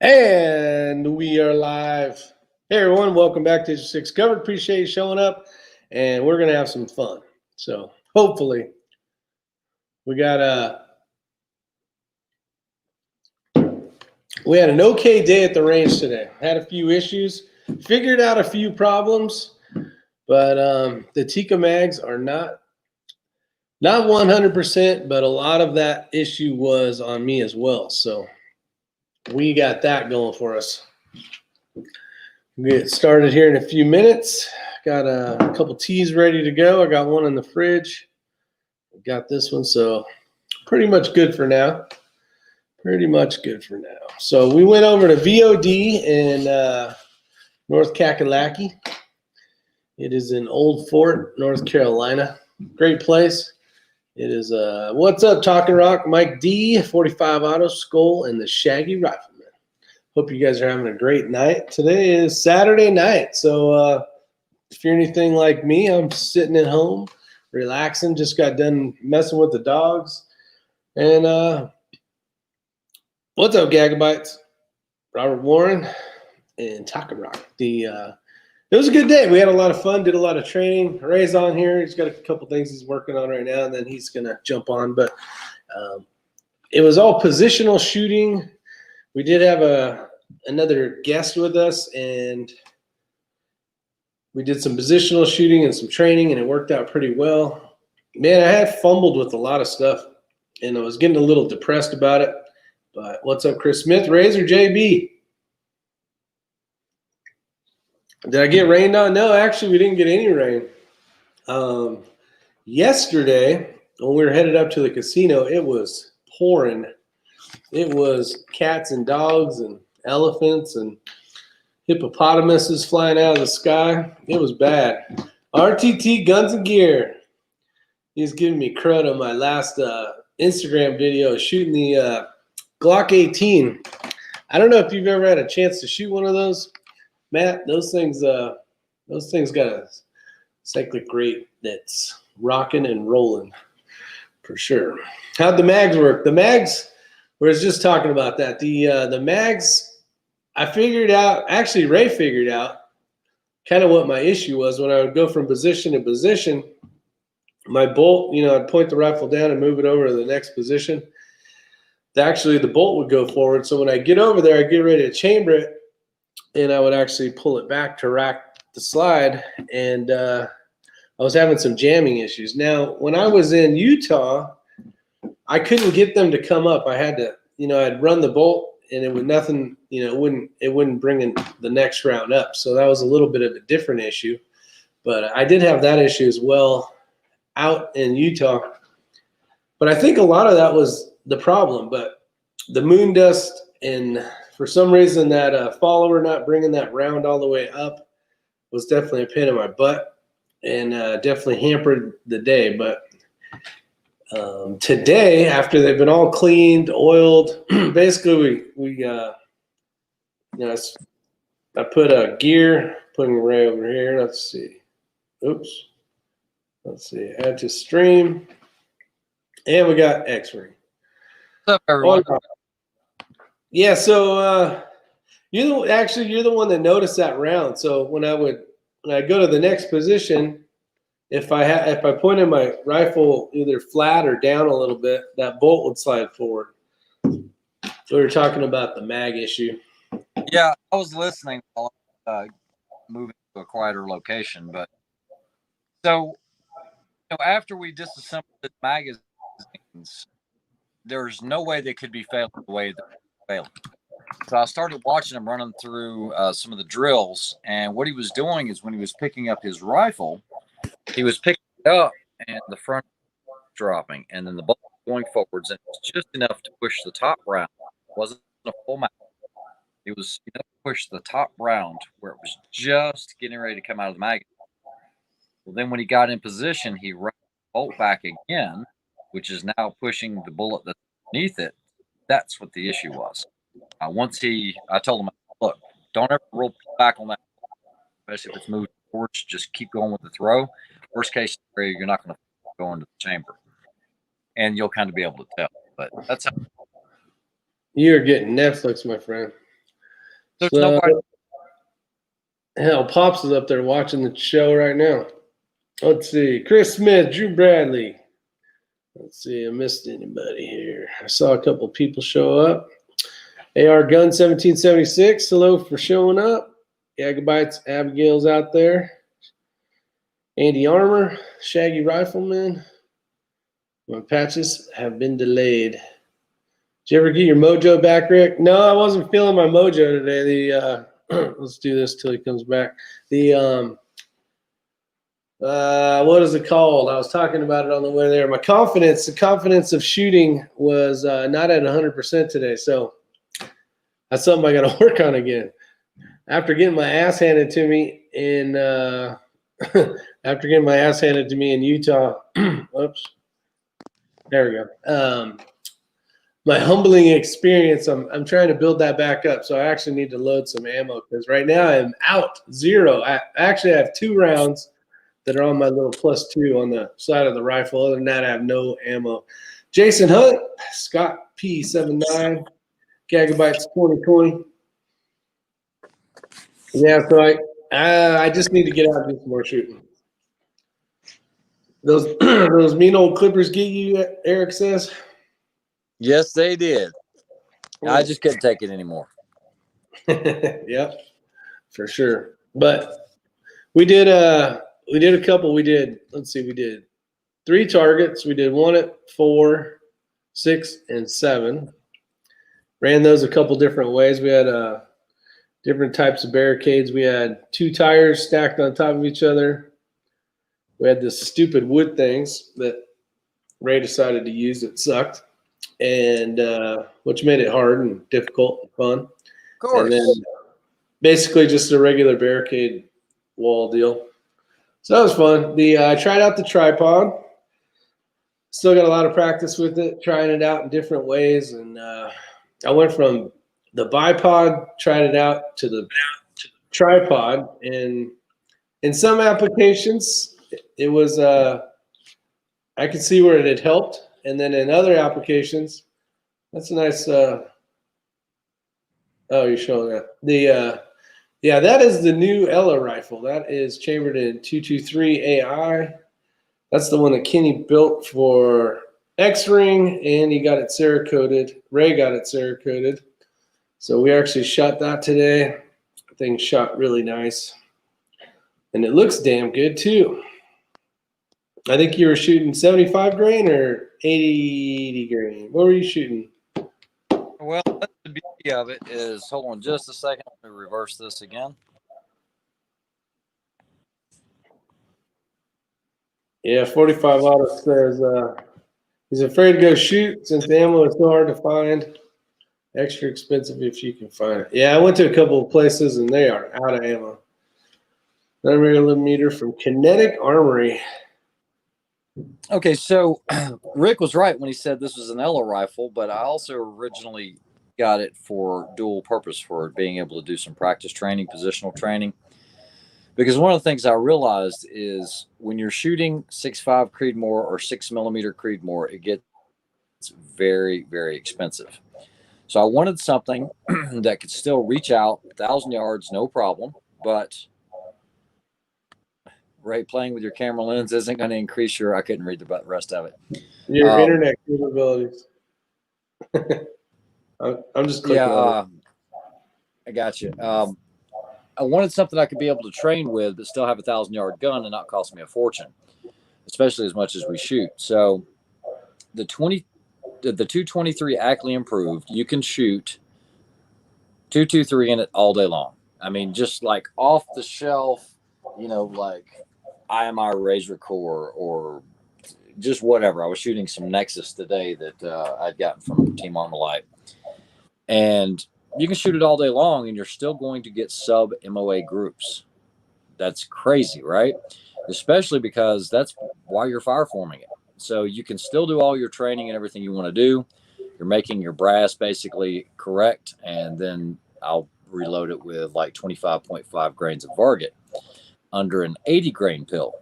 And we are live. Hey everyone, welcome back to Six Covered. Appreciate you showing up, and we're gonna have some fun. So hopefully, we had an okay day at the range today. Had a few issues, figured out a few problems, but the Tikka mags are not 100%, but a lot of that issue was on me as well. So we got that going for us. We'll get started here in a few minutes. Got a couple teas ready to go. I got one in the fridge. Got this one, so pretty much good for now. So we went over to VOD in North Kakalaki. It is in Old Fort, North Carolina. Great place. It is what's up, Talking Rock, Mike D, 45 Auto, Skull, and the Shaggy Rifleman. Hope you guys are having a great night. Today is Saturday night, so if you're anything like me, I'm sitting at home, relaxing. Just got done messing with the dogs. And what's up, Gagabytes? Robert Warren and Talking Rock. It was a good day. We had a lot of fun, did a lot of training. Ray's on here. He's got a couple things he's working on right now, and then he's going to jump on. But it was all positional shooting. We did have another guest with us, and we did some positional shooting and some training, and it worked out pretty well. Man, I had fumbled with a lot of stuff, and I was getting a little depressed about it. But what's up, Chris Smith, Razor JB? Did I get rained on? No, actually, we didn't get any rain. Yesterday, when we were headed up to the casino, it was pouring. It was cats and dogs and elephants and hippopotamuses flying out of the sky. It was bad. RTT Guns and Gear. He's giving me crud on my last Instagram video shooting the Glock 18. I don't know if you've ever had a chance to shoot one of those. Matt, those things got a cyclic rate that's rocking and rolling for sure. How'd the mags work? The mags, we was just talking about that. The mags, I figured out, actually Ray figured out kind of what my issue was when I would go from position to position. My bolt, I'd point the rifle down and move it over to the next position. Actually, the bolt would go forward. So when I get over there, I get ready to chamber it, and I would actually pull it back to rack the slide, and I was having some jamming issues. Now, when I was in Utah, I couldn't get them to come up. I had to, I'd run the bolt, and it would nothing, it wouldn't bring in the next round up. So that was a little bit of a different issue. But I did have that issue as well out in Utah. But I think a lot of that was the problem. But the moon dust, and for some reason that follower not bringing that round all the way up was definitely a pain in my butt, and definitely hampered the day. But today, after they've been all cleaned, oiled, basically I put a gear, putting Ray over here. Let's see. Oops. Let's see. Add to stream. And we got X-Ray. What's up, everyone? Yeah, so you're the one that noticed that round. So when I go to the next position, if I pointed my rifle either flat or down a little bit, that bolt would slide forward. So we were talking about the mag issue. Yeah, I was listening while moving to a quieter location. But so after we disassembled the magazines, there's no way they could be failing the way they're failing. So I started watching him running through some of the drills, and what he was doing is when he was picking up his rifle, he was picking it up and the front dropping, and then the bolt going forwards, and it was just enough to push the top round. It wasn't a full mag. It was enough to push the top round where it was just getting ready to come out of the magazine. Well, then when he got in position, he ran the bolt back again, which is now pushing the bullet that's underneath it. That's what the issue was. I told him, look, don't ever roll back on that, especially if it's moving forwards. Just keep going with the throw. Worst case scenario, you're not going to go into the chamber, and you'll kind of be able to tell. But that's how you're getting Netflix, my friend. There's So, nobody. hell, Pops is up there watching the show right now. Let's see. Chris Smith, Drew Bradley. Let's see. I missed anybody here. I saw a couple people show up. AR Gun 1776. Hello for showing up. Yagabytes Abigail's out there. Andy Armour, Shaggy Rifleman. My patches have been delayed. Did you ever get your mojo back, Rick? No, I wasn't feeling my mojo today. Let's do this till he comes back. What is it called? I was talking about it on the way there. The confidence of shooting was not at 100% today. So that's something I got to work on again. After getting my ass handed to me in Utah, oops, there we go. My humbling experience, I'm trying to build that back up. So I actually need to load some ammo because right now I'm out 0. I actually have 2 rounds that are on my little +2 on the side of the rifle. Other than that, I have no ammo. Jason Hunt, Scott P79, Gigabytes 2020. Yeah, so I just need to get out and do some more shooting. Those those mean old clippers get you, Eric says. Yes, they did. I just couldn't take it anymore. Yep, for sure. But we did a couple. We did 3 targets. We did 1 at 4, 6, and 7. Ran those a couple different ways. We had different types of barricades. We had 2 tires stacked on top of each other. We had this stupid wood things that Ray decided to use that sucked, and which made it hard and difficult and fun. Of course. And then basically just a regular barricade wall deal. So that was fun. I tried out the tripod. Still got a lot of practice with it, trying it out in different ways. And I went from the bipod, tried it out, to the tripod. And in some applications, it was I could see where it had helped. And then in other applications, that's a nice oh, you're showing that. Yeah, that is the new Ella rifle. That is chambered in 223 AI. That's the one that Kenny built for X-Ring, and he got it Cerakoted. Ray got it Cerakoted. So we actually shot that today. The thing shot really nice. And it looks damn good too. I think you were shooting 75 grain or 80 grain. What were you shooting? Well, that's the beauty of it is, hold on just a second. Let me reverse this again. Yeah, 45 Auto says he's afraid to go shoot since ammo is so hard to find. Extra expensive if you can find it. Yeah, I went to a couple of places and they are out of ammo. 9mm from Kinetic Armory. Okay, so Rick was right when he said this was an Ella rifle, but I also originally got it for dual purpose, for being able to do some practice training, positional training. Because one of the things I realized is when you're shooting 6.5 Creedmoor or 6mm Creedmoor, it gets very, very expensive. So I wanted something that could still reach out 1,000 yards, no problem, but Ray, playing with your camera lens isn't going to increase your, I couldn't read the rest of it. Your internet capabilities. I'm just clicking on it. I got you. I wanted something I could be able to train with, but still have a 1,000-yard gun and not cost me a fortune, especially as much as we shoot. So the 223 Ackley Improved, you can shoot 223 in it all day long. I mean, just like off the shelf, like IMI Razor Core or just whatever. I was shooting some Nexus today that I'd gotten from Team Armalite. And you can shoot it all day long and you're still going to get sub MOA groups. That's crazy, right? Especially because that's why you're fireforming it. So you can still do all your training and everything you want to do. You're making your brass basically correct. And then I'll reload it with like 25.5 grains of Varget under an 80 grain pill.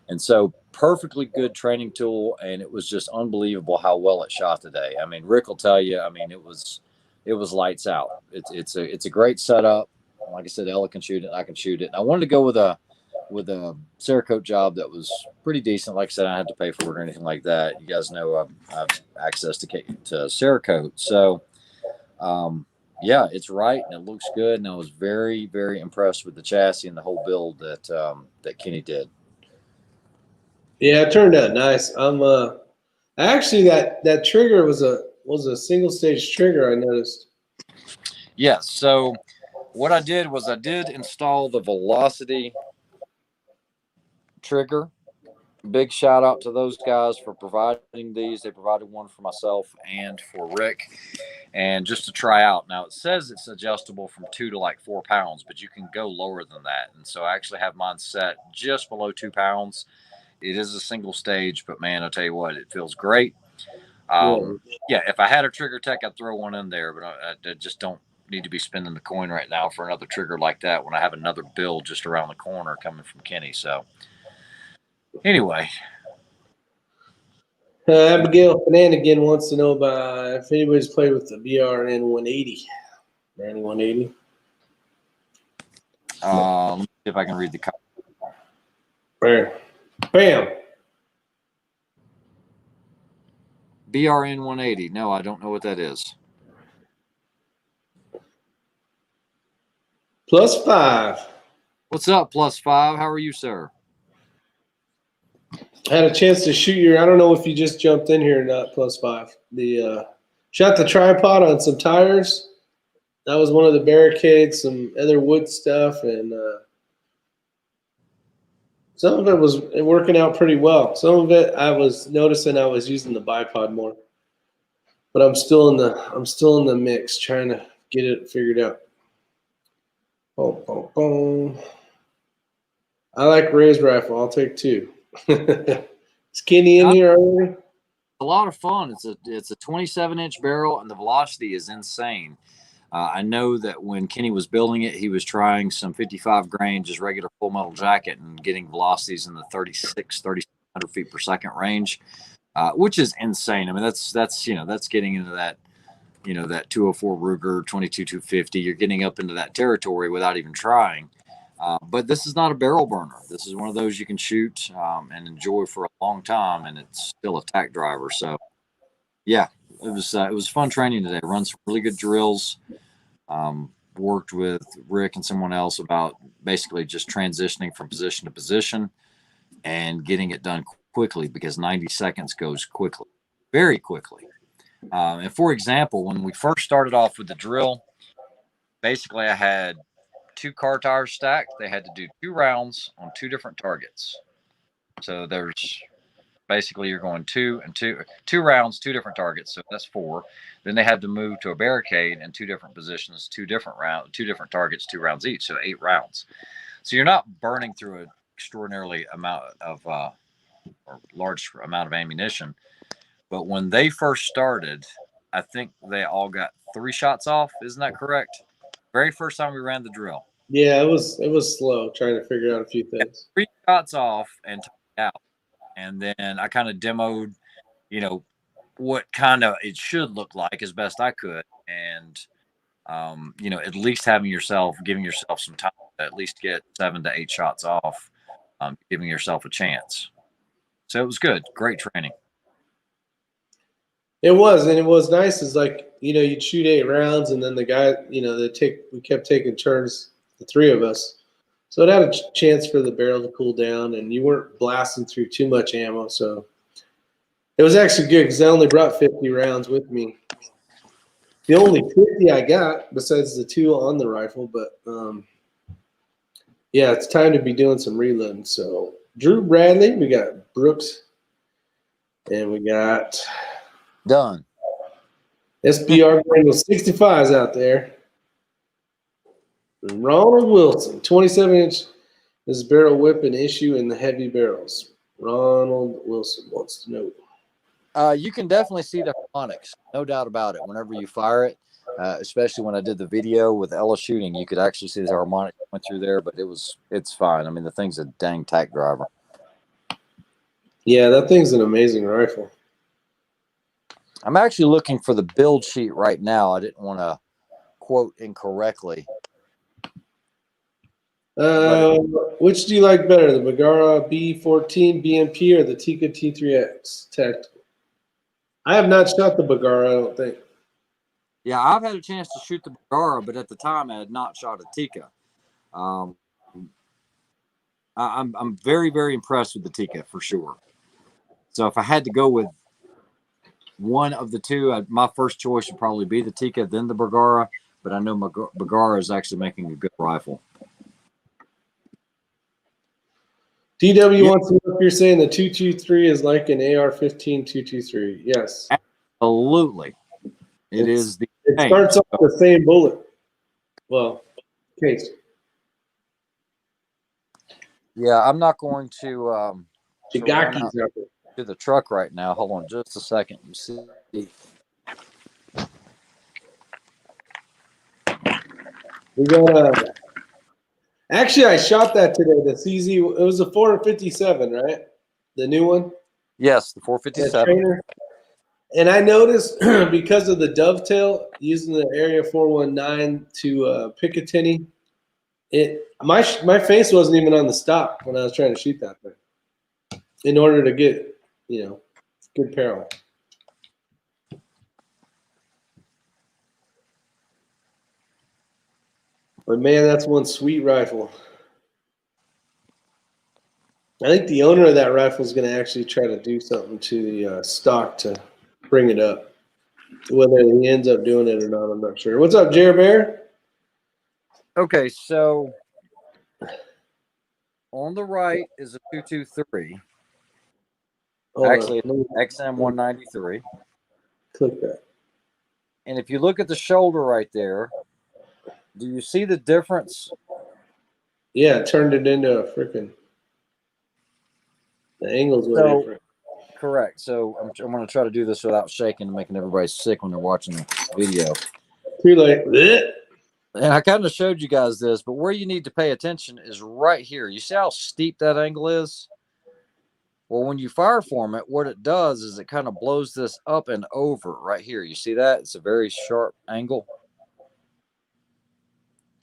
And so perfectly good training tool. And it was just unbelievable how well it shot today. I mean, Rick will tell you, I mean, it was it was lights out. It's a great setup. Like I said, Ella can shoot it. I can shoot it. And I wanted to go with a Cerakote job that was pretty decent. Like I said, I had to pay for it or anything like that. You guys know I have access to Cerakote. So, yeah, it's right and it looks good. And I was very, very impressed with the chassis and the whole build that Kenny did. Yeah, it turned out nice. Actually that trigger was a single stage trigger, I noticed. Yes. So what I did was I did install the Velocity trigger. Big shout out to those guys for providing these. They provided one for myself and for Rick, and just to try out. Now it says it's adjustable from 2 to like 4 pounds, but you can go lower than that. And so I actually have mine set just below 2 pounds. It is a single stage, but man, I'll tell you what, it feels great. Yeah, if I had a Trigger Tech, I'd throw one in there, but I just don't need to be spending the coin right now for another trigger like that when I have another build just around the corner coming from Kenny. So anyway. Abigail Fananigan wants to know about if anybody's played with the BRN 180. Brownie 180. Let me see if I can read the comment. Right. Bam. BRN 180. No, I don't know what that is. +5. What's up, +5? How are you, sir? I had a chance to shoot your. I don't know if you just jumped in here or not. +5. Shot the tripod on some tires. That was one of the barricades, some other wood stuff, and some of it was working out pretty well. Some of it I was noticing I was using the bipod more, but I'm still in the mix trying to get it figured out. Boom, boom, boom. I like Ray's rifle. I'll take 2. Is Kenny in here already? A lot of fun. It's a 27-inch barrel, and the velocity is insane. I know that when Kenny was building it, he was trying some 55 grain, just regular full metal jacket, and getting velocities in the 3,600 feet per second range, which is insane. I mean, that's getting into that, that 204 Ruger 22-250. You're getting up into that territory without even trying. But this is not a barrel burner. This is one of those you can shoot and enjoy for a long time, and it's still a tack driver. So, yeah, it was fun training today. Run some really good drills. Worked with Rick and someone else about basically just transitioning from position to position and getting it done quickly, because 90 seconds goes quickly, very quickly. And for example, when we first started off with the drill, basically I had 2 car tires stacked. They had to do 2 rounds on 2 different targets. So there's basically you're going 2 and 2 rounds, 2 different targets. So that's 4. Then they had to move to a barricade in 2 different positions, 2 different targets, 2 rounds each. So 8 rounds. So you're not burning through an extraordinarily amount of or large amount of ammunition. But when they first started, I think they all got 3 shots off. Isn't that correct? Very first time we ran the drill. Yeah, it was slow trying to figure out a few things. 3 shots off and out. And then I kind of demoed, what kind of it should look like as best I could. And, at least giving yourself some time to at least get 7 to 8 shots off, giving yourself a chance. So it was good. Great training. It was, and it was nice. Is like, you'd shoot 8 rounds, and then the guy, we kept taking turns, the 3 of us. So it had a chance for the barrel to cool down, and you weren't blasting through too much ammo. So it was actually good because I only brought 50 rounds with me. The only 50 I got, besides the 2 on the rifle, but yeah, it's time to be doing some reloading. So Drew Bradley, we got Brooks, and we got Done. SBR Brandle 65s out there. And Ronald Wilson, 27-inch. Is barrel whip an issue in the heavy barrels? Ronald Wilson wants to know. You can definitely see the harmonics, no doubt about it. Whenever you fire it, especially when I did the video with Ella shooting, you could actually see the harmonics went through there, but it's fine. I mean, the thing's a dang tack driver. Yeah, that thing's an amazing rifle. I'm actually looking for the build sheet right now. I didn't want to quote incorrectly. Which do you like better, the Bagara B14 BMP or the Tika T3X Tactical? I have not shot the Bagara, I don't think. Yeah, I've had a chance to shoot the Bagara, but at the time I had not shot a Tika. I'm very, very impressed with the Tika for sure. So if I had to go with one of the two, my first choice would probably be the Tika, then the Bagara. But I know Bagara is actually making a good rifle. DW wants to know if you're saying the 223 is like an AR-15 223. Yes. Absolutely. It starts off the same bullet. Well, case. Yeah, I'm not going to run out to the truck right now. Hold on just a second. You see. We got actually, I shot that today. The CZ, it was a 457, right? The new one? Yes, the 457. And I noticed because of the dovetail using the Area 419 to Picatinny, my face wasn't even on the stock when I was trying to shoot that thing in order to get, good parallel. But man, that's one sweet rifle. I think the owner of that rifle is going to actually try to do something to the stock to bring it up. Whether he ends up doing it or not, I'm not sure. What's up, Jared Bear? Okay, so on the right is a 223. Actually, XM 193. Click that. And if you look at the shoulder right there, do you see the difference? Yeah, it turned it into a freaking. The angles were different. Correct. So I'm going to try to do this without shaking and making everybody sick when they're watching the video. Too late. And I kind of showed you guys this, but where you need to pay attention is right here. You see how steep that angle is? Well, when you fire form it, what it does is it kind of blows this up and over right here. You see that? It's a very sharp angle.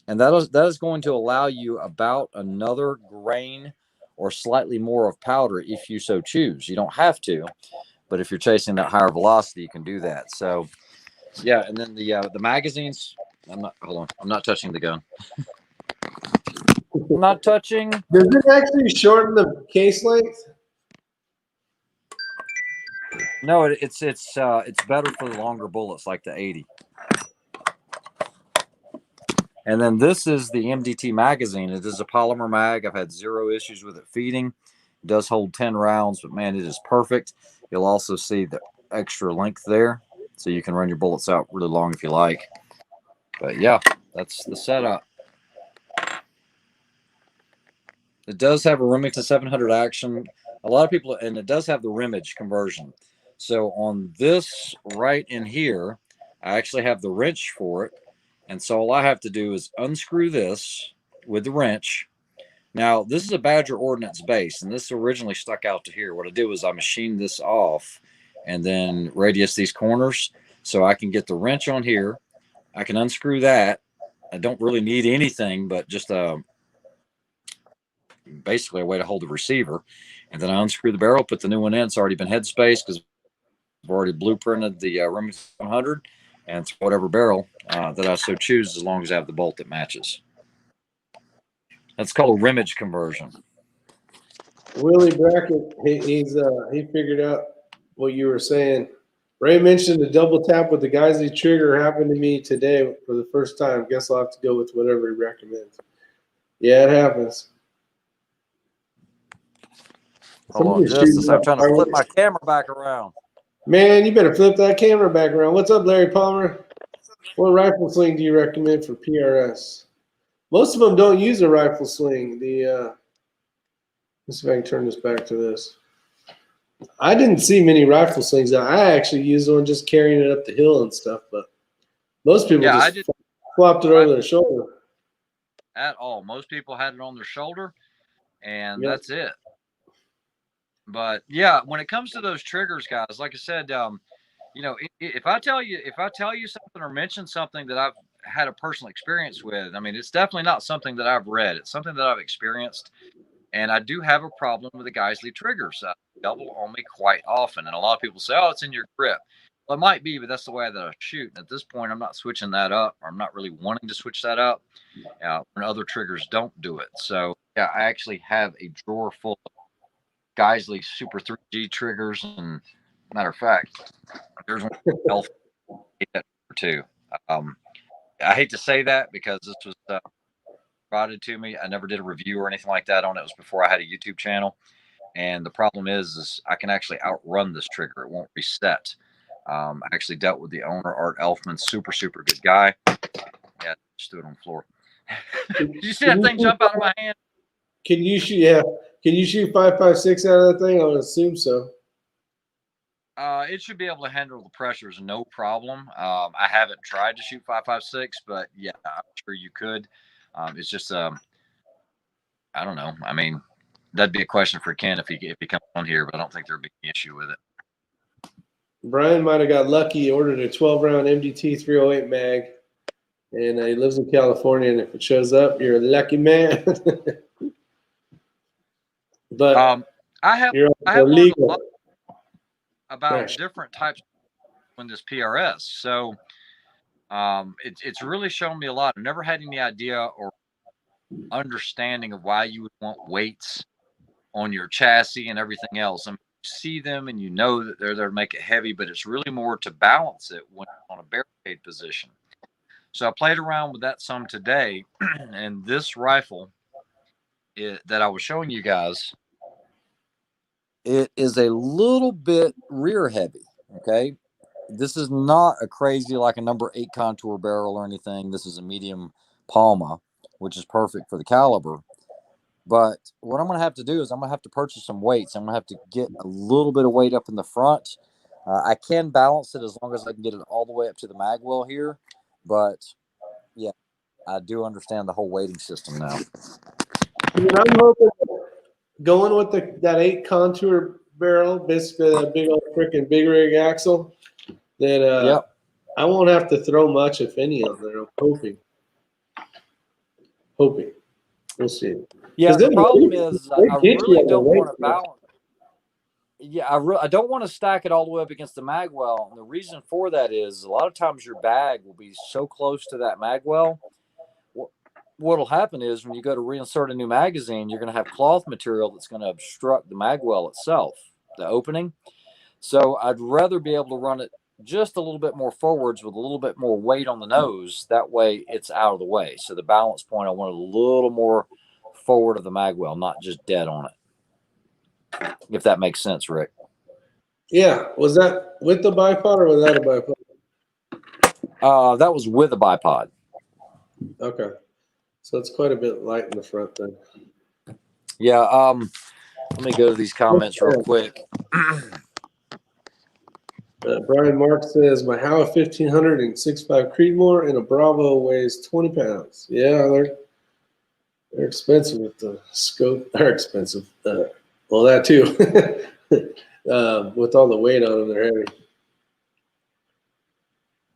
And that is going to allow you about another grain or slightly more of powder if you so choose. You don't have to, but if you're chasing that higher velocity, you can do that. So, yeah, and then the magazines. I'm not touching the gun. I'm not touching. Does it actually shorten the case length? No, it's better for the longer bullets, like the 80. And then this is the MDT magazine. It is a polymer mag. I've had zero issues with it feeding. It does hold 10 rounds, but man, it is perfect. You'll also see the extra length there, so you can run your bullets out really long if you like. But yeah, that's the setup. It does have a Remington 700 action. A lot of people, and it does have the rimage conversion. So on this right in here, I actually have the wrench for it. And so all I have to do is unscrew this with the wrench. Now, this is a Badger Ordnance base, and this originally stuck out to here. What I did was I machined this off and then radius these corners so I can get the wrench on here. I can unscrew that. I don't really need anything but just basically a way to hold the receiver. And then I unscrew the barrel, put the new one in. It's already been headspace because I've already blueprinted the Remington 100. And it's whatever barrel that I so choose, as long as I have the bolt that matches. That's called a rimage conversion. Willie Brackett, he figured out what you were saying. Ray mentioned the double tap with the Geissele trigger happened to me today for the first time. Guess I'll have to go with whatever he recommends. Yeah, it happens. Hold on just a second. I'm trying to flip my camera back around. Man, you better flip that camera back around. What's up, Larry Palmer? What rifle sling do you recommend for PRS? Most of them don't use a rifle sling. Let's see if I can turn this back to this. I didn't see many rifle slings. I actually used one just carrying it up the hill and stuff, but most people just flopped it over their shoulder. At all. Most people had it on their shoulder, and that's it. But yeah, when it comes to those triggers, guys, like I said, if I tell you something or mention something that I've had a personal experience with, I mean, it's definitely not something that I've read. It's something that I've experienced, and I do have a problem with the Geisley triggers. Double on me quite often, and a lot of people say, "Oh, it's in your grip." Well, it might be, but that's the way that I shoot. And at this point, I'm not switching that up, or I'm not really wanting to switch that up when other triggers don't do it. So, yeah, I actually have a drawer full of Geisley Super 3G triggers, and matter of fact, there's one elf too. I hate to say that because this was provided to me. I never did a review or anything like that on it. It was before I had a YouTube channel. And the problem is I can actually outrun this trigger. It won't reset. I actually dealt with the owner, Art Elfman, super, super good guy. Yeah, just threw it on the floor. Did you see that thing jump out of my hand? Can you shoot? Yeah. Can you shoot 5.56 out of that thing? I would assume so. It should be able to handle the pressures, no problem. I haven't tried to shoot 5.56, but yeah, I'm sure you could. It's just, I don't know. I mean, that'd be a question for Ken if he comes on here, but I don't think there'd be an issue with it. Brian might have got lucky. He ordered a 12-round MDT 308 mag, and he lives in California. And if it shows up, you're a lucky man. But I have you're learned a legal. lot about Right. different types in this PRS. So it's really shown me a lot. I've never had any idea or understanding of why you would want weights on your chassis and everything else. I mean, you see them and you know that they're there to make it heavy, but it's really more to balance it when on a barricade position. So I played around with that some today, and this rifle that I was showing you guys, it is a little bit rear heavy. Okay. This is not a crazy like a number 8 contour barrel or anything. This is a medium Palma, which is perfect for the caliber. But what I'm going to have to do is I'm going to have to purchase some weights. I'm going to have to get a little bit of weight up in the front. I can balance it as long as I can get it all the way up to the mag well here. But yeah, I do understand the whole weighting system now. And I'm hoping going with that 8 contour barrel, basically that big old freaking big rig axle, that Yep. I won't have to throw much, if any, on there. I'm hoping. We'll see. Yeah, 'Cause the they- problem is they I get you really on the don't weight want to class. balance. Yeah, I don't want to stack it all the way up against the mag well. And the reason for that is a lot of times your bag will be so close to that mag well. What'll happen is when you go to reinsert a new magazine, you're going to have cloth material that's going to obstruct the mag well itself, the opening. So I'd rather be able to run it just a little bit more forwards with a little bit more weight on the nose. That way it's out of the way. So the balance point, I want a little more forward of the mag well, not just dead on it. If that makes sense, Rick. Yeah. Was that with the bipod or without a bipod? That was with a bipod. Okay. So it's quite a bit light in the front then. Yeah. Let me go to these comments real quick. Brian Mark says, my Howa 1500 and 6.5 Creedmoor and a Bravo weighs 20 pounds. Yeah, they're expensive with the scope. They're expensive. Well, that too. With all the weight on them, they're heavy.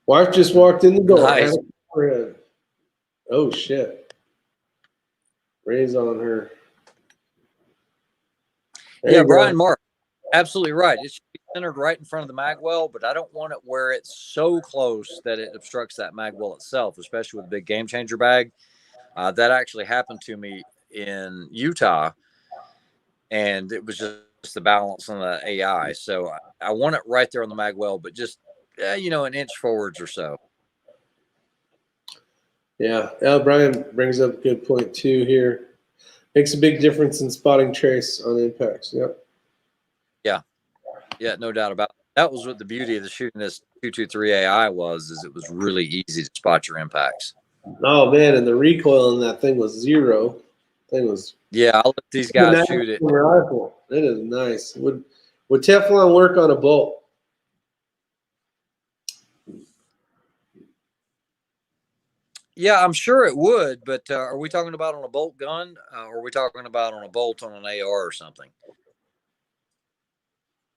Wife just walked in the door. Nice. Oh, shit. Ray's on her. There Yeah, you go. Brian Mark, absolutely right. It should be centered right in front of the mag well, but I don't want it where it's so close that it obstructs that mag well itself, especially with a big game changer bag. That actually happened to me in Utah, and it was just the balance on the AI. So I want it right there on the mag well, but just an inch forwards or so. Yeah, Brian brings up a good point too here. Makes a big difference in spotting trace on impacts. Yep. Yeah, no doubt about it. That was what the beauty of the shooting this 223 AI was, is it was really easy to spot your impacts. Oh man, and the recoil in that thing was 0. Thing was I'll let these guys shoot it. Rifle. It is nice. Would Teflon work on a bolt? Yeah, I'm sure it would, but are we talking about on a bolt gun, or are we talking about on a bolt on an AR or something?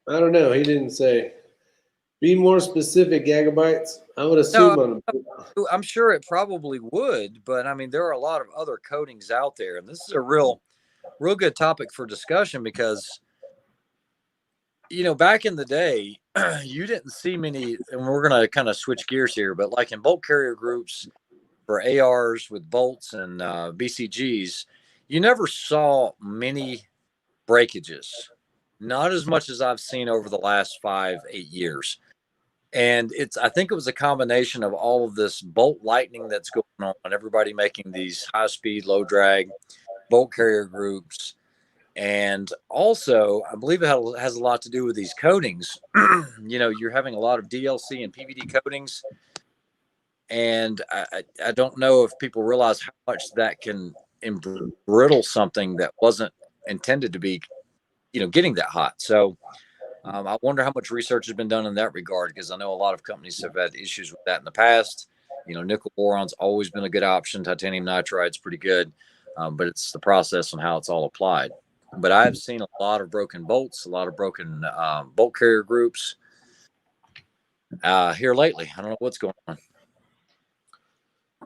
I don't know. He didn't say. Be more specific, Gigabytes. I would assume I'm sure it probably would, but I mean, there are a lot of other coatings out there, and this is a real good topic for discussion because, back in the day, you didn't see many, and we're going to kind of switch gears here, but like in bolt carrier groups for ARs with bolts and BCGs, you never saw many breakages, not as much as I've seen over the last 5-8 years. And I think it was a combination of all of this bolt lightning that's going on, everybody making these high speed, low drag bolt carrier groups. And also, I believe it has a lot to do with these coatings. You're having a lot of DLC and PVD coatings. And I don't know if people realize how much that can embrittle something that wasn't intended to be, getting that hot. So I wonder how much research has been done in that regard, because I know a lot of companies have had issues with that in the past. Nickel boron's always been a good option. Titanium nitride's pretty good, but it's the process and how it's all applied. But I've seen a lot of broken bolts, a lot of broken bolt carrier groups here lately. I don't know what's going on.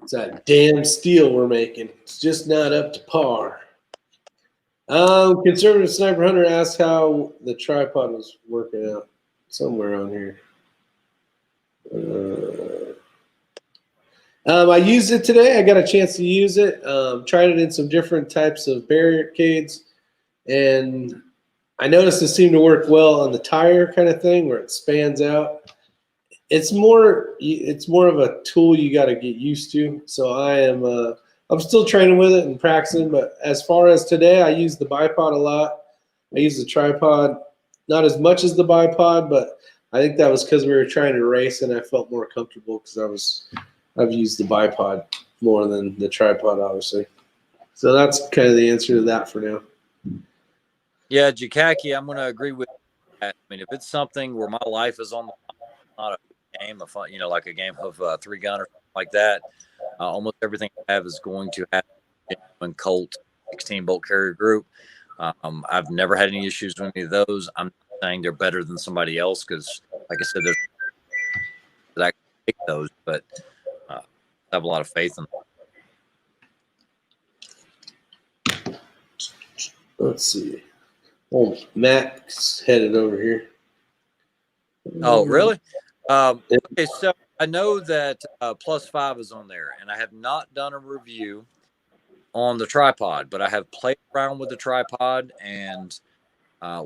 it's that damn steel we're making. It's just not up to par. Conservative Sniper Hunter asked how the tripod was working out. Somewhere on here. I used it today. I got a chance to use it. Tried it in some different types of barricades, and I noticed it seemed to work well on the tire kind of thing where it spans out. It's more of a tool you got to get used to. So I'm still training with it and practicing, but as far as today, I use the bipod a lot. I use the tripod, not as much as the bipod, but I think that was because we were trying to race and I felt more comfortable because I've used the bipod more than the tripod, obviously. So that's kind of the answer to that for now. Yeah, Jikaki, I'm going to agree with that. I mean, if it's something where my life is on the line, not a game of fun, like a game of 3-gun or something like that, almost everything I have is going to have a Colt 16 bolt carrier group. I've never had any issues with any of those. I'm not saying they're better than somebody else because, like I said, I can pick those, but I have a lot of faith in them. Let's see. Oh, Matt's headed over here. Oh, really? Okay, so I know that +5 is on there, and I have not done a review on the tripod, but I have played around with the tripod, and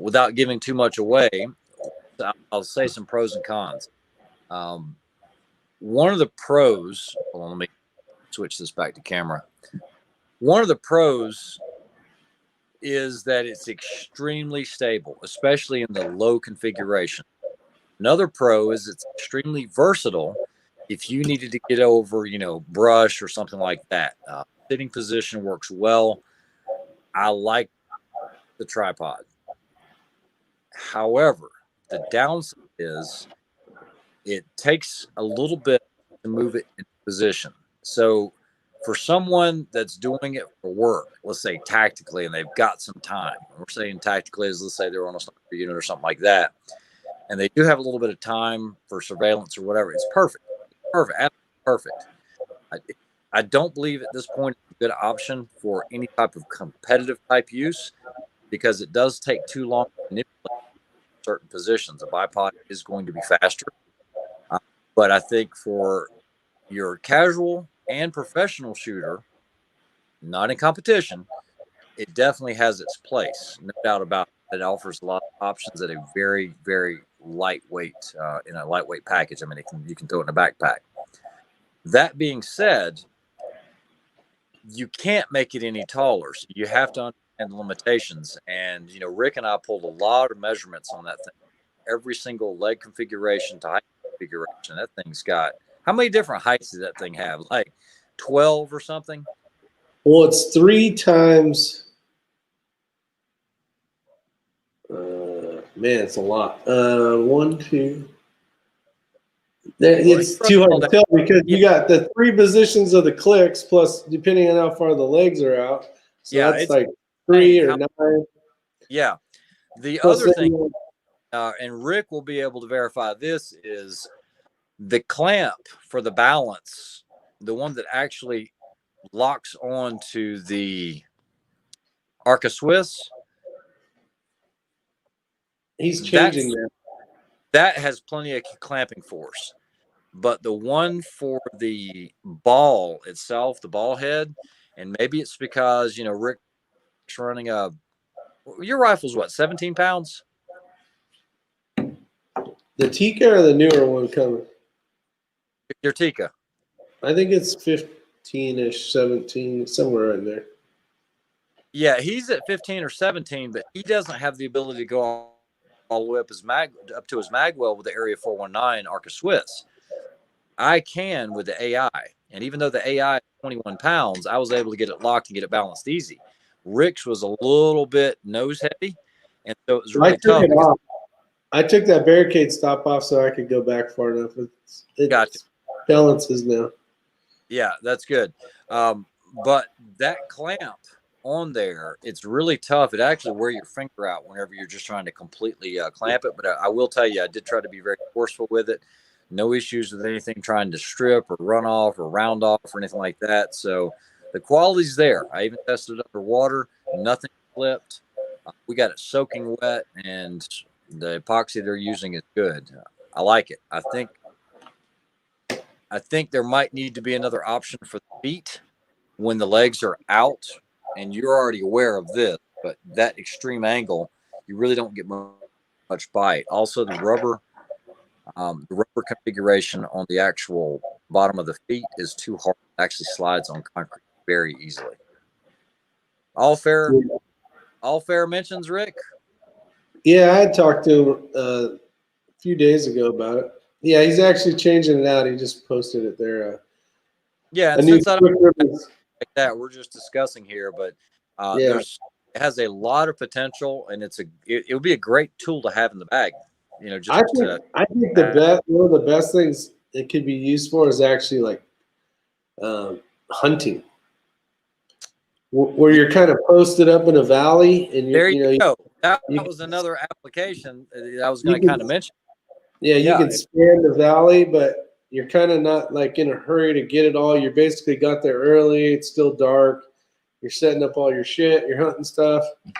without giving too much away, I'll say some pros and cons. One of the pros, hold on, let me switch this back to camera. One of the pros is that it's extremely stable, especially in the low configuration. Another pro is it's extremely versatile if you needed to get over, brush or something like that. Sitting position works well. I like the tripod. However, the downside is it takes a little bit to move it into position. So for someone that's doing it for work, let's say tactically, and they've got some time, we're saying tactically is, let's say they're on a sniper unit or something like that, and they do have a little bit of time for surveillance or whatever, it's perfect. Absolutely perfect. I don't believe at this point it's a good option for any type of competitive type use because it does take too long to manipulate certain positions. A bipod is going to be faster. But I think for your casual and professional shooter, not in competition, it definitely has its place. No doubt about it. It offers a lot of options at a very, very lightweight, in a lightweight package. I mean, you can throw it in a backpack. That being said, you can't make it any taller. So you have to understand the limitations. And, Rick and I pulled a lot of measurements on that thing. Every single leg configuration to height configuration. That thing's got, how many different heights does that thing have? Like 12 or something? Well, it's 3 times. Man, it's a lot. 1, 2. It's too hard to tell because you got the 3 positions of the clicks plus depending on how far the legs are out. So yeah, that's like 3 or 9. Yeah. The other thing and Rick will be able to verify this, is the clamp for the balance, the one that actually locks on to the Arca Swiss. He's changing that. That has plenty of clamping force. But the one for the ball itself, the ball head, and maybe it's because, Rick's running your rifle's what, 17 pounds? The Tika or the newer one coming? Your Tika. I think it's 15-ish, 17, somewhere in there. Yeah, he's at 15 or 17, but he doesn't have the ability to go all the way up to his magwell with the Area 419 Arca Swiss. I can with the AI, and even though the AI is 21 pounds, I was able to get it locked and get it balanced easy. Rick's was a little bit nose heavy, and so it was really tough. I took that barricade stop off so I could go back far enough. It Gotcha. Balances now. Yeah, that's good. But that clamp on there, it's really tough. It actually wear your finger out whenever you're just trying to completely clamp it. But I will tell you, I did try to be very forceful with it. No issues with anything trying to strip or run off or round off or anything like that. So the quality's there. I even tested it underwater. Nothing flipped. We got it soaking wet, and the epoxy they're using is good. I like it. I think there might need to be another option for the feet when the legs are out, and you're already aware of this, but that extreme angle, you really don't get much bite. Also, the rubber configuration on the actual bottom of the feet is too hard. It actually slides on concrete very easily. All fair mentions, Rick? Yeah, I had talked to him a few days ago about it. Yeah, he's actually changing it out. He just posted it there. Yeah, and since I don't like that, we're just discussing here, but it has a lot of potential, and it would be a great tool to have in the bag. I think one of the best things it could be used for is actually like hunting, where you're kind of posted up in a valley, and there you go. That was another application I was going to kind of mention. Yeah, you can span the valley, but you're kind of not like in a hurry to get it all. You're basically got there early. It's still dark. You're setting up all your shit. You're hunting stuff. And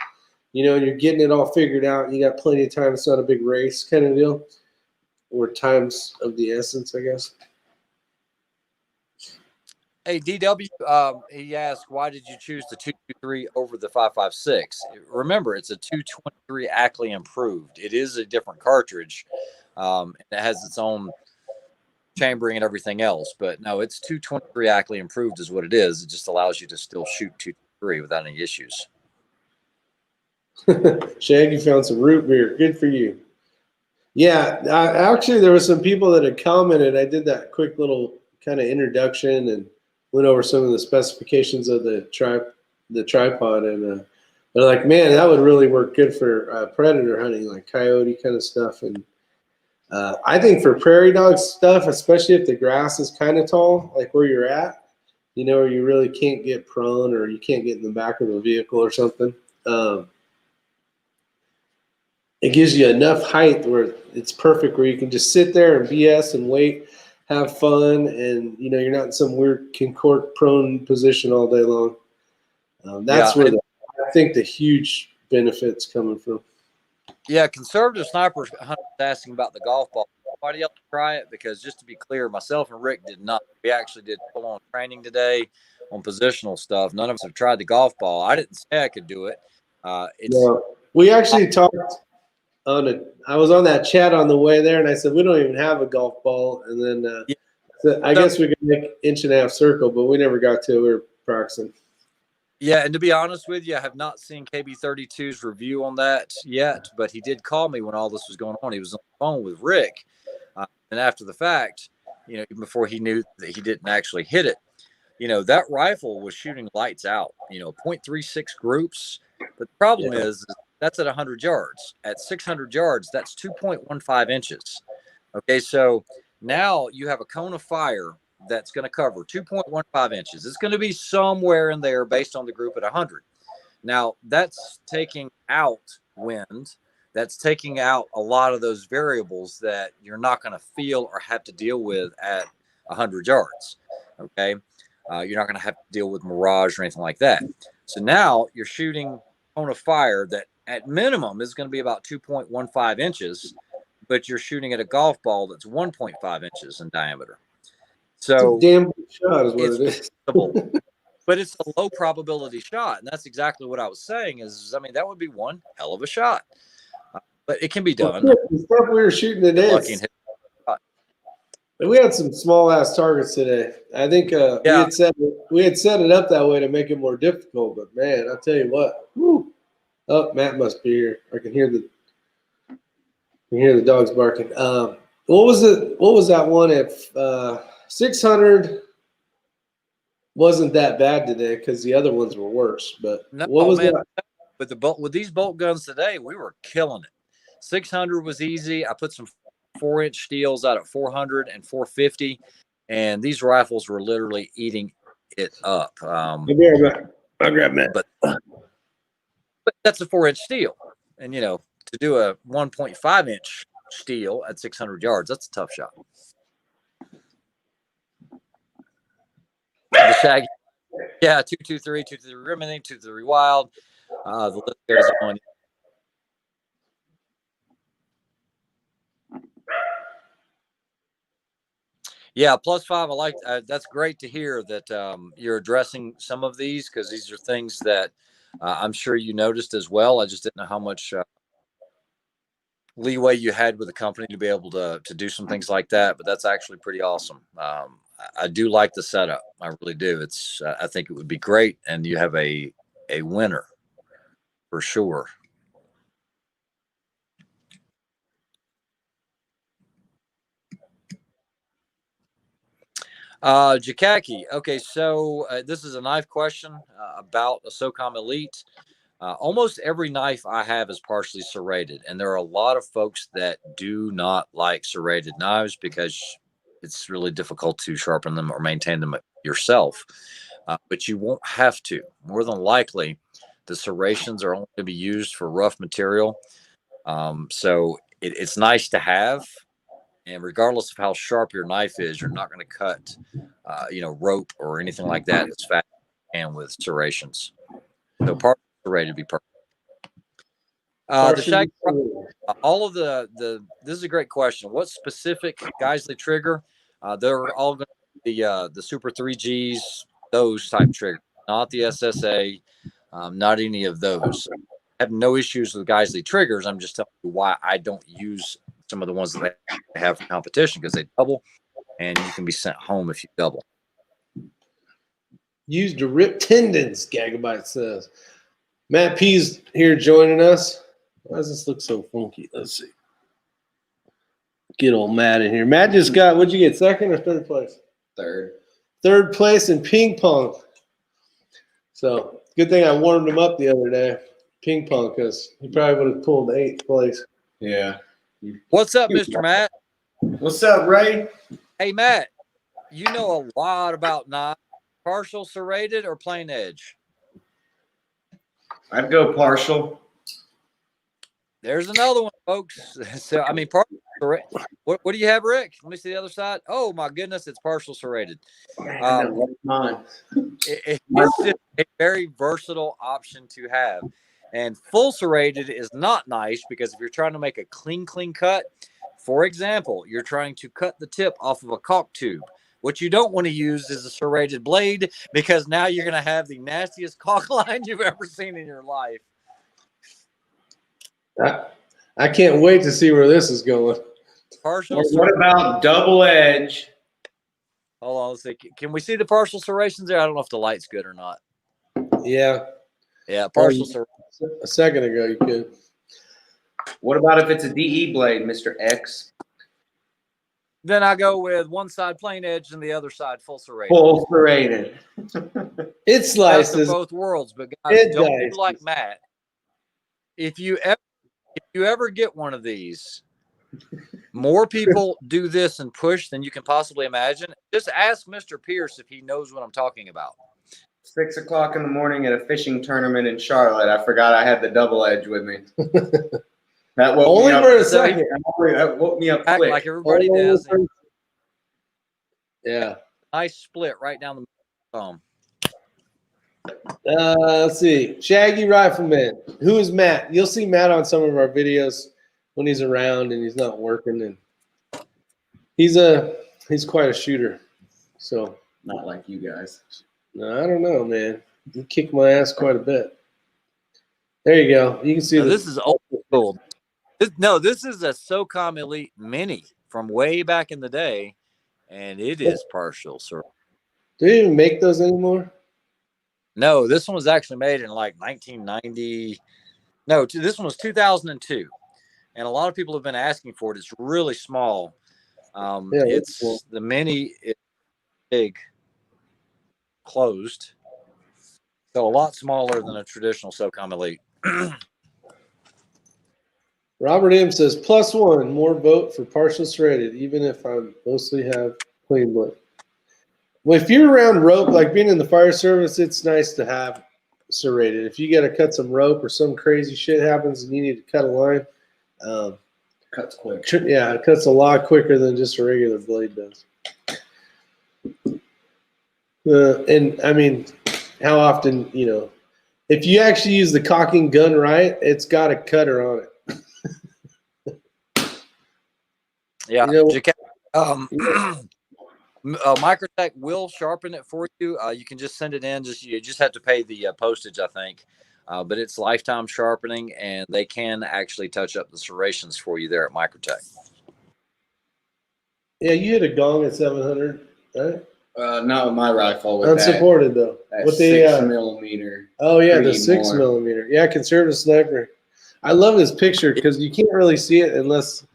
you're getting it all figured out. You got plenty of time. It's not a big race kind of deal. Or time's of the essence, I guess. Hey, DW, he asked, why did you choose the 223 over the 5.56? Remember, it's a 223 Ackley improved. It is a different cartridge. And it has its own chambering and everything else. But no, it's 223 Ackley improved is what it is. It just allows you to still shoot 223 without any issues. Shaggy found some root beer. Good for you. Yeah, actually, there were some people that had commented. I did that quick little kind of introduction and went over some of the specifications of the tripod, and they're like, "Man, that would really work good for predator hunting, like coyote kind of stuff." And I think for prairie dog stuff, especially if the grass is kind of tall, like where you're at, where you really can't get prone or you can't get in the back of the vehicle or something. It gives you enough height where it's perfect, where you can just sit there and BS and wait, have fun, and you're not in some weird contort prone position all day long. That's where I think the huge benefits coming from. Yeah, conservative snipers asking about the golf ball. Anybody else try it? Because just to be clear, myself and Rick did not. We actually did full-on training today on positional stuff. None of us have tried the golf ball. I didn't say I could do it. We actually talked on it. I was on that chat on the way there, and I said we don't even have a golf ball. And then I guess we could make 1.5-inch circle, but we never got to it. We were practicing. Yeah, and to be honest with you, I have not seen KB32's review on that yet, but he did call me when all this was going on. He was on the phone with Rick, and after the fact, even before he knew that he didn't actually hit it, that rifle was shooting lights out, 0.36 groups. But the problem is that's at 100 yards. At 600 yards, that's 2.15 inches. Okay, so now you have a cone of fire that's going to cover 2.15 inches. It's going to be somewhere in there based on the group at 100. Now, that's taking out wind that's taking out a lot of those variables that you're not going to feel or have to deal with at 100 yards. Okay. You're not going to have to deal with mirage or anything like that. So now you're shooting on a fire that at minimum is going to be about 2.15 inches, but you're shooting at a golf ball that's 1.5 inches in diameter. So it's a damn good shot is what it is. But it's a low probability shot. And that's exactly what I was saying is, I mean, that would be one hell of a shot. But it can be done. The stuff we were shooting today, Lucky and hit. we had some small ass targets today. I think we had set it up that way to make it more difficult. But man, I'll tell you what. Whew. Oh, Matt must be here. I can hear the dogs barking. What was it? What was that one at 600? Wasn't that bad today because the other ones were worse. But No, what was man, that? with these bolt guns today, we were killing it. 600 was easy. I put some 4-inch steels out at 400 and 450, and these rifles were literally eating it up. I'll grab Matt. But that's a 4-inch steel, and to do a 1.5-inch steel at 600 yards, that's a tough shot. The Shaggy, 223, 223 Remington, 223 Wild. The list goes on. Yeah, +5. I like that's great to hear that you're addressing some of these because these are things that I'm sure you noticed as well. I just didn't know how much leeway you had with the company to be able to do some things like that. But that's actually pretty awesome. I do like the setup. I really do. I think it would be great, and you have a winner for sure. Jakaki. Okay, so this is a knife question about a SOCOM Elite. Almost every knife I have is partially serrated, and there are a lot of folks that do not like serrated knives because it's really difficult to sharpen them or maintain them yourself. But you won't have to. More than likely, the serrations are only to be used for rough material. So it's nice to have. And regardless of how sharp your knife is, you're not going to cut, rope or anything like that as fast as you can with serrations. So partially serrated would be perfect. The Shaggy, all of this is a great question. What specific Geissele trigger? They're all going to be the Super 3Gs, those type triggers, not the SSA, not any of those. I have no issues with Geissele triggers. I'm just telling you why I don't use some of the ones that they have for competition because they double, and you can be sent home if you double. Used to rip tendons, Gagabyte says. Matt P's here joining us. Why does this look so funky? Let's see. Get old Matt in here. Matt just got, what'd you get, second or third place? Third place in ping pong. So good thing I warmed him up the other day, ping pong, because he probably would have pulled 8th place. Yeah. What's up, Mr. Matt? What's up, Ray? Hey, Matt, you know a lot about knives. Partial serrated or plain edge? I'd go partial. There's another one, folks. So, I mean, partial serrated. What do you have, Rick? Let me see the other side. Oh, my goodness, it's partial serrated. Mine. It's just a very versatile option to have. And full serrated is not nice because if you're trying to make a clean cut, for example, you're trying to cut the tip off of a caulk tube. What you don't want to use is a serrated blade because now you're going to have the nastiest caulk line you've ever seen in your life. I can't wait to see where this is going. Partial. What about double edge? Hold on, let's see. Can we see the partial serrations there? I don't know if the light's good or not. Yeah. Yeah, partial serrations. A second ago, you could. What about if it's a DE blade, Mr. X? Then I go with one side plain edge and the other side full serrated. Full serrated. It Best slices. of both worlds, but guys, don't be like Matt. If you ever get one of these, more people do this and push than you can possibly imagine. Just ask Mr. Pierce if he knows what I'm talking about. 6 o'clock in the morning at a fishing tournament in Charlotte. I forgot I had the double edge with me. That woke Only me up. for a second. That woke me up Act quick. like everybody Only does. for- Yeah. Nice split right down the thumb. Let's see. Shaggy Rifleman. Who is Matt? You'll see Matt on some of our videos when he's around and he's not working, and he's quite a shooter. So Not like you guys. no, I don't know, man. He kicked my ass quite a bit. There you go. You can see Now, this is old school. This is a SOCOM Elite Mini from way back in the day, and it is partial, sir. Do they even make those anymore? No, this one was actually made in like 1990. No, this one was 2002, and a lot of people have been asking for it. It's really small. Yeah, It's cool. the Mini is big, closed, so a lot smaller than a traditional SOCOM Elite. Robert M says +1 more vote for partial serrated, even if I mostly have clean wood. Well, if you're around rope, like being in the fire service, it's nice to have serrated. If you got to cut some rope or some crazy shit happens and you need to cut a line, Cuts quick. yeah, it cuts a lot quicker than just a regular blade does. And I mean, how often, if you actually use the cocking gun right, it's got a cutter on it. Yeah, You Microtech will sharpen it for you. You can just send it in. You just have to pay the postage, I think. But it's lifetime sharpening, and they can actually touch up the serrations for you there at Microtech. Yeah, you hit a gong at 700, right? Not with my rifle. With Unsupported though. that What they 6mm. Oh yeah, the Pretty 6mm. Yeah, conservative sniper. I love this picture because you can't really see it unless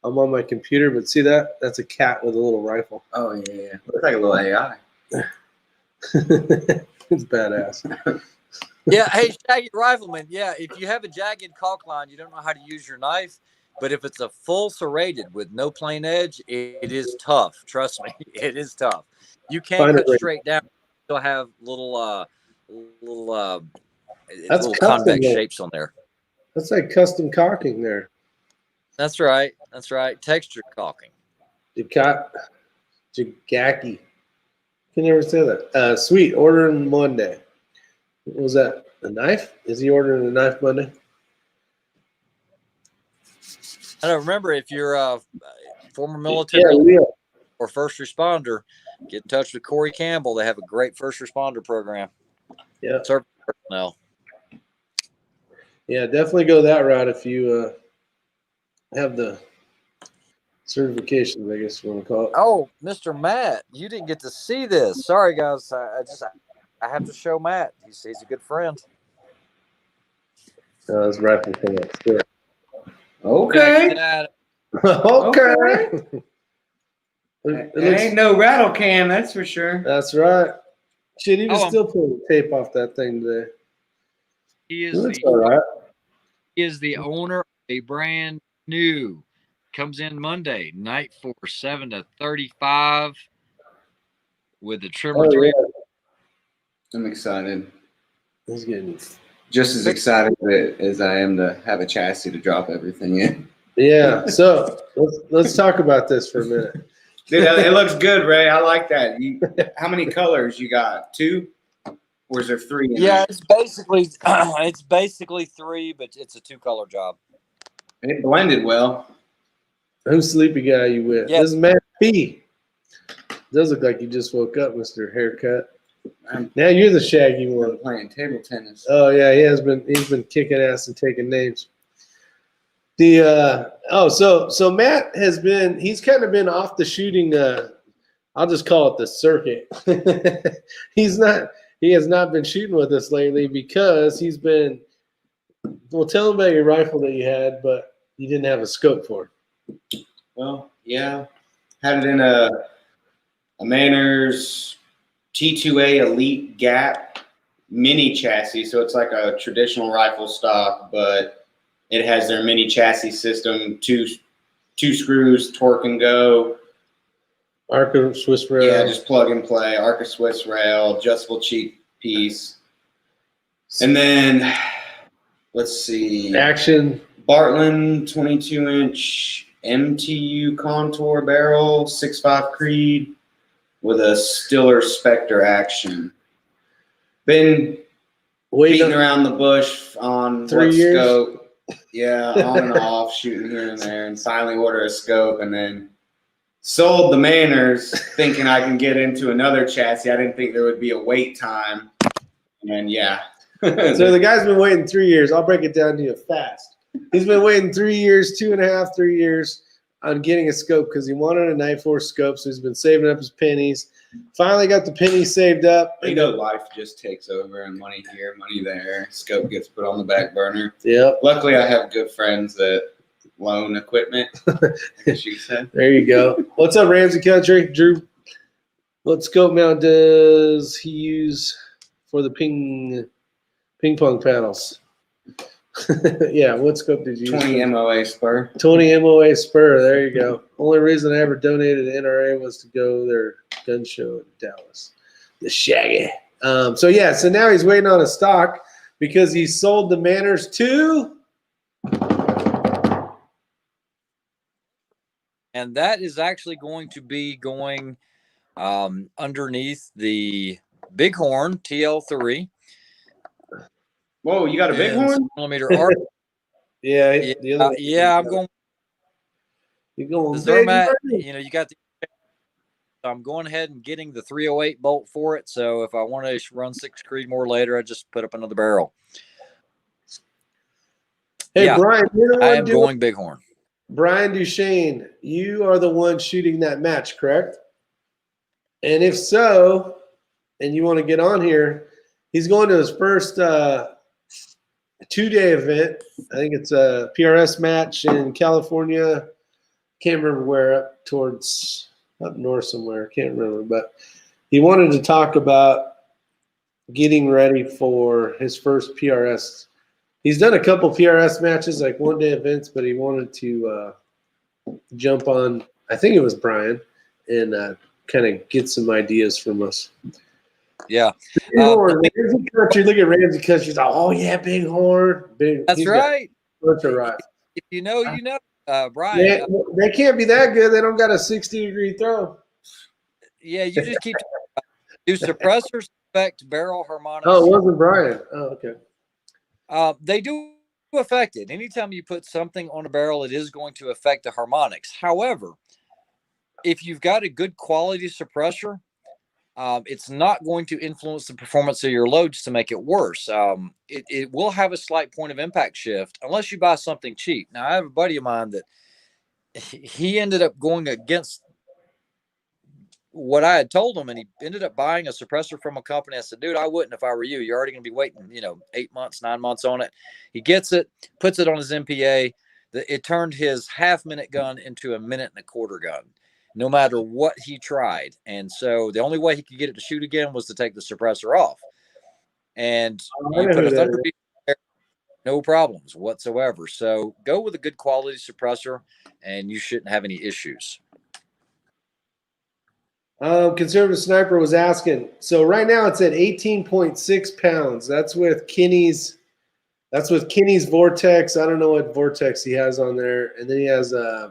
I'm on my computer. But see that? That's a cat with a little rifle. Oh yeah. Looks like a little AI. It's badass. Yeah, hey, Shaggy Rifleman. Yeah, if you have a jagged caulk line, you don't know how to use your knife. But if it's a full serrated with no plain edge, it is tough. Trust me, it is tough. You can't Finer cut grain. straight down. You'll have little That's little custom, convex though. shapes on there. That's like custom cocking there. That's right. That's right. Texture caulking. Jagaki. Can never say that. Sweet. Ordering Monday. What was that? A knife? Is he ordering a knife Monday? I don't remember if you're a former Yeah, military Leo. or first responder. Get in touch with Corey Campbell. They have a great first responder program. Yeah. Service personnel. Yeah, definitely go that route if you have the certifications, I guess you want to call it. Oh, Mr. Matt, you didn't get to see this. Sorry, guys. I have to show Matt. He's a good friend. His rifle came up. Good. Okay. Okay. It ain't no rattle can, that's for sure. That's right. Shit, he was Oh, still pulling tape off that thing today. He is That's all right. the owner of a brand new. Comes in Monday night for 7 to 35 with the trimmer Oh, 3. yeah. I'm excited. He's getting. Just as excited as I am to have a chassis to drop everything in. Yeah. So let's talk about this for a minute. Dude, it looks good, Ray. I like that. How many colors you got? 2? Or is there 3 in Yeah, there? it's basically 3, but it's a 2-color job. It blended well. Who's sleepy guy you with? Yeah. This is Matt P. Does look like you just woke up, Mr. Haircut. Now you're the shaggy We're one. playing table tennis. Oh yeah, he's been kicking ass and taking names. So Matt he's kind of been off the shooting, I'll just call it the circuit. He has not been shooting with us lately because he's been, well, tell him about your rifle that you had, but you didn't have a scope for. Well, yeah. Had it in a Manners T2A Elite Gap mini chassis. So it's like a traditional rifle stock, but it has their mini chassis system, two screws, torque and go. Arca Swiss rail. Yeah, just plug and play. Arca Swiss rail, adjustable cheek piece. And then let's see. Action. Bartland 22-inch MTU contour barrel, 6.5 Creed with a Stiller Spectre action. Been beating around the bush on 3 what years? scope. Yeah, on and off, shooting here and there, and finally order a scope, and then sold the Manners thinking I can get into another chassis. I didn't think there would be a wait time. And yeah. So the guy's been waiting 3 years. I'll break it down to you fast. He's been waiting 3 years, 2.5, 3 years on getting a scope because he wanted a Night Force scope. So he's been saving up his pennies. Finally got the pennies saved up. You know, life just takes over, and money here, money there. Scope gets put on the back burner. Yep. Luckily, I have good friends that loan equipment, I guess you said. There you go. What's up, Ramsey Country? Drew, what scope mount does he use for the ping pong paddles? Yeah, what scope did you use? 20 MOA spur. 20 MOA Spur. There you go. Only reason I ever donated to NRA was to go to their gun show in Dallas. The Shaggy. So now he's waiting on a stock because he sold the Manners to. And that is actually going to be going underneath the Bighorn TL3. Whoa, you got a big and one? Millimeter arc. Yeah, the other one. Yeah, I'm going. You're going The big, Zermatt, buddy. you got the. I'm going ahead and getting the 308 bolt for it. So if I want to run 6 Creedmoor later, I just put up another barrel. Hey, Yeah, Brian, you're the I one am doing. going Bighorn. Brian Duchesne, you are the one shooting that match, correct? And if so, and you want to get on here, he's going to his first 2-day event. I think it's a PRS match in California. Can't remember where, up north somewhere. Can't remember, but he wanted to talk about getting ready for his first PRS. He's done a couple PRS matches, like 1-day events, but he wanted to jump on, I think it was Brian, and kind of get some ideas from us. Yeah. Bighorn, Ramsey Country. Look at Ramsey Country. He's like, oh, yeah, Bighorn. That's he's got right. a bunch of rifles. If you know, you know. Brian, They can't be that good. They don't got a 60-degree throw. yeah, you just keep. Do suppressors affect barrel harmonics? Oh, it wasn't Brian. Oh, okay. They do affect it. Anytime you put something on a barrel, it is going to affect the harmonics. However, if you've got a good quality suppressor, it's not going to influence the performance of your loads to make it worse. It will have a slight point of impact shift unless you buy something cheap. Now, I have a buddy of mine that he ended up going against what I had told him, and he ended up buying a suppressor from a company. I said, dude, I wouldn't if I were you. You're already going to be waiting, 8 months, 9 months on it. He gets it, puts it on his MPA. It turned his half-minute gun into a 1.25-minute gun, no matter what he tried. And so the only way he could get it to shoot again was to take the suppressor off. And you put a Thunder Beast there, no problems whatsoever. So go with a good quality suppressor, and you shouldn't have any issues. Conservative Sniper was asking. So right now it's at 18.6 pounds. That's with Kenny's Vortex. I don't know what Vortex he has on there. And then he has I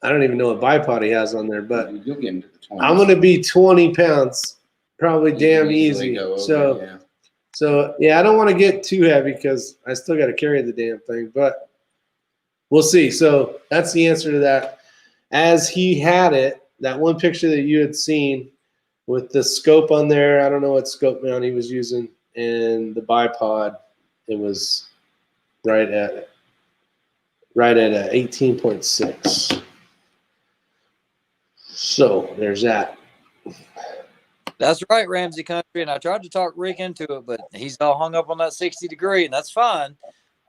don't even know what bipod he has on there, but You'll get into the 20s. I'm gonna be 20 pounds. Probably damn easy. Go over, So I don't want to get too heavy because I still got to carry the damn thing, but we'll see. So that's the answer to that. As he had it, that one picture that you had seen with the scope on there, I don't know what scope mount he was using, and the bipod, it was right at 18.6. So there's that. That's right, Ramsey Country. And I tried to talk Rick into it, but he's all hung up on that 60-degree, and that's fine.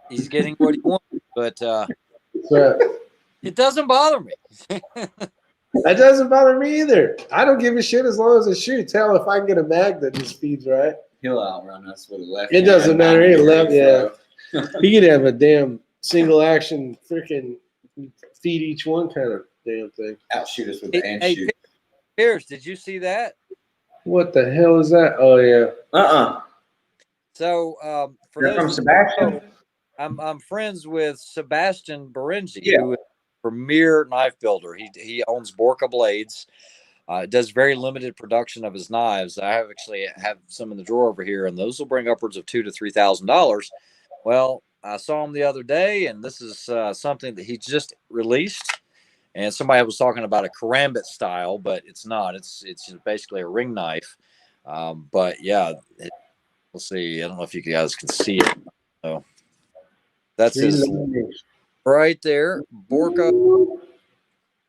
He's getting what he wants, but it doesn't bother me. That doesn't bother me either. I don't give a shit as long as it shoots. Hell, if I can get a mag that just feeds right. He'll outrun us with a left. It doesn't matter. He left, yeah. He could have a damn single action freaking feed each one kind of damn thing. Outshoot us with the hand Hey, shoot. Pierce, did you see that? What the hell is that? Oh yeah. Uh-uh. So for Here those comes that Sebastian. don't know, I'm friends with Sebastian Berengi, Yeah. who is a premier knife builder. He owns Borka Blades. Does very limited production of his knives. I actually have some in the drawer over here, and those will bring upwards of $2,000 to $3,000. Well, I saw him the other day, and this is something that he just released. And somebody was talking about a karambit style, but it's not. It's basically a ring knife. But yeah, we'll see. I don't know if you guys can see it. So that's his right there, Borka.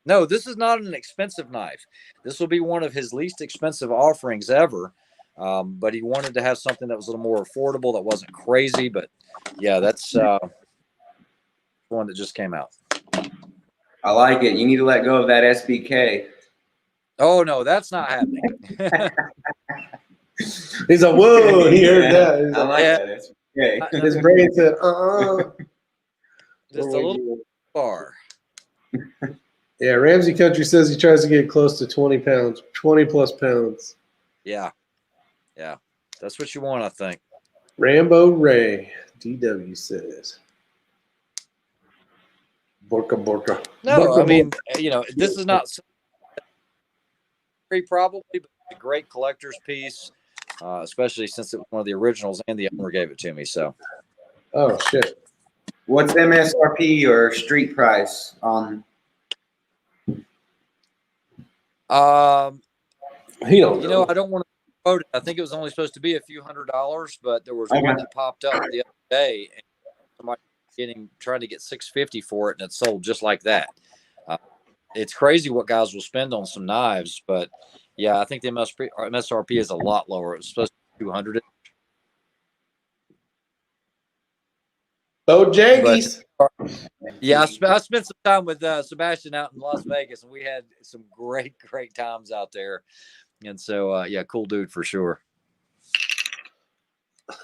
No, this is not an expensive knife. This will be one of his least expensive offerings ever. But he wanted to have something that was a little more affordable, that wasn't crazy. But yeah, that's one that just came out. I like it. You need to let go of that SBK. Oh no, that's not happening. He's like, whoa, he heard that. He's I like, like Yeah. that SBK. his brain said, Just a little far. Yeah, Ramsey Country says he tries to get close to 20 pounds, 20 plus pounds. Yeah. That's what you want, I think. Rambo Ray, DW says. Borka. No, Borka, I mean, this is not very probably, but it's a great collector's piece, especially since it was one of the originals and the owner gave it to me. So, Oh, shit. What's MSRP or street price on? He don't know. I don't want to quote it. I think it was only supposed to be a few $100s, but there was Okay. one that popped up the other day, and somebody trying to get $650 for it, and it sold just like that. It's crazy what guys will spend on some knives, but yeah, I think the MSRP is a lot lower. It was supposed to be 200. Oh, Jangies. Yeah, I spent some time with Sebastian out in Las Vegas, and we had some great times out there. And so, yeah, cool dude for sure.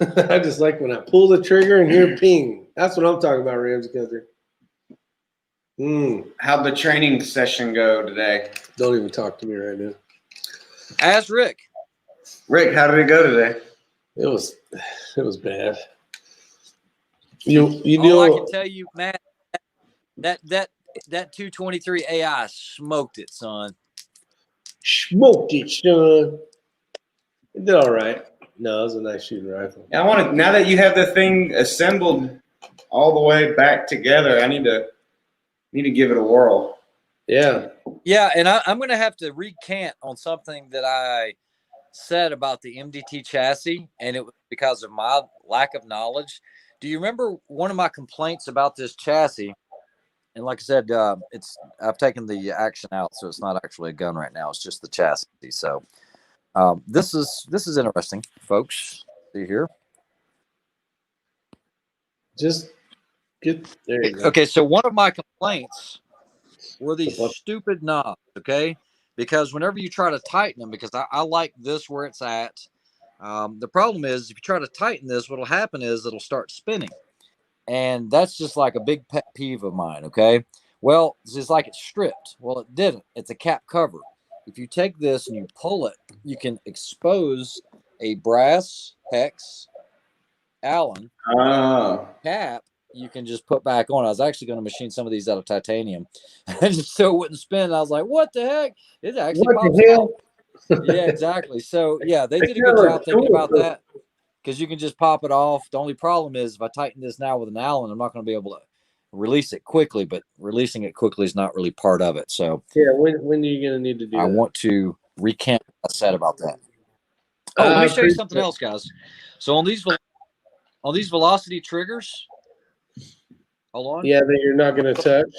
I just like when I pull the trigger and hear ping. That's what I'm talking about, Ramsey Country. How'd the training session go today? Don't even talk to me right now. Ask Rick. Rick, how did it go today? It was bad. You All I know, can tell you, Matt, that 223 AI smoked it, son. smoked it, son. It did all right. No, it was a nice shooting rifle. I want to. Now that you have the thing assembled all the way back together, I need to give it a whirl. Yeah. Yeah, and I'm going to have to recant on something that I said about the MDT chassis, and it was because of my lack of knowledge. Do you remember one of my complaints about this chassis? And like I said, I've taken the action out, so it's not actually a gun right now. It's just the chassis. So this is interesting, folks. See here. Just get there. You go. Okay, so one of my complaints were these stupid knobs. Okay, because whenever you try to tighten them, because I like this where it's at. The problem is if you try to tighten this, what'll happen is it'll start spinning. And that's just like a big pet peeve of mine, okay? Well, it's just like it's stripped. Well, it didn't. It's a cap cover. If you take this and you pull it, you can expose a brass hex Allen cap you can just put back on. I was actually going to machine some of these out of titanium just so it wouldn't spin. I was like, what the heck? It actually What pops the hell? out. Yeah, exactly. So, yeah, they did a good job thinking about that because you can just pop it off. The only problem is if I tighten this now with an Allen, I'm not going to be able to release it quickly, but releasing it quickly is not really part of it. So, Yeah, when are you going to need to do I that? want to recant what I said about that. Oh, let me show you something else, guys. So on these velocity triggers, hold on. Yeah, that you're not going to touch.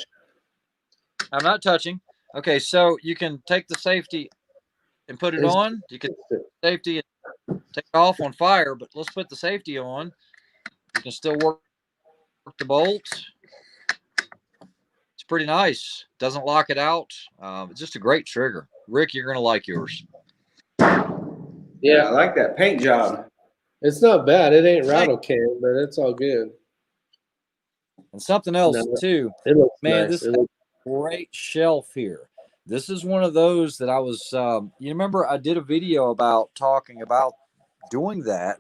I'm not touching. Okay, so you can take the safety and put it on. You can safety and take it off on fire, but let's put the safety on. You can still work the bolts. It's pretty nice. Doesn't lock it out. It's just a great trigger. Rick, you're gonna like yours. Yeah, I like that paint job. It's not bad. It ain't rattle can, but it's all good. And something else too. It looks Man, nice. this is a great shelf here. This is one of those that I was, you remember I did a video about talking about doing that.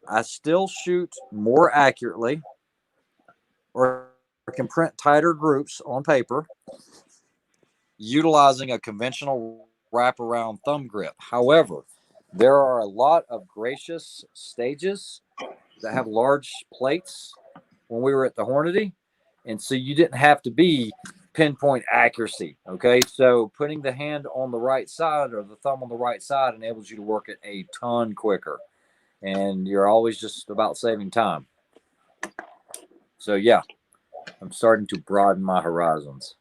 I still shoot more accurately. or can print tighter groups on paper utilizing a conventional wraparound thumb grip. However, there are a lot of gracious stages that have large plates when we were at the Hornady. And so you didn't have to be pinpoint accuracy. Okay. So putting the hand on the right side or the thumb on the right side enables you to work it a ton quicker. And you're always just about saving time. So, yeah, I'm starting to broaden my horizons.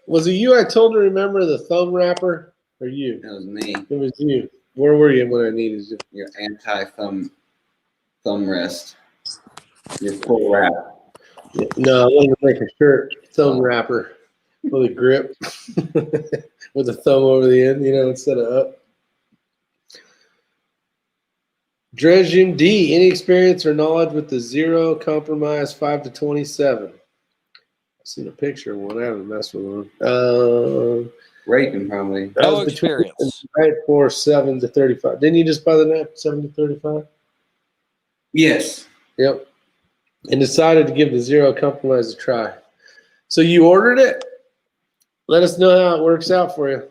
Was it you I told to remember the thumb wrapper or you? That was me. It was you. Where were you when I needed you? Your anti-thumb rest. Your full wrap. No, I wanted to make a shirt, thumb wrapper with a grip with a thumb over the end, instead of up. Dredging D, any experience or knowledge with the Zero Compromise 5 to 27? I've seen a picture of one. I haven't messed with one. Ray can probably. That No was between experience. the Night Force 7 to 35. Didn't you just buy the Night 7 to 35? Yes. Yep. And decided to give the Zero Compromise a try. So you ordered it? Let us know how it works out for you.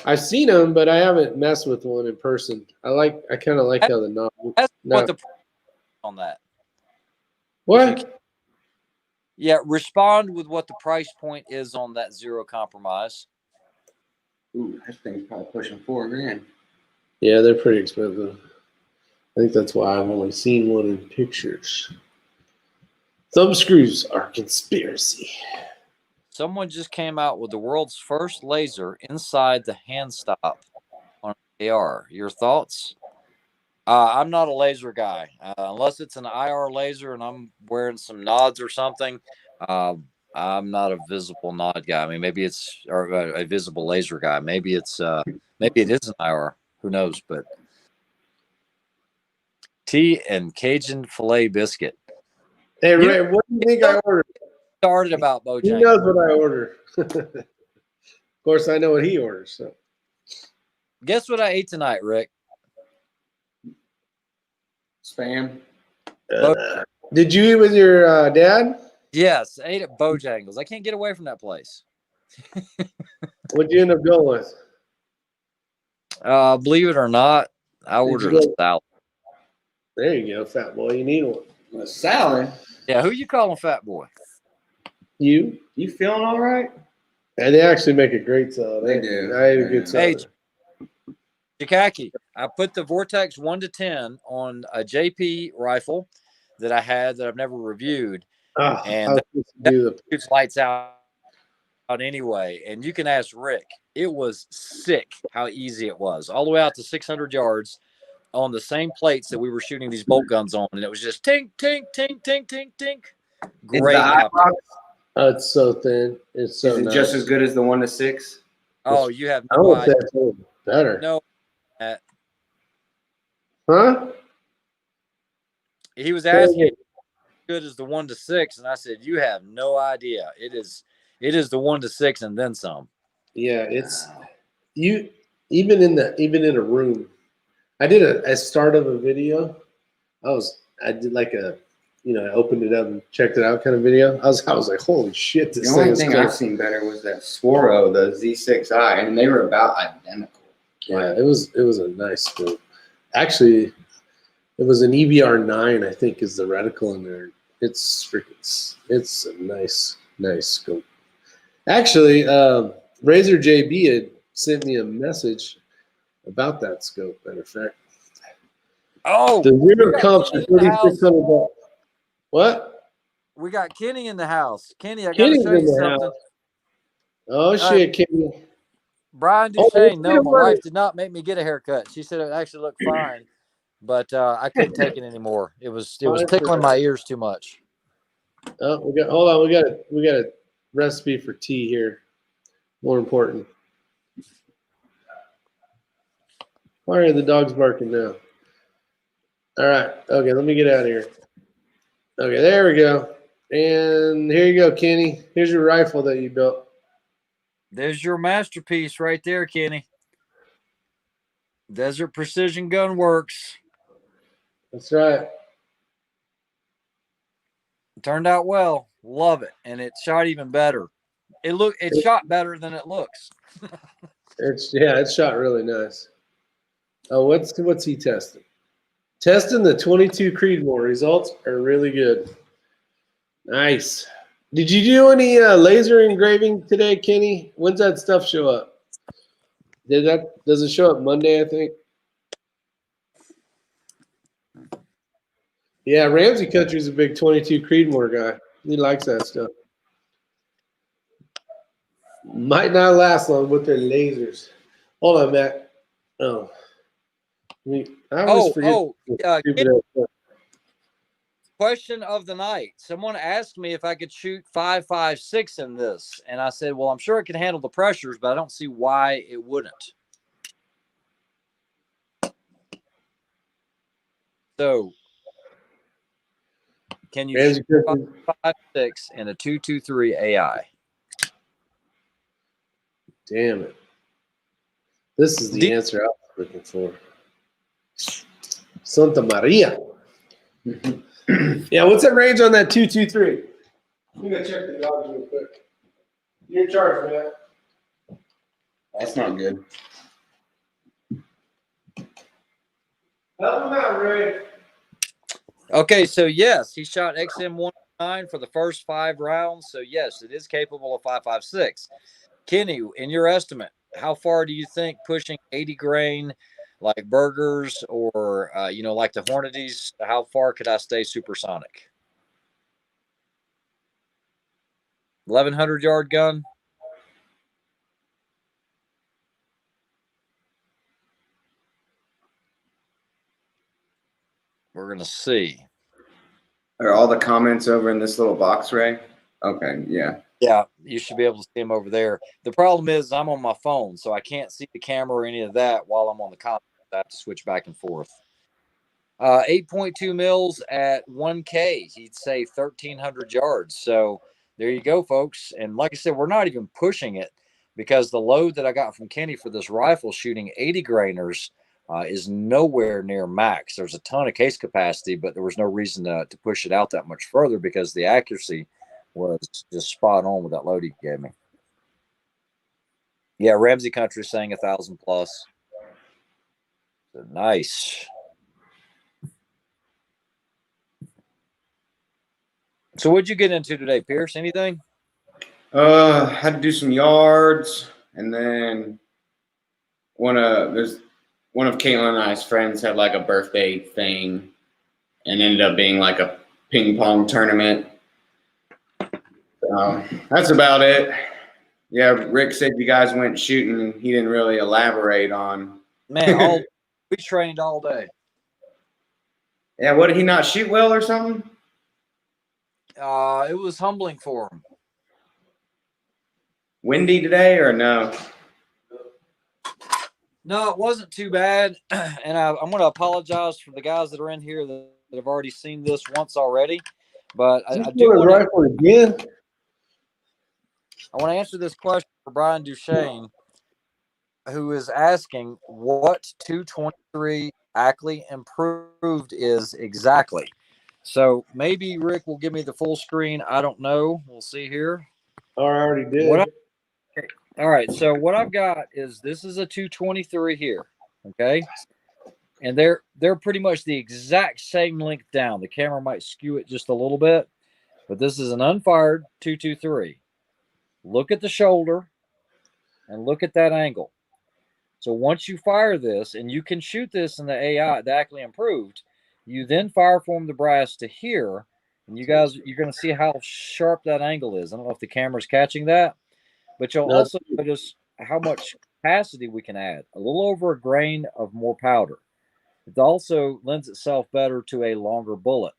I've seen them, but I haven't messed with one in person. I kind of like how the knob. That's what the price on that. What? Yeah, respond with what the price point is on that Zero Compromise. Ooh, that thing's probably pushing $4,000. Yeah, they're pretty expensive. I think that's why I've only seen one in pictures. Thumb screws are conspiracy. Someone just came out with the world's first laser inside the hand stop on an AR. Your thoughts? I'm not a laser guy. Unless it's an IR laser and I'm wearing some nods or something, I'm not a visible nod guy. I mean, maybe it's or a visible laser guy. Maybe it is an IR. Who knows? But tea and Cajun filet biscuit. Hey, Ray, what do you think I ordered? Started about He Bojangles. knows what I order. Of course, I know what he orders. So. Guess what I ate tonight, Rick? Spam. Did you eat with your dad? Yes, I ate at Bojangles. I can't get away from that place. What'd you end up going with? Believe it or not, I Did ordered you a go- salad. There you go, fat boy. You need one. A salad. Yeah, who you calling fat boy? You? You feeling all right? And they actually make a great salad. They do. I ate a Yeah. good Hey, salad. Jakaki, I put the Vortex 1 to 10 on a JP rifle that I had that I've never reviewed. Oh, And I was supposed to do the Shoots lights out anyway. And you can ask Rick. It was sick how easy it was. All the way out to 600 yards on the same plates that we were shooting these bolt guns on. And it was just tink, tink, tink, tink, tink, tink. Is Great. the iBox, it's so thin. It's so is it nice. just as good as the 1 to 6? Oh, you have I no would say idea. it's a little better. No. Huh? He was asking good as the 1 to 6, and I said, "You have no idea. It is the 1 to 6 and then some." Yeah, it's you even in a room. I did a start of a video. I did like a I opened it up and checked it out kind of video. I was like, holy shit, The this only thing thing is I've cool. seen better was that Swaro, the Z6i, and they were about identical. Yeah, it was a nice scope. Actually, it was an EBR 9, I think, is the reticle in there. It's a nice scope. Actually, Razor JB had sent me a message about that scope. Matter of fact, Oh, the rear got comps are Kenny in the house. $3,600. What? we got Kenny in the house. Kenny, I got to Kenny's show in you the something. house. Oh shit, Kenny! Brian Oh, Duchesne, no, wait, my wait. wife did not make me get a haircut. She said it actually looked fine, but I couldn't take it anymore. It was tickling my ears too much. Oh, hold on. We got a recipe for tea here. More important. Why are the dogs barking now? All right. Okay, let me get out of here. Okay, there we go. And here you go, Kenny. Here's your rifle that you built. There's your masterpiece right there, Kenny. Desert Precision Gun Works. That's right. turned out well. Love it. And it shot even better. It shot better than it looks. It shot really nice. Oh, what's he testing? Testing the 22 Creedmoor. Results are really good. Nice. Did you do any laser engraving today, Kenny? When's that stuff show up? Does it show up Monday, I think? Yeah, Ramsey Country's a big 22 Creedmoor guy. He likes that stuff. Might not last long with their lasers. Hold on, Matt. Oh. I always forget. Kenny, question of the night. Someone asked me if I could shoot 5.56 in this. And I said, well, I'm sure it can handle the pressures, but I don't see why it wouldn't. So, can you shoot 5.56 in a 223 AI? Damn it. This is the answer I was looking for. Santa Maria. Yeah, what's that range on that 223? We gotta check the dogs real quick. You're in charge, man. That's not good. Help him out, Ray. Okay, so yes, he shot XM109 for the first 5 rounds. So yes, it is capable of 5.56. Kenny, in your estimate, how far do you think pushing 80 grain like Burgers or like the Hornadies, how far could I stay supersonic? 1,100 yard gun. We're gonna see. Are all the comments over in this little box, Ray? Okay, yeah. Yeah, you should be able to see them over there. The problem is I'm on my phone, so I can't see the camera or any of that while I'm on the comments. I have to switch back and forth. 8.2 mils at 1K. He'd say 1,300 yards. So there you go, folks. And like I said, we're not even pushing it because the load that I got from Kenny for this rifle shooting 80 grainers is nowhere near max. There's a ton of case capacity, but there was no reason to push it out that much further because the accuracy was just spot on with that load he gave me. Yeah, Ramsey Country saying 1,000 plus. So nice. So what'd you get into today, Pierce? Anything? Had to do some yards, and then one of Caitlin and I's friends had like a birthday thing, and ended up being like a ping pong tournament. That's about it. Yeah, Rick said you guys went shooting, and he didn't really elaborate on. Man, we trained all day. Yeah, what, did he not shoot well or something? It was humbling for him. Windy today or no? No, it wasn't too bad. And I'm going to apologize for the guys that are in here that have already seen this once already. But I do want rifle again. I want to answer this question for Brian Duchesne, who is asking what 223 Ackley improved is exactly. So maybe Rick will give me the full screen. I don't know. We'll see here. I already did. All right. So what I've got is this is a 223 here. Okay. And they're pretty much the exact same length down. The camera might skew it just a little bit, but this is an unfired 223. Look at the shoulder and look at that angle. So once you fire this, and you can shoot this in the AI, the Ackley improved, you then fire form the brass to here, and you're going to see how sharp that angle is. I don't know if the camera's catching that, but you'll also notice how much capacity we can add. A little over a grain of more powder. It also lends itself better to a longer bullet.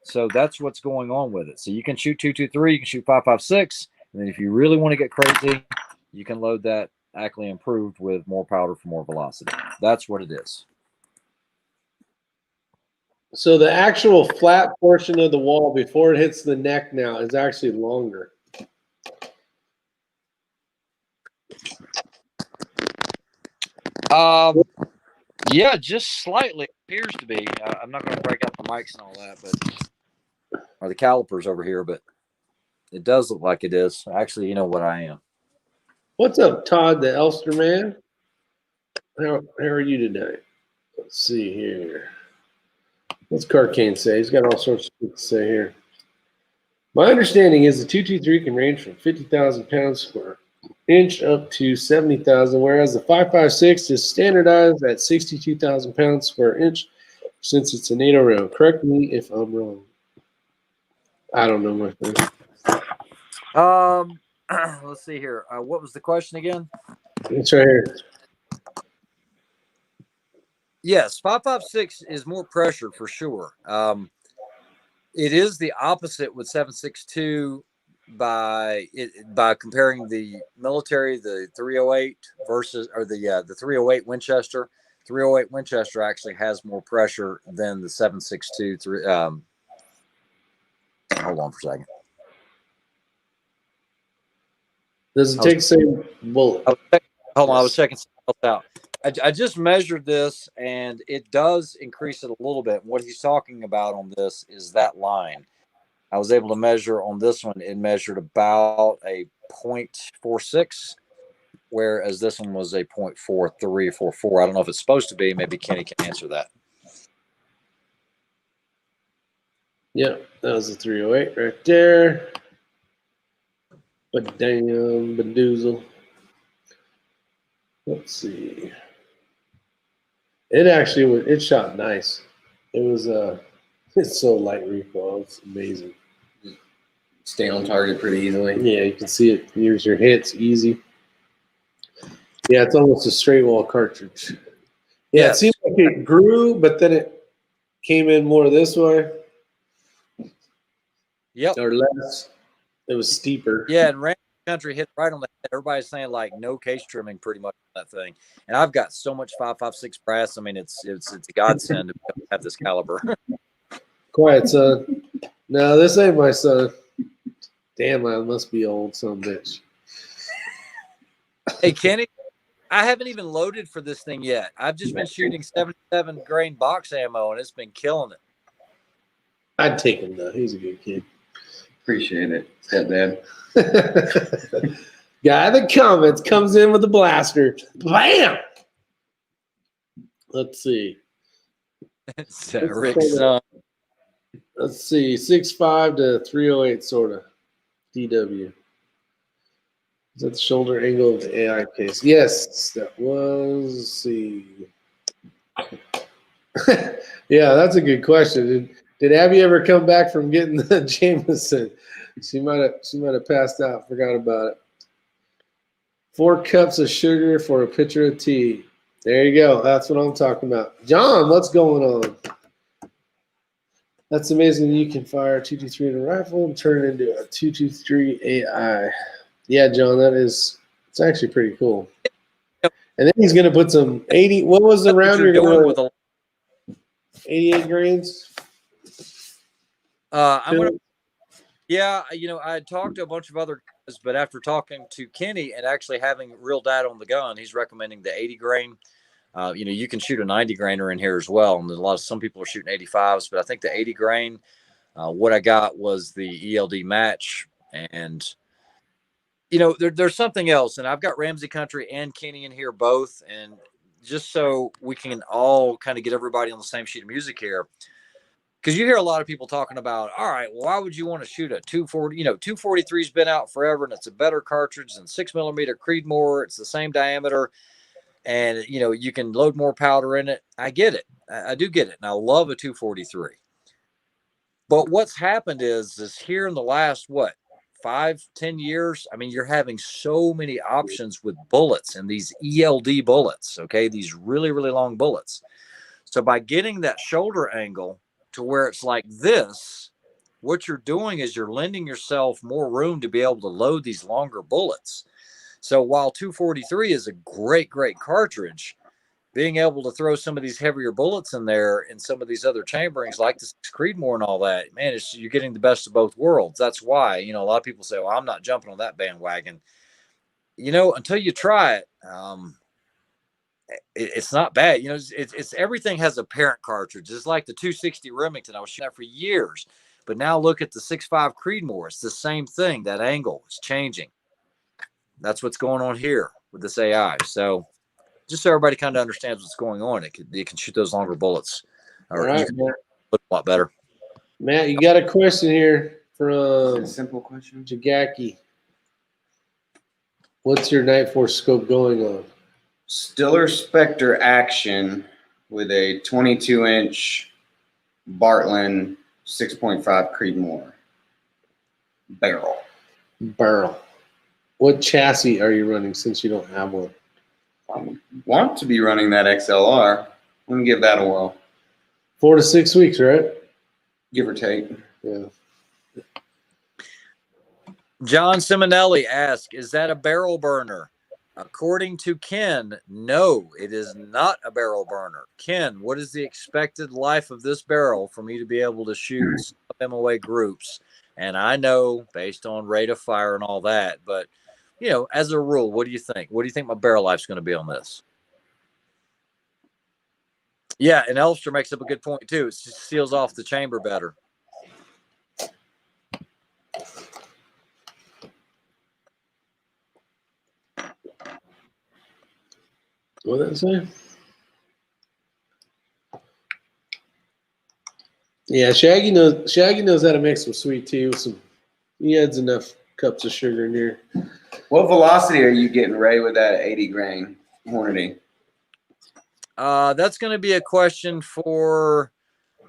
So that's what's going on with it. So you can shoot 223, you can shoot 5.56, and then if you really want to get crazy, you can load that Ackley improved with more powder for more velocity. That's what it is. So the actual flat portion of the wall before it hits the neck now is actually longer. Yeah, just slightly appears to be. I'm not going to break out the mics and all that, but or the calipers over here, but it does look like it is. Actually, you know what I am. What's up, Todd, the Elster man? How are you today? Let's see here. What's Carcane say? He's got all sorts of shit to say here. My understanding is the 223 can range from 50,000 pounds per inch up to 70,000, whereas the 5.56 is standardized at 62,000 pounds per inch since it's a NATO round. Correct me if I'm wrong. I don't know, my friend. Let's see here. What was the question again? It's right here. Yes, 5.56 is more pressure for sure. It is the opposite with 7.62 by comparing the military, the 308 versus, or the 308 Winchester. 308 Winchester actually has more pressure than the 7.62. Hold on for a second. Does it take the same bullet? Hold on, I was checking something else out. I just measured this, and it does increase it a little bit. What he's talking about on this is that line. I was able to measure on this one. It measured about a 0.46, whereas this one was a 0.4344. I don't know if it's supposed to be. Maybe Kenny can answer that. Yeah, that was a 308 right there. But damn, Badoozle. Let's see. It actually was. It shot nice. It was. It's so light recoil. It's amazing. Stay on target pretty easily. Yeah, you can see it. Here's your hits easy. Yeah, it's almost a straight wall cartridge. Yeah, Yes. it seemed like it grew, but then it came in more this way Yep. or less. It was steeper. Yeah, and Ramsey Country hit right on the head. Everybody's saying like no case trimming pretty much on that thing. And I've got so much 5.56 brass. I mean, it's a godsend to have this caliber. Quiet, son. No, this ain't my son. Damn, I must be old, son bitch. Hey, Kenny, I haven't even loaded for this thing yet. I've just been shooting 77 grain box ammo, and it's been killing it. I'd take him though. He's a good kid. Appreciate it, stepdad. Guy that comments comes in with a blaster. Bam! Let's see. It's Rick's son. Let's see. 6.5 to 308 sort of. DW. Is that the shoulder angle of the AI case? Yes, that was. Let's see. Yeah, that's a good question. Did Abby ever come back from getting the Jameson? She might have passed out. Forgot about it. 4 cups of sugar for a pitcher of tea. There you go. That's what I'm talking about. John, what's going on? That's amazing. You can fire a 223 in a rifle and turn it into a 223 AI. Yeah, John, it's actually pretty cool. And then he's going to put some 80. What was the round you're doing going with a 88 grains? I'm gonna. Yeah, I had talked to a bunch of other guys, but after talking to Kenny and actually having real data on the gun, he's recommending the 80 grain. You can shoot a 90 grainer in here as well, and some people are shooting 85s, but I think the 80 grain. What I got was the ELD match, and there's something else, and I've got Ramsey Country and Kenny in here both, and just so we can all kind of get everybody on the same sheet of music here. Because you hear a lot of people talking about, all right, well, why would you want to shoot a 240? 243's been out forever, and it's a better cartridge than 6mm Creedmoor. It's the same diameter, and you can load more powder in it. I get it. I do get it, and I love a 243. But what's happened is here in the last 5-10 years, I mean, you're having so many options with bullets and these ELD bullets. Okay, these really, really long bullets. So by getting that shoulder angle to where it's like this, what you're doing is you're lending yourself more room to be able to load these longer bullets. So while 243 is a great, great cartridge, being able to throw some of these heavier bullets in there and some of these other chamberings like the Creedmoor and all that, man, you're getting the best of both worlds. That's why, a lot of people say, well, I'm not jumping on that bandwagon. Until you try it, it's not bad. It's everything has a parent cartridge. It's like the 260 Remington. I was shooting that for years. But now look at the 6.5 Creedmoor. It's the same thing. That angle is changing. That's what's going on here with this AI. So just so everybody kind of understands what's going on, you can shoot those longer bullets. All Or right, you can Matt. look a lot better. Matt, you got a question here from A simple question. Jagaki. What's your Night Force scope going on? Stiller Spectre Action with a 22-inch Bartlein 6.5 Creedmoor barrel. Barrel. What chassis are you running since you don't have one? I want to be running that XLR. Let me give that a whirl, 4 to 6 weeks, right? give or take. Yeah. John Simonelli asks, is that a barrel burner? According to Ken, no, it is not a barrel burner. Ken, what is the expected life of this barrel for me to be able to shoot MOA groups? And I know based on rate of fire and all that, but as a rule, what do you think? What do you think my barrel life's going to be on this? Yeah, and Elster makes up a good point too. It just seals off the chamber better. What did that say? Yeah, Shaggy knows how to make some sweet tea with some. He adds enough cups of sugar in here. What velocity are you getting, Ray, with that 80 grain Hornady? That's going to be a question for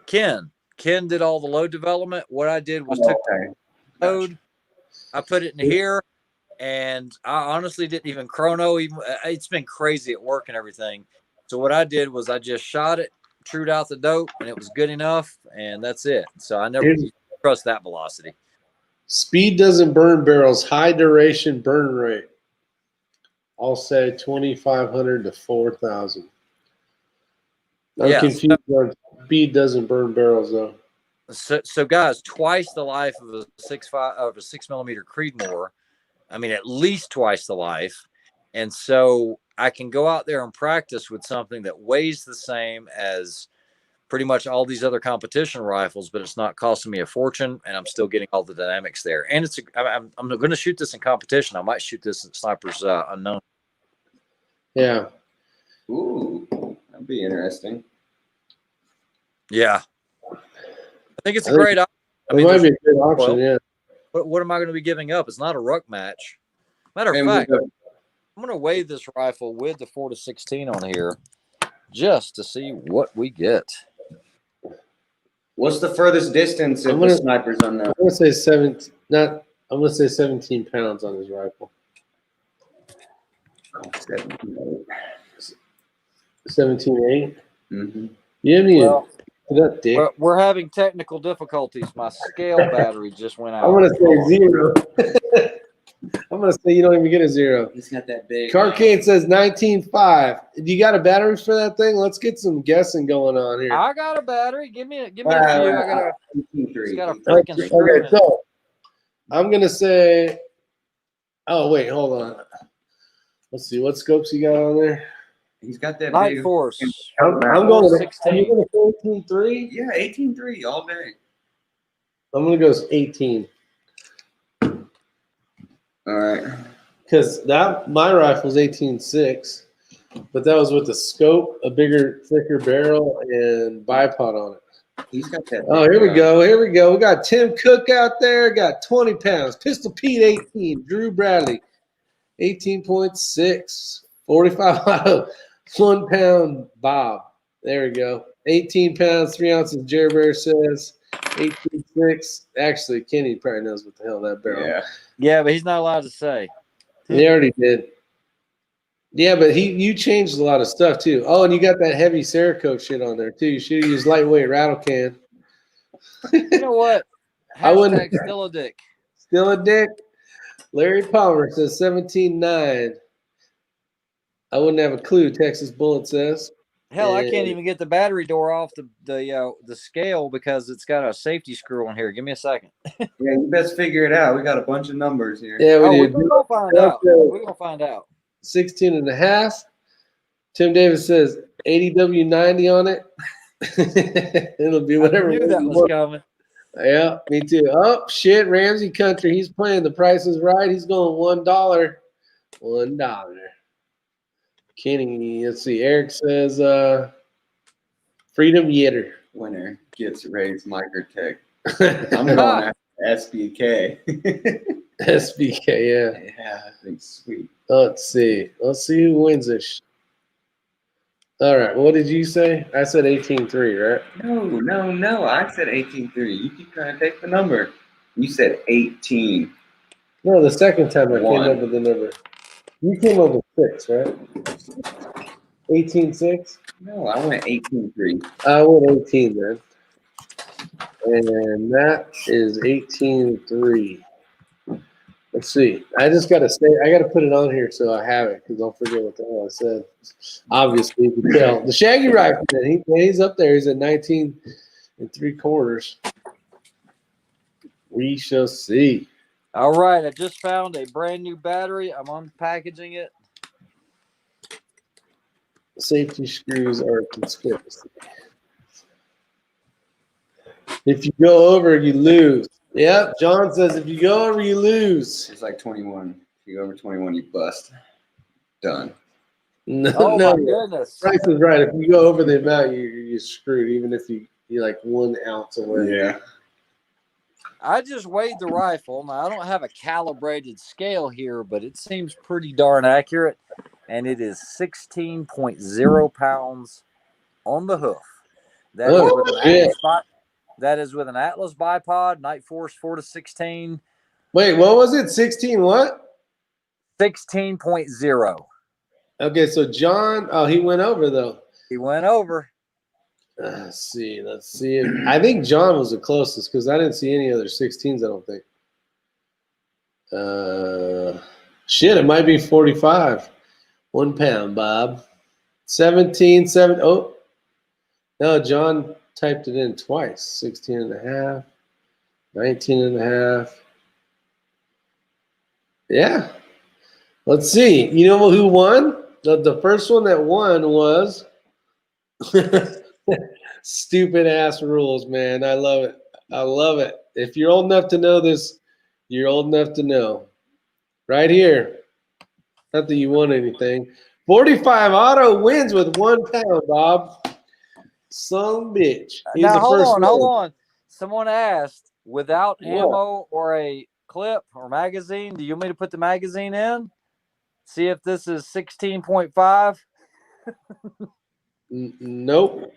Ken. Ken did all the load development. What I did was took Okay. the load, I put it in here, and I honestly didn't even chrono. It's been crazy at work and everything. So what I did was I just shot it, trued out the dope, and it was good enough, and that's it. So I never trust that velocity. Speed doesn't burn barrels. High duration burn rate. I'll say 2,500 to 4,000. I'm Yeah, confused on speed doesn't burn barrels though. So guys, twice the life of a 6mm Creedmoor. I mean, at least twice the life. And so I can go out there and practice with something that weighs the same as pretty much all these other competition rifles, but it's not costing me a fortune, and I'm still getting all the dynamics there. And I'm going to shoot this in competition. I might shoot this at Snipers Unknown. Yeah. Ooh, that'd be interesting. Yeah. I think it's a great option. I It mean, might be a good option, yeah. what am I going to be giving up? It's not a ruck match. Matter of And fact, with I'm going to weigh this rifle with the 4 to 16 on here just to see what we get. what's the furthest distance I'm of gonna- the Snipers Unknown? I'm gonna say 17 pounds on his rifle. 17.8. Mm-hmm. You haven't even Well, that dick. we're having technical difficulties. My scale battery just went out. I'm gonna say 0. I'm gonna say you don't even get a 0. He's got that big. Carcane says 19.5. You got a battery for that thing? Let's get some guessing going on here. I got a battery. Give me a few. It's got a freaking Okay, screw in it. so I'm gonna say. Oh wait, hold on. Let's see what scopes you got on there. He's got that Night big. Force. I'm going to 16. I'm going to 18.3. Yeah, 18.3 all day. I'm gonna go 18 All right. because my rifle's 18.6, but that was with the scope, a bigger, thicker barrel, and bipod on it. He's got that. Oh, here we go. Here we go. We got Tim Cook out there. Got 20 pounds. Pistol Pete 18. Drew Bradley 18.6. 45 auto. 1 pound Bob. There we go. 18 pounds, 3 ounces. Jerry Bear says 18.6. Actually, Kenny probably knows what the hell that barrel. Yeah. Yeah, but he's not allowed to say. He already did. Yeah, but you changed a lot of stuff too. Oh, and you got that heavy Cerakote shit on there too. You should use lightweight rattle can. You know what? I wouldn't- Hashtag still a dick. Still a dick. Larry Palmer says 17.9. I wouldn't have a clue. Texas Bullet says. Hell, I can't even get the battery door off the scale because it's got a safety screw on here. Give me a second. Yeah, you best figure it out. We got a bunch of numbers here. Yeah, we We're do. gonna find out. We're gonna find out. 16.5. Tim Davis says 80W90 on it. It'll be I whatever. knew that was coming. Yeah, me too. Oh shit, Ramsey Country. He's playing The Price is Right. He's going $1. $1. Kenny, let's see. Eric says Freedom Yitter. Winner gets raised Microtech. I'm going after SBK. SBK, yeah. Yeah, I think sweet. Let's see. Let's see who wins this. All right. What did you say? I said 18-3, right? No. I said 18-3. You keep trying to take the number. You said 18. No, the second time I came One. up with the number. You came up with 6, right? 18-6? No, I went 18-3. I went 18 then. And that is 18-3. Let's see. I just got to say, I got to put it on here so I have it because I'll forget what the hell I said. Obviously, you can tell. The Shaggy Rifleman, he's up there. He's at 19 3/4. We shall see. All right, I just found a brand new battery. I'm unpackaging it. Safety screws are conspicuous. If you go over, you lose. Yep, John says if you go over, you lose. It's like 21. If you go over 21, you bust. Done. No, Oh no. my goodness! Price is right. If you go over the amount, you're screwed. Even if you're like 1 ounce away. Yeah. I just weighed the rifle. Now I don't have a calibrated scale here, but it seems pretty darn accurate, and it is 16.0 pounds on the hoof. That is Oh, with an shit. That is with an Atlas bipod, Night Force 4-16, Wait, what was it? 16 what? 16.0. Okay, so John, he went over though. He went over. Let's see. I think John was the closest because I didn't see any other 16s, I don't think. Shit, it might be 45. 1 pound, Bob. 17, 7. Oh, no, John typed it in twice. 16 and a half, 19 and a half. Yeah. Let's see. You know who won? The first one that won was stupid ass rules, man. I love it. I love it. If you're old enough to know this, you're old enough to know. Right here. Not that you won anything. 45 Auto wins with 1 pound, Bob. Son bitch. He's Now the hold first on, one. hold on. Someone asked, without What? ammo or a clip or magazine, do you want me to put the magazine in? See if this is 16.5. Nope.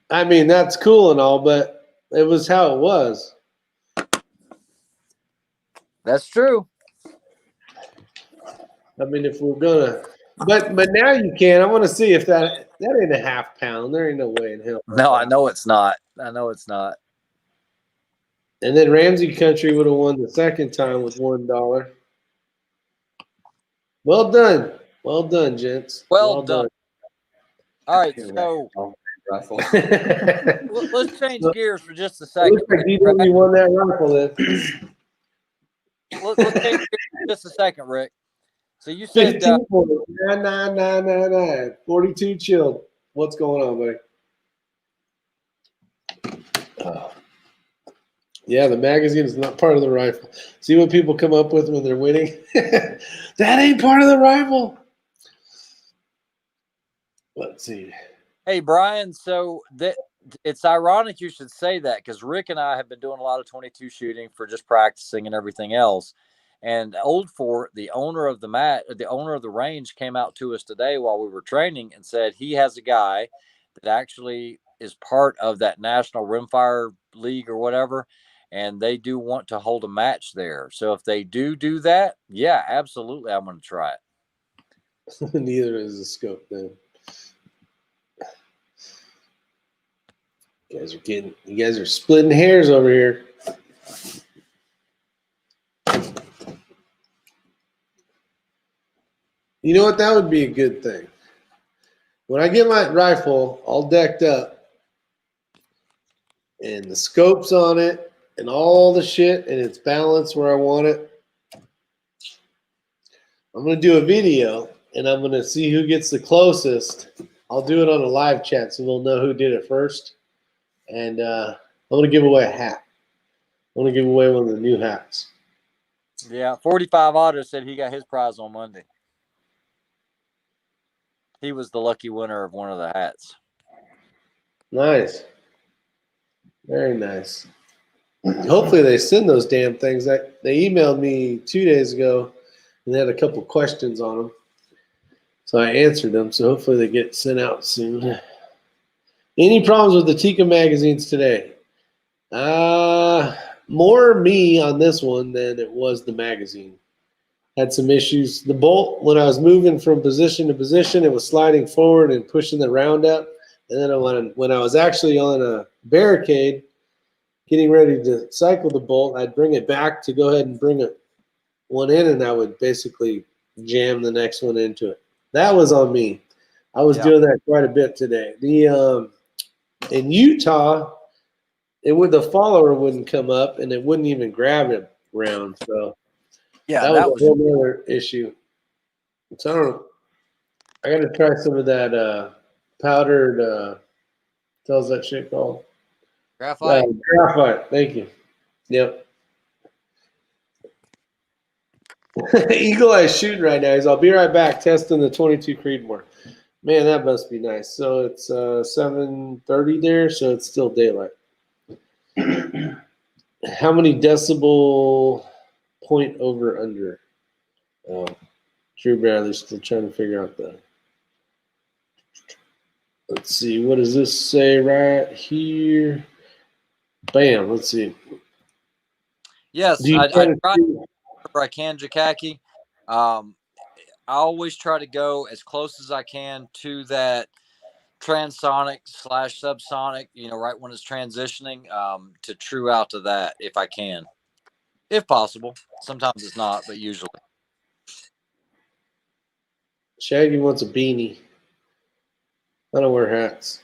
I mean, that's cool and all, but it was how it was. That's true. I mean, if we're gonna, but now you can. I want to see if that ain't a half pound. There ain't no way in hell. No, I know it's not. I know it's not. And then Ramsey Country would have won the second time with $1. Well done, gents. Well done. All right, Here, so Russell. let's change gears for just a second. Looks like DW won that rifle then. Let's change gears for just a second, Rick. So you said 15 points. 9. 42 chilled. What's going on, buddy? Yeah, the magazine is not part of the rifle. See what people come up with when they're winning? That ain't part of the rifle. Let's see. Hey, Brian, so it's ironic you should say that because Rick and I have been doing a lot of 22 shooting for just practicing and everything else. And Old Fort, the owner of the range, came out to us today while we were training and said he has a guy that actually is part of that National Rimfire League or whatever, and they do want to hold a match there. So if they do that, yeah, absolutely, I'm going to try it. Neither is the scope then. You guys are splitting hairs over here. You know what? That would be a good thing. When I get my rifle all decked up and the scope's on it and all the shit and it's balanced where I want it, I'm going to do a video and I'm going to see who gets the closest. I'll do it on a live chat so we'll know who did it first. And I'm going to give away a hat. want to give away one of the new hats. Yeah, 45 Auto said he got his prize on Monday. He was the lucky winner of one of the hats. Nice. Very nice. Hopefully they send those damn things. They emailed me 2 days ago and they had a couple questions on them. So I answered them. So hopefully they get sent out soon. Any problems with the Tika magazines today? More me on this one than it was the magazine. Had some issues. The bolt, when I was moving from position to position, it was sliding forward and pushing the round up. And then when I was actually on a barricade, getting ready to cycle the bolt, I'd bring it back to go ahead and bring one in, and I would basically jam the next one into it. That was on me. I was doing that quite a bit today. In Utah, the follower wouldn't come up, and it wouldn't even grab it round. So Yeah, that was a whole other issue. So I don't know. I got to try some of that powdered. How's that shit called? Graphite. Graphite. Thank you. Yep. Eagle Eye shooting right now. I'll be right back testing the 22 Creedmoor. Man, that must be nice. So it's 7:30 there, so it's still daylight. How many decibel point over under? Drew Bradley's still trying to figure out the. Let's see. What does this say right here? Bam. Let's see. Yes, I try whenever I can, Jakaki. I always try to go as close as I can to that transonic / subsonic, right when it's transitioning, to true out to that if I can, if possible. Sometimes it's not, but usually. Shaggy wants a beanie. I don't wear hats.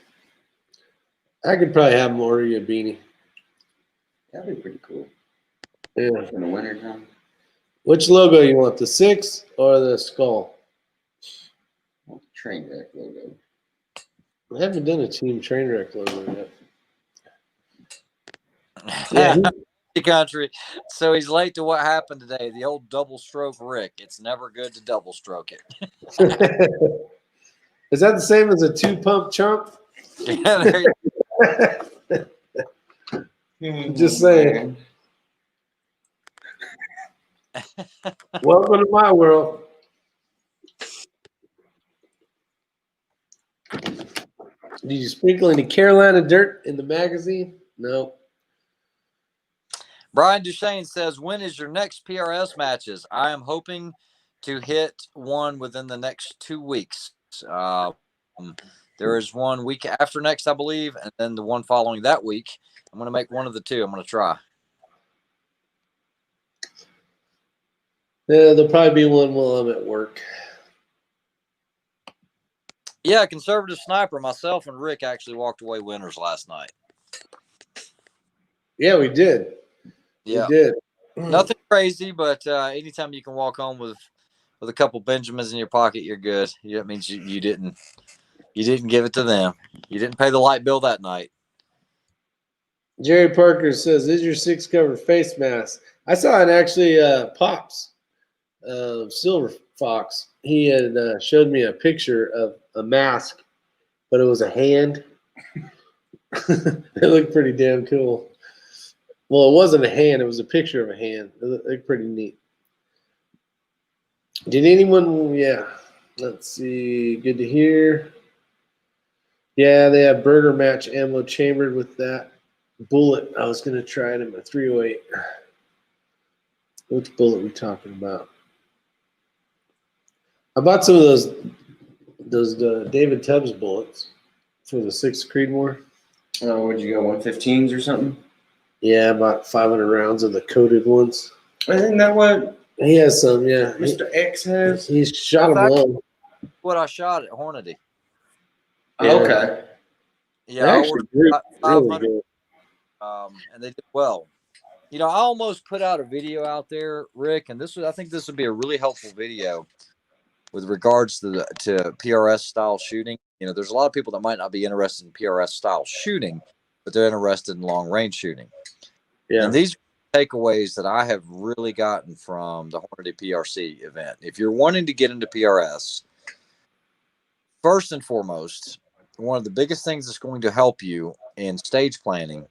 I could probably have him order you a beanie. That'd be pretty cool. Yeah. In the wintertime. Which logo you want, the 6 or the skull? Train wreck logo. I haven't done a Team Trainwreck logo yet. Yeah. Country. So he's late to what happened today. The old double stroke Rick. It's never good to double stroke it. Is that the same as a 2-pump chump? Just saying. Welcome to my world. Did you sprinkle any Carolina dirt in the magazine? No. Brian Duchesne says, when is your next PRS matches? I am hoping to hit one within the next 2 weeks. There is 1 week after next, I believe, and then the one following that week. I'm going to make one of the two. I'm going to try. Yeah, there'll probably be one while I'm at work. Yeah, conservative sniper, myself and Rick actually walked away winners last night. Yeah, we did. Yeah. We did. Nothing crazy, but anytime you can walk home with a couple Benjamins in your pocket, you're good. That means you didn't give it to them. You didn't pay the light bill that night. Jerry Parker says, is your 6 cover face mask? I saw it actually, Pops, Silver Fox. He had showed me a picture of a mask, but it was a hand. It looked pretty damn cool. Well, it wasn't a hand. It was a picture of a hand. It looked pretty neat. Did anyone? Yeah. Let's see. Good to hear. Yeah, they have burger match ammo chambered with that bullet. I was going to try it in my 308. Which bullet are we talking about? I bought some of those David Tubbs bullets for the 6th Creedmoor. Oh, would you go 115s or something? Yeah, about 500 rounds of the coated ones. Isn't that what He has some, yeah. Mr. X has? He's shot them low. What I shot at Hornady. Yeah. Okay. Yeah, They're I actually ordered really 500, good. and they did well. I almost put out a video out there, Rick, and I think this would be a really helpful video with regards to PRS style shooting. There's a lot of people that might not be interested in PRS style shooting, but they're interested in long range shooting. Yeah. And these takeaways that I have really gotten from the Hornady PRC event. If you're wanting to get into PRS, first and foremost, one of the biggest things that's going to help you in stage planning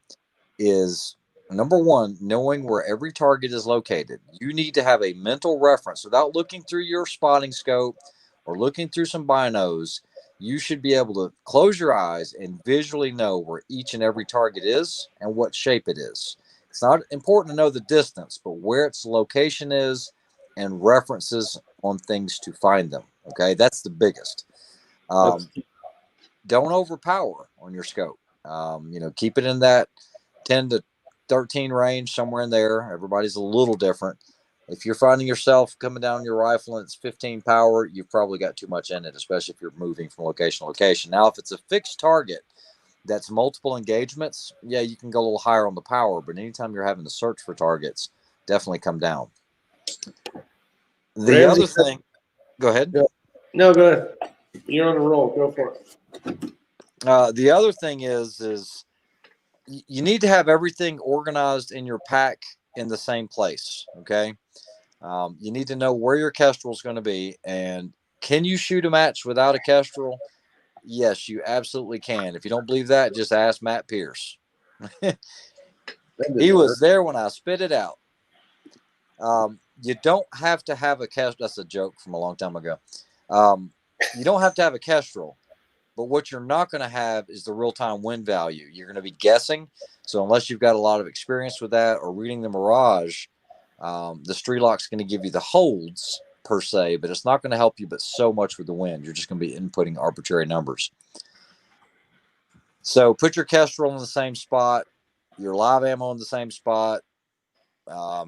is, number one, knowing where every target is located. You need to have a mental reference without looking through your spotting scope or looking through some binos. You should be able to close your eyes and visually know where each and every target is and what shape it is. It's not important to know the distance, but where its location is and references on things to find them. Okay, that's the biggest. Don't overpower on your scope. Keep it in that 10 to 13 range, somewhere in there. Everybody's a little different. If you're finding yourself coming down your rifle and it's 15 power, you've probably got too much in it, especially if you're moving from location to location. Now, if it's a fixed target that's multiple engagements, yeah, you can go a little higher on the power, but anytime you're having to search for targets, definitely come down. The Ramsey other thing, go ahead. No, go ahead. You're on a roll. Go for it. The other thing is you need to have everything organized in your pack in the same place. Okay. You need to know where your kestrel is going to be, and can you shoot a match without a kestrel? Yes, you absolutely can. If you don't believe that, just ask Matt Pierce. He was there when I spit it out. You don't have to have a kestrel. That's a joke from a long time ago. You don't have to have a kestrel. But what you're not going to have is the real-time wind value. You're going to be guessing. So unless you've got a lot of experience with that or reading the Mirage, the Strelok's going to give you the holds per se, but it's not going to help you but so much with the wind. You're just going to be inputting arbitrary numbers. So put your kestrel in the same spot, your live ammo in the same spot, a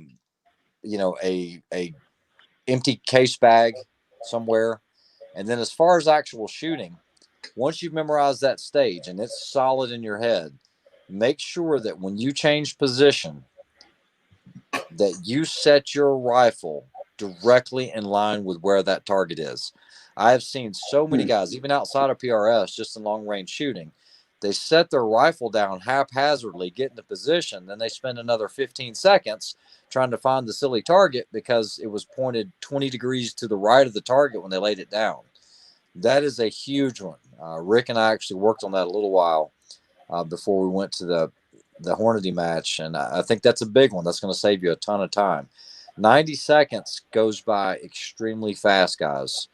empty case bag somewhere. And then as far as actual shooting, once you've memorized that stage and it's solid in your head, make sure that when you change position, that you set your rifle directly in line with where that target is. I have seen so many guys, even outside of PRS, just in long range shooting, they set their rifle down haphazardly, get into position, then they spend another 15 seconds trying to find the silly target because it was pointed 20 degrees to the right of the target when they laid it down. That is a huge one. Rick and I actually worked on that a little while before we went to the Hornady match, and I think that's a big one. That's going to save you a ton of time. 90 seconds goes by extremely fast, guys.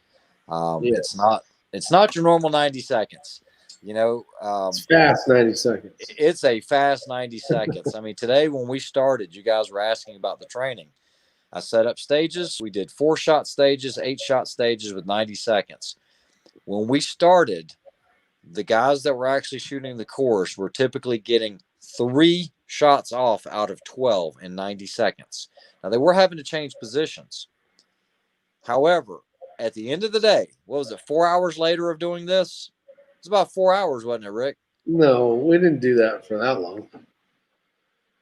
Yes. It's not your normal 90 seconds. It's fast 90 seconds. It's a fast 90 seconds. I mean, today when we started, you guys were asking about the training. I set up stages. We did 4-shot stages, 8-shot stages with 90 seconds. When we started, the guys that were actually shooting the course were typically getting 3 shots off out of 12 in 90 seconds. Now, they were having to change positions. However, at the end of the day, what was it, 4 hours later of doing this? It's about 4 hours, wasn't it, Rick? No, we didn't do that for that long.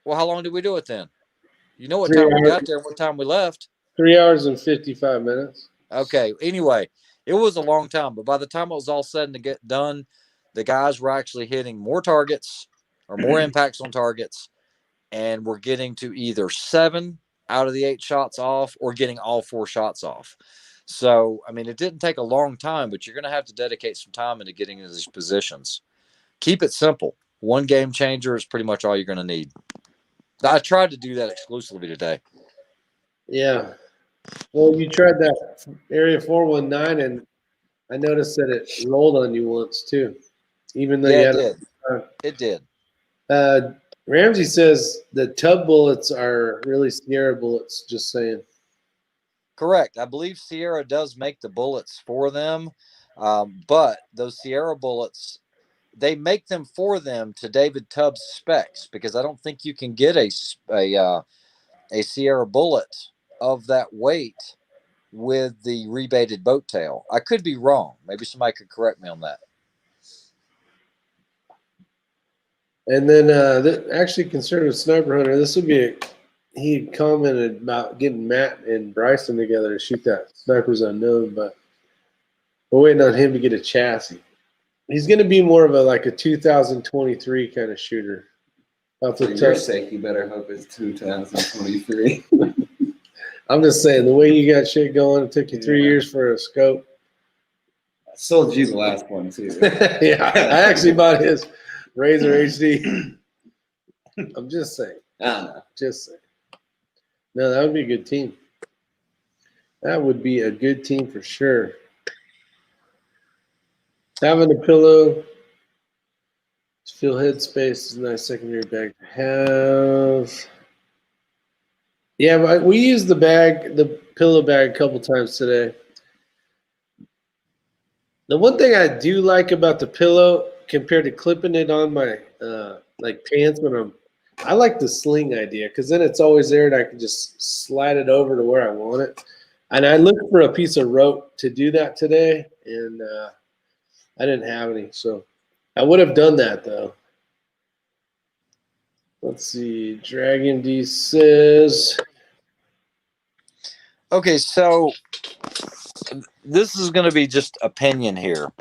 Well, how long did we do it then? You know what time we got there and what time we left. 3 hours and 55 minutes. Okay. Anyway, it was a long time, but by the time it was all said and get done, the guys were actually hitting more targets or more impacts on targets, and we're getting to either 7 out of the 8 shots off or getting all 4 shots off. So, I mean, it didn't take a long time, but you're going to have to dedicate some time into getting into these positions. Keep it simple. One game changer is pretty much all you're going to need. I tried to do that exclusively today. Yeah. Well, you tried that Area 419, and I noticed that it rolled on you once too, even though you had It did. Ramsey says the tub bullets are really Sierra bullets. Just saying. Correct. I believe Sierra does make the bullets for them, but those Sierra bullets, they make them for them to David Tubbs specs, because I don't think you can get a Sierra bullet of that weight with the rebaited boat tail. I could be wrong. Maybe somebody could correct me on that. And then actually, Conservative Sniper Hunter, this would be he commented about getting Matt and Bryson together to shoot that Snipers Unknown, but we're waiting on him to get a chassis. He's going to be more of a 2023 kind of shooter. Off For the your top. sake, you better hope it's 2023. I'm just saying, the way you got shit going, it took you 3 Yeah. years for a scope. I sold you the last one too. Yeah, I actually bought his Razor HD. I'm just saying. I don't know. Just saying. No, that would be a good team. That would be a good team for sure. Having a pillow, fill headspace is a nice secondary bag to have. Yeah, but we used the pillow bag a couple times today. The one thing I do like about the pillow compared to clipping it on my like pants when I like the sling idea because then it's always there and I can just slide it over to where I want it. And I looked for a piece of rope to do that today, and I didn't have any, so I would have done that though. Let's see. Dragon D says, Okay, so this is going to be just opinion here.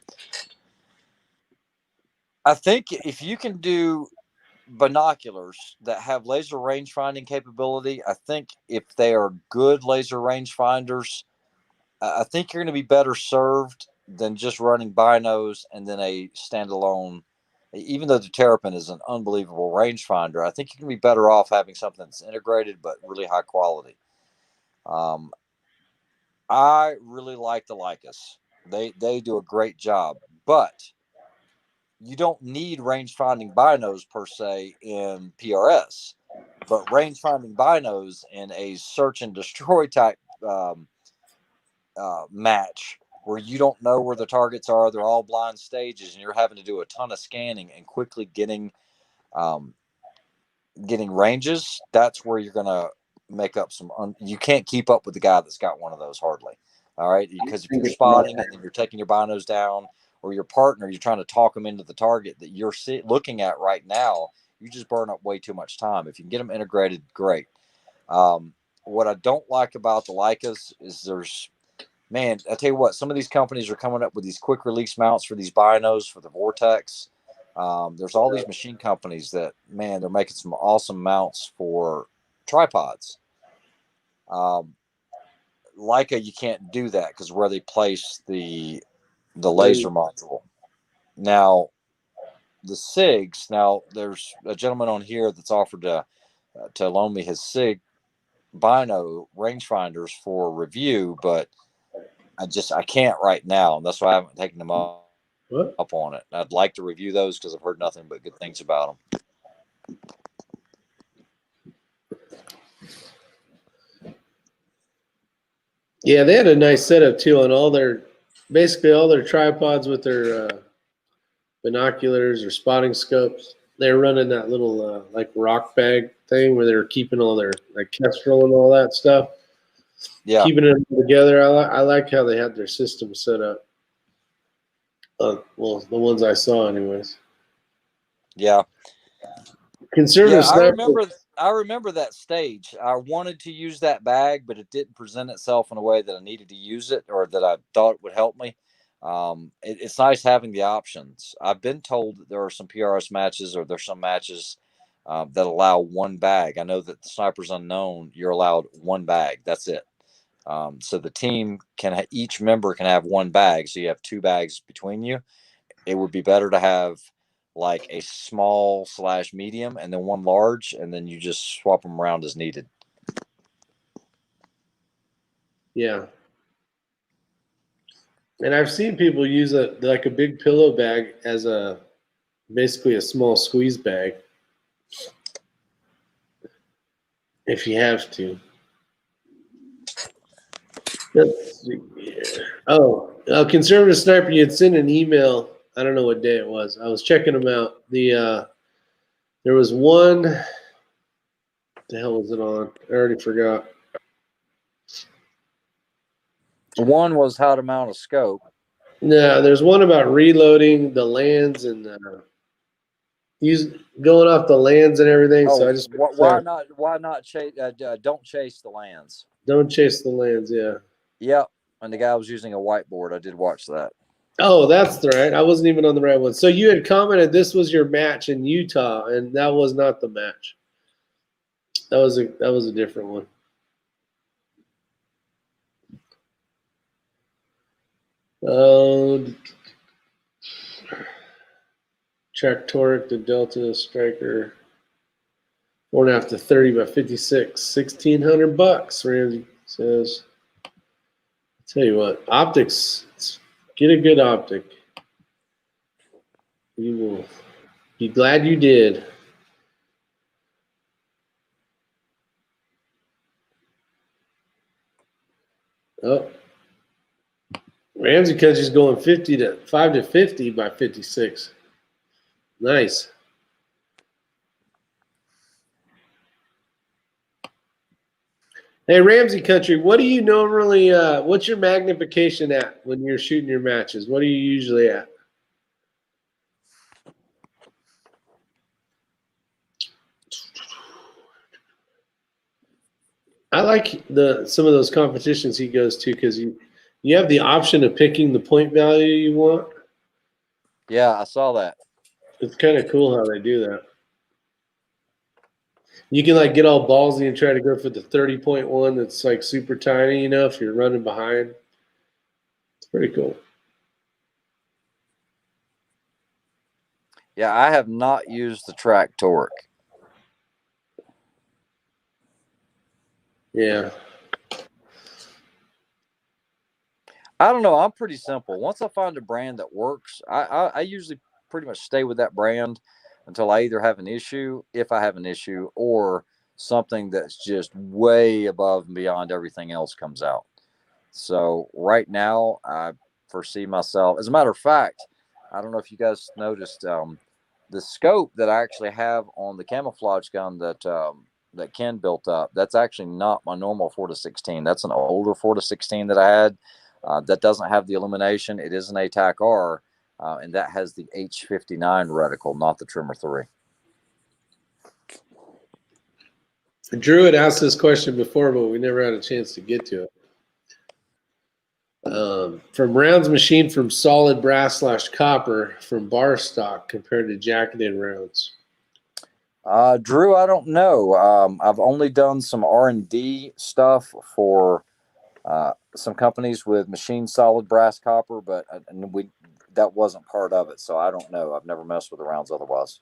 I think if you can do binoculars that have laser range finding capability, I think if they are good laser range finders, I think you're going to be better served than just running binos and then a standalone. Even though the Terrapin is an unbelievable rangefinder, I think you can be better off having something that's integrated but really high quality. I really like the Leicas. They do a great job, but you don't need range finding binos per se in PRS, but range finding binos in a search and destroy type match where you don't know where the targets are. They're all blind stages, and you're having to do a ton of scanning and quickly getting ranges. That's where you're going to make up you can't keep up with the guy that's got one of those hardly. All right. Because if you're spotting and then you're taking your binos down, or your partner, you're trying to talk them into the target that you're looking at right now, you just burn up way too much time. If you can get them integrated, great. What I don't like about the Leicas is man, I tell you what, some of these companies are coming up with these quick release mounts for these binos for the Vortex. There's all these machine companies that, man, they're making some awesome mounts for tripods. Leica, you can't do that because where they place the laser module. Now, the SIGs. Now, there's a gentleman on here that's offered to loan me his SIG bino rangefinders for review, but I can't right now, and that's why I haven't taken them up on it. I'd like to review those because I've heard nothing but good things about them. yeah, they had a nice setup too on basically all their tripods with their binoculars or spotting scopes. They're running that little like rock bag thing where they're keeping all their like Kestrel and all that stuff. Yeah, Keeping it together. I like how they had their system set up. Well, the ones I saw, anyways. yeah. Conservative sniper. I remember that stage. I wanted to use that bag, but it didn't present itself in a way that I needed to use it or that I thought would help me. It's nice having the options. I've been told that there are some PRS matches or there's some matches that allow one bag. I know that the Snipers Unknown, you're allowed one bag. That's it. So the team each member can have one bag. So you have two bags between you. It would be better to have like a small / medium and then one large, and then you just swap them around as needed. Yeah. And I've seen people use like a big pillow bag as basically a small squeeze bag. If you have to. Let's see here. Oh, Conservative Sniper, you had sent an email. I don't know what day it was. I was checking them out. There was one. What the hell was it on? I already forgot. One was how to mount a scope. No, there's one about reloading the lands and going off the lands and everything. Oh, so I just why not chase? Don't chase the lands. Don't chase the lands. Yeah. Yep. And the guy was using a whiteboard. I did watch that. Oh, that's the right. I wasn't even on the right one. So you had commented this was your match in Utah, and that was not the match. That was a different one. Oh, Tractoric, the Delta Striker, 4.5 to 30 by 56, $1,600. Ramsey says. Tell you what, optics. Get a good optic. You will be glad you did. Oh, Ramsey Country's going 5 to 50 by 56. Nice. Hey, Ramsey Country, what do you normally? What's your magnification at when you're shooting your matches? What are you usually at? I like some of those competitions he goes to because you have the option of picking the point value you want. Yeah, I saw that. It's kind of cool how they do that. You can like get all ballsy and try to go for the 30-point one that's like super tiny, if you're running behind. It's pretty cool. Yeah, I have not used the Tractoric. Yeah. I don't know. I'm pretty simple. Once I find a brand that works, I usually pretty much stay with that brand until I either have an issue, if I have an issue, or something that's just way above and beyond everything else comes out. So right now, I foresee myself. As a matter of fact, I don't know if you guys noticed the scope that I actually have on the camouflage gun that Ken built up. That's actually not my normal 4 to 16. That's an older 4 to 16 that I had. That doesn't have the illumination. It is an ATAC R, and that has the H59 reticle, not the Trimmer 3. Drew had asked this question before, but we never had a chance to get to it. From rounds machined from solid brass / copper from bar stock compared to jacketed rounds. Drew, I don't know. I've only done some R&D stuff for some companies with machined solid brass copper, but that wasn't part of it, so I don't know. I've never messed with the rounds otherwise.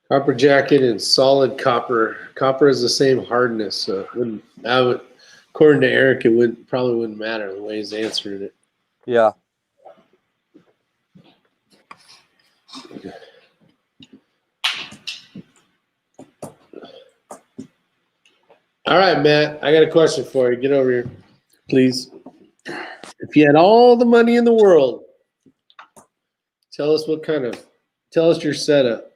Copper jacket and solid copper. Copper is the same hardness, so according to Eric, it probably wouldn't matter the way he's answering it. Yeah. All right, Matt, I got a question for you. Get over here, please. If you had all the money in the world, tell us your setup.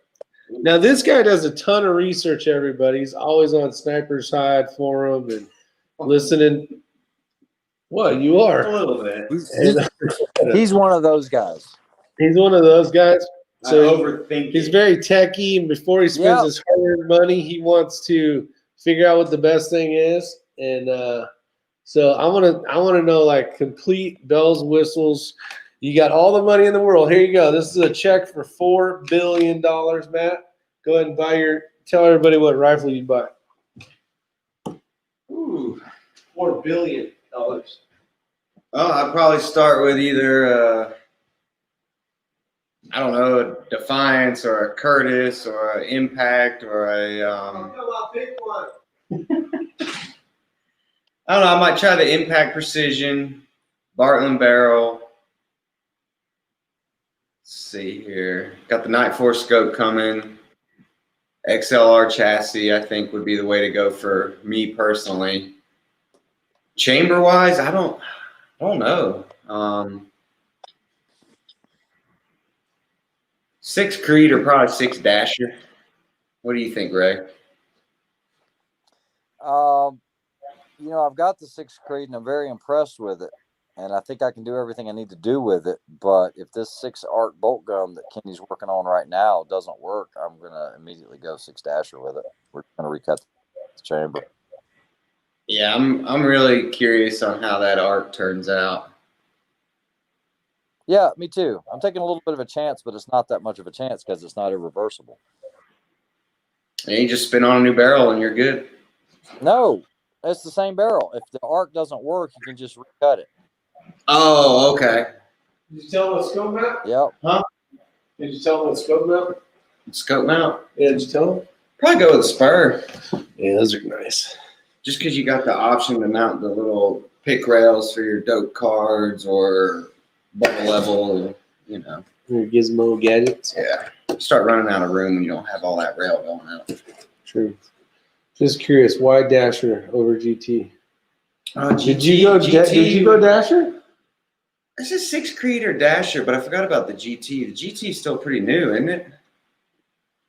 Now, this guy does a ton of research, everybody. He's always on Sniper's Hide forum and listening. What, you are? A little bit. He's one of those guys. He's one of those guys. So overthink he's it. very techie, and before he spends his hard-earned money, he wants to figure out what the best thing is. And so I want to know like complete bells, whistles. You got all the money in the world. Here you go. This is a check for $4 billion, Matt. Go ahead and tell everybody what rifle you buy. Ooh. $4 billion. Oh, I'd probably start with either I don't know, a Defiance or a Curtis or an Impact or a Pick one. I don't know, I might try the Impact Precision, Bartlein barrel. Let's see here. Got the Night Force scope coming. XLR chassis, I think, would be the way to go for me personally. Chamber wise, I don't know. 6 Creed or probably 6 Dasher. What do you think, Ray? I've got the 6 Creed and I'm very impressed with it. And I think I can do everything I need to do with it. But if this 6 Art bolt gun that Kenny's working on right now doesn't work, I'm going to immediately go 6 Dasher with it. We're going to recut the chamber. Yeah, I'm really curious on how that Art turns out. Yeah, me too. I'm taking a little bit of a chance, but it's not that much of a chance because it's not irreversible. And you just spin on a new barrel and you're good. No, it's the same barrel. If the arc doesn't work, you can just recut it. Oh, okay. Did you tell them what scope mount? Yep. Did you tell them what scope mount? Scope mount. Yeah, did you tell them? Probably go with a spur. Yeah, those are nice. Just because you got the option to mount the little pick rails for your dope cards or bubble level, you know. Your gizmo gadgets. Yeah. You start running out of room when you don't have all that rail going out. True. Just curious, why Dasher over GT? Did GT, you go Dasher? It's a 6 Creed or Dasher, but I forgot about the GT. The GT is still pretty new, isn't it?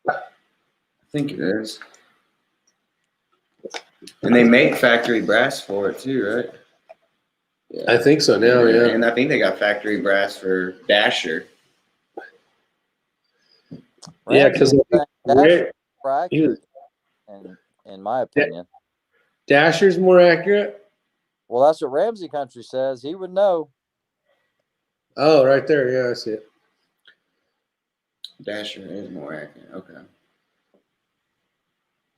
I think it is. And they make factory brass for it too, right? Yeah. I think so now, yeah. And I think they got factory brass for Dasher. Yeah, because in my opinion. Dasher's more accurate. Well, that's what Ramsey Country says. He would know. Oh, right there. Yeah, I see it. Dasher is more accurate. Okay.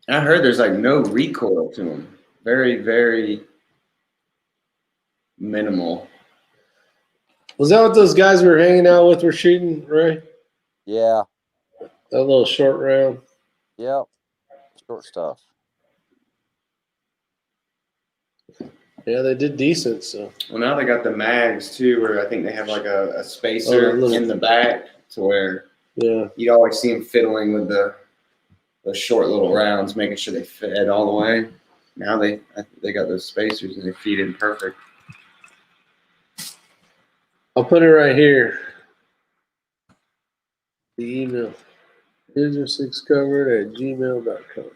I heard there's like no recoil to them. Very, very minimal. Was that what those guys we were hanging out with were shooting, Ray? Yeah. That little short round. Yep. Short stuff. Yeah, they did decent. So. Well, now they got the mags too, where I think they have like a spacer little- in the back to where Yeah. you'd always see them fiddling with the short little rounds, making sure they fed all the way. Now they got those spacers and they feed in perfect. I'll put it right here. The email. User6covered@gmail.com.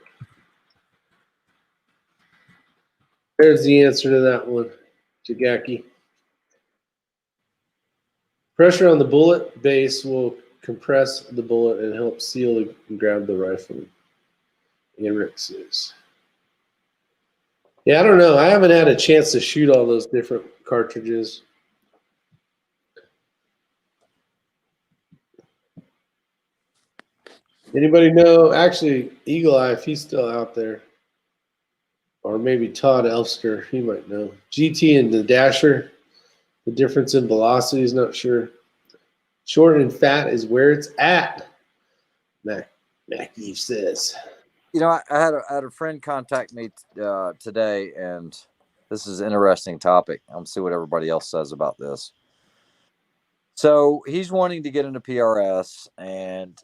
There's the answer to that one, Jagaki. Pressure on the bullet base will compress the bullet and help seal and grab the rifle. Eric says. Yeah, I don't know. I haven't had a chance to shoot all those different cartridges. Anybody know? Actually, Eagle Eye, if he's still out there. Or maybe Todd Elster, he might know. GT and the Dasher, the difference in velocity is not sure. Short and fat is where it's at, Mac Eve says. You know, I had a friend contact me today, and this is an interesting topic. I'm see what everybody else says about this. So he's wanting to get into PRS, and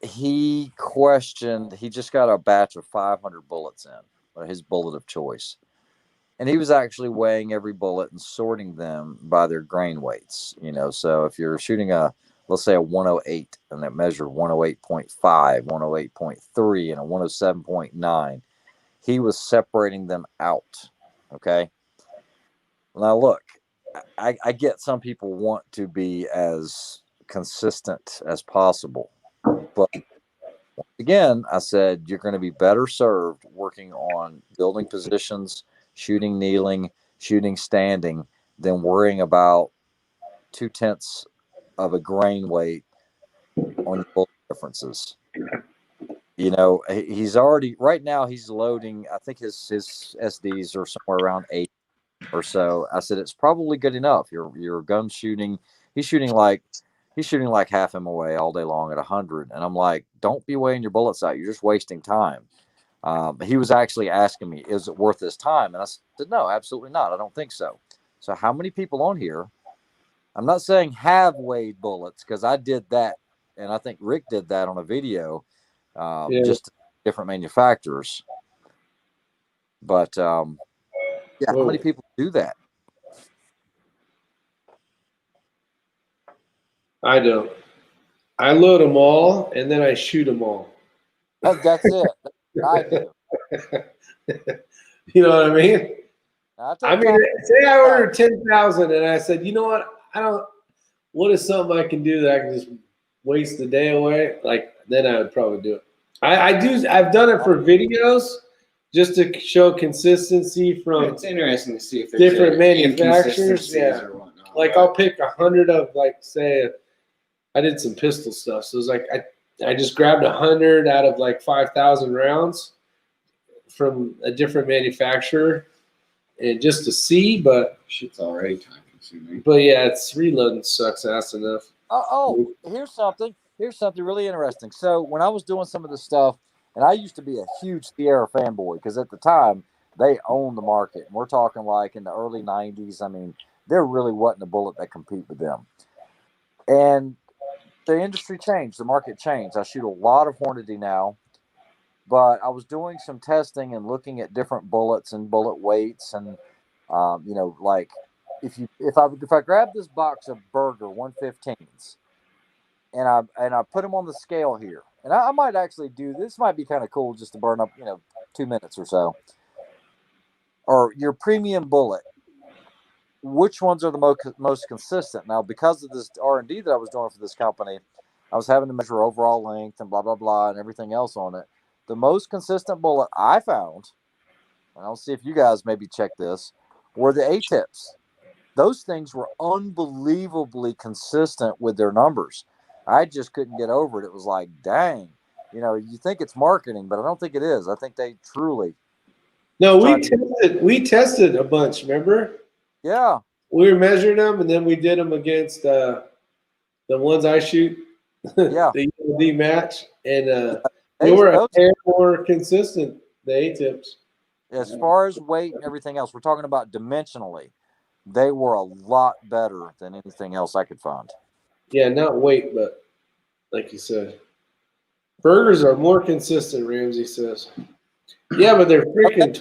he just got a batch of 500 bullets in, or his bullet of choice. And he was actually weighing every bullet and sorting them by their grain weights. You know, so if you're shooting let's say a 108 and that measured 108.5, 108.3, and a 107.9, he was separating them out. Okay. Now look, I get some people want to be as consistent as possible, but again, I said, you're going to be better served working on building positions, shooting kneeling, shooting standing, than worrying about 0.2 of a grain weight on your bullet differences. You know, he's already, right now he's loading, I think his SDs are somewhere around 8 or so. I said, it's probably good enough. Your gun shooting, he's shooting like half MOA all day long at 100. And I'm like, don't be weighing your bullets out. You're just wasting time. He was actually asking me, is it worth his time? And I said, no, absolutely not. I don't think so. So how many people on here, I'm not saying have weighed bullets, because I did that. And I think Rick did that on a video, just different manufacturers. But how many people do that? I don't. I load them all, and then I shoot them all. That's it. I do. You know what I mean? I mean, say I ordered 10,000, and I said, you know what? What is something I can do that I can just waste the day away? Like, then I would probably do it. I've done it for videos just to show consistency from It's interesting to see if there's different manufacturers. inconsistencies Yeah. or whatnot. like I'll pick 100 of, like, say I did some pistol stuff. So it was like I just grabbed 100 out of like 5,000 rounds from a different manufacturer, and just to see. But Shit's already time consuming. yeah, it's reloading sucks ass enough. Oh, here's something. Here's something really interesting. So when I was doing some of this stuff, and I used to be a huge Sierra fanboy because at the time they owned the market. And we're talking like in the early '90s. I mean, there really wasn't a bullet that compete with them. And the industry changed. The market changed. I shoot a lot of Hornady now, but I was doing some testing and looking at different bullets and bullet weights, and like if I grab this box of Berger 115s and I put them on the scale here, and I might actually do this. Might be kind of cool just to burn up 2 minutes or so. Or your premium bullet, which ones are the most consistent? Now, because of this R&D that I was doing for this company, I was having to measure overall length and blah blah blah and everything else on it. The most consistent bullet I found, and I'll see if you guys maybe check this, were the A-tips. Those things were unbelievably consistent with their numbers. I just couldn't get over it. It was like, dang, you think it's marketing, but I don't think it is. I think they truly. No, we tested a bunch. Remember? Yeah. We were measuring them, and then we did them against the ones I shoot. Yeah. The ULD match, and they were a hair more consistent. The A-tips. As far as weight and everything else, we're talking about dimensionally. They were a lot better than anything else I could find. Yeah, not weight, but like you said, burgers are more consistent. Ramsey says. Yeah, but they're freaking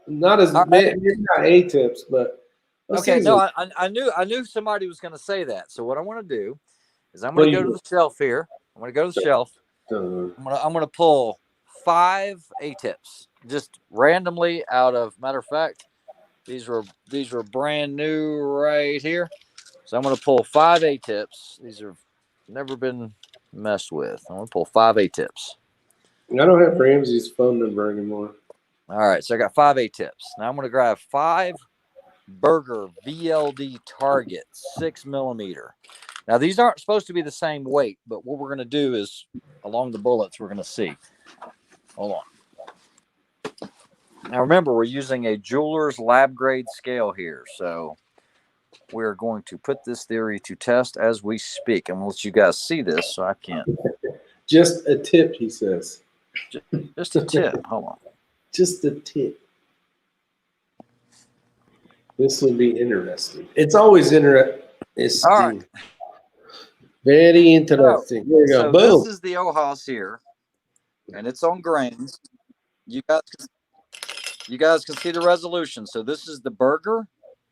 not as maybe not A-tips, but okay. No, I knew somebody was going to say that. So what I want to do is I'm going to go to the shelf here. I'm going to go to the shelf. I'm going to pull 5 A-tips just randomly out of. Matter of fact, these were brand new right here. So I'm going to pull 5 A-tips. These have never been messed with. I'm going to pull 5 A-tips. I don't have Ramsey's phone number anymore. All right, so I got 5 A-tips. Now I'm going to grab 5 Berger VLD targets, 6mm. Now these aren't supposed to be the same weight, but what we're going to do is along the bullets we're going to see. Hold on. Now remember, we're using a jeweler's lab grade scale here, so we're going to put this theory to test as we speak. I'm going to let you guys see this so I can't. Just a tip, he says. Just a tip. Hold on. Just a tip. This will be interesting. It's always interesting. All right. Very interesting. Here we go. So Boom. this is the Ojos here, and it's on grains. You guys can see the resolution. So this is the Berger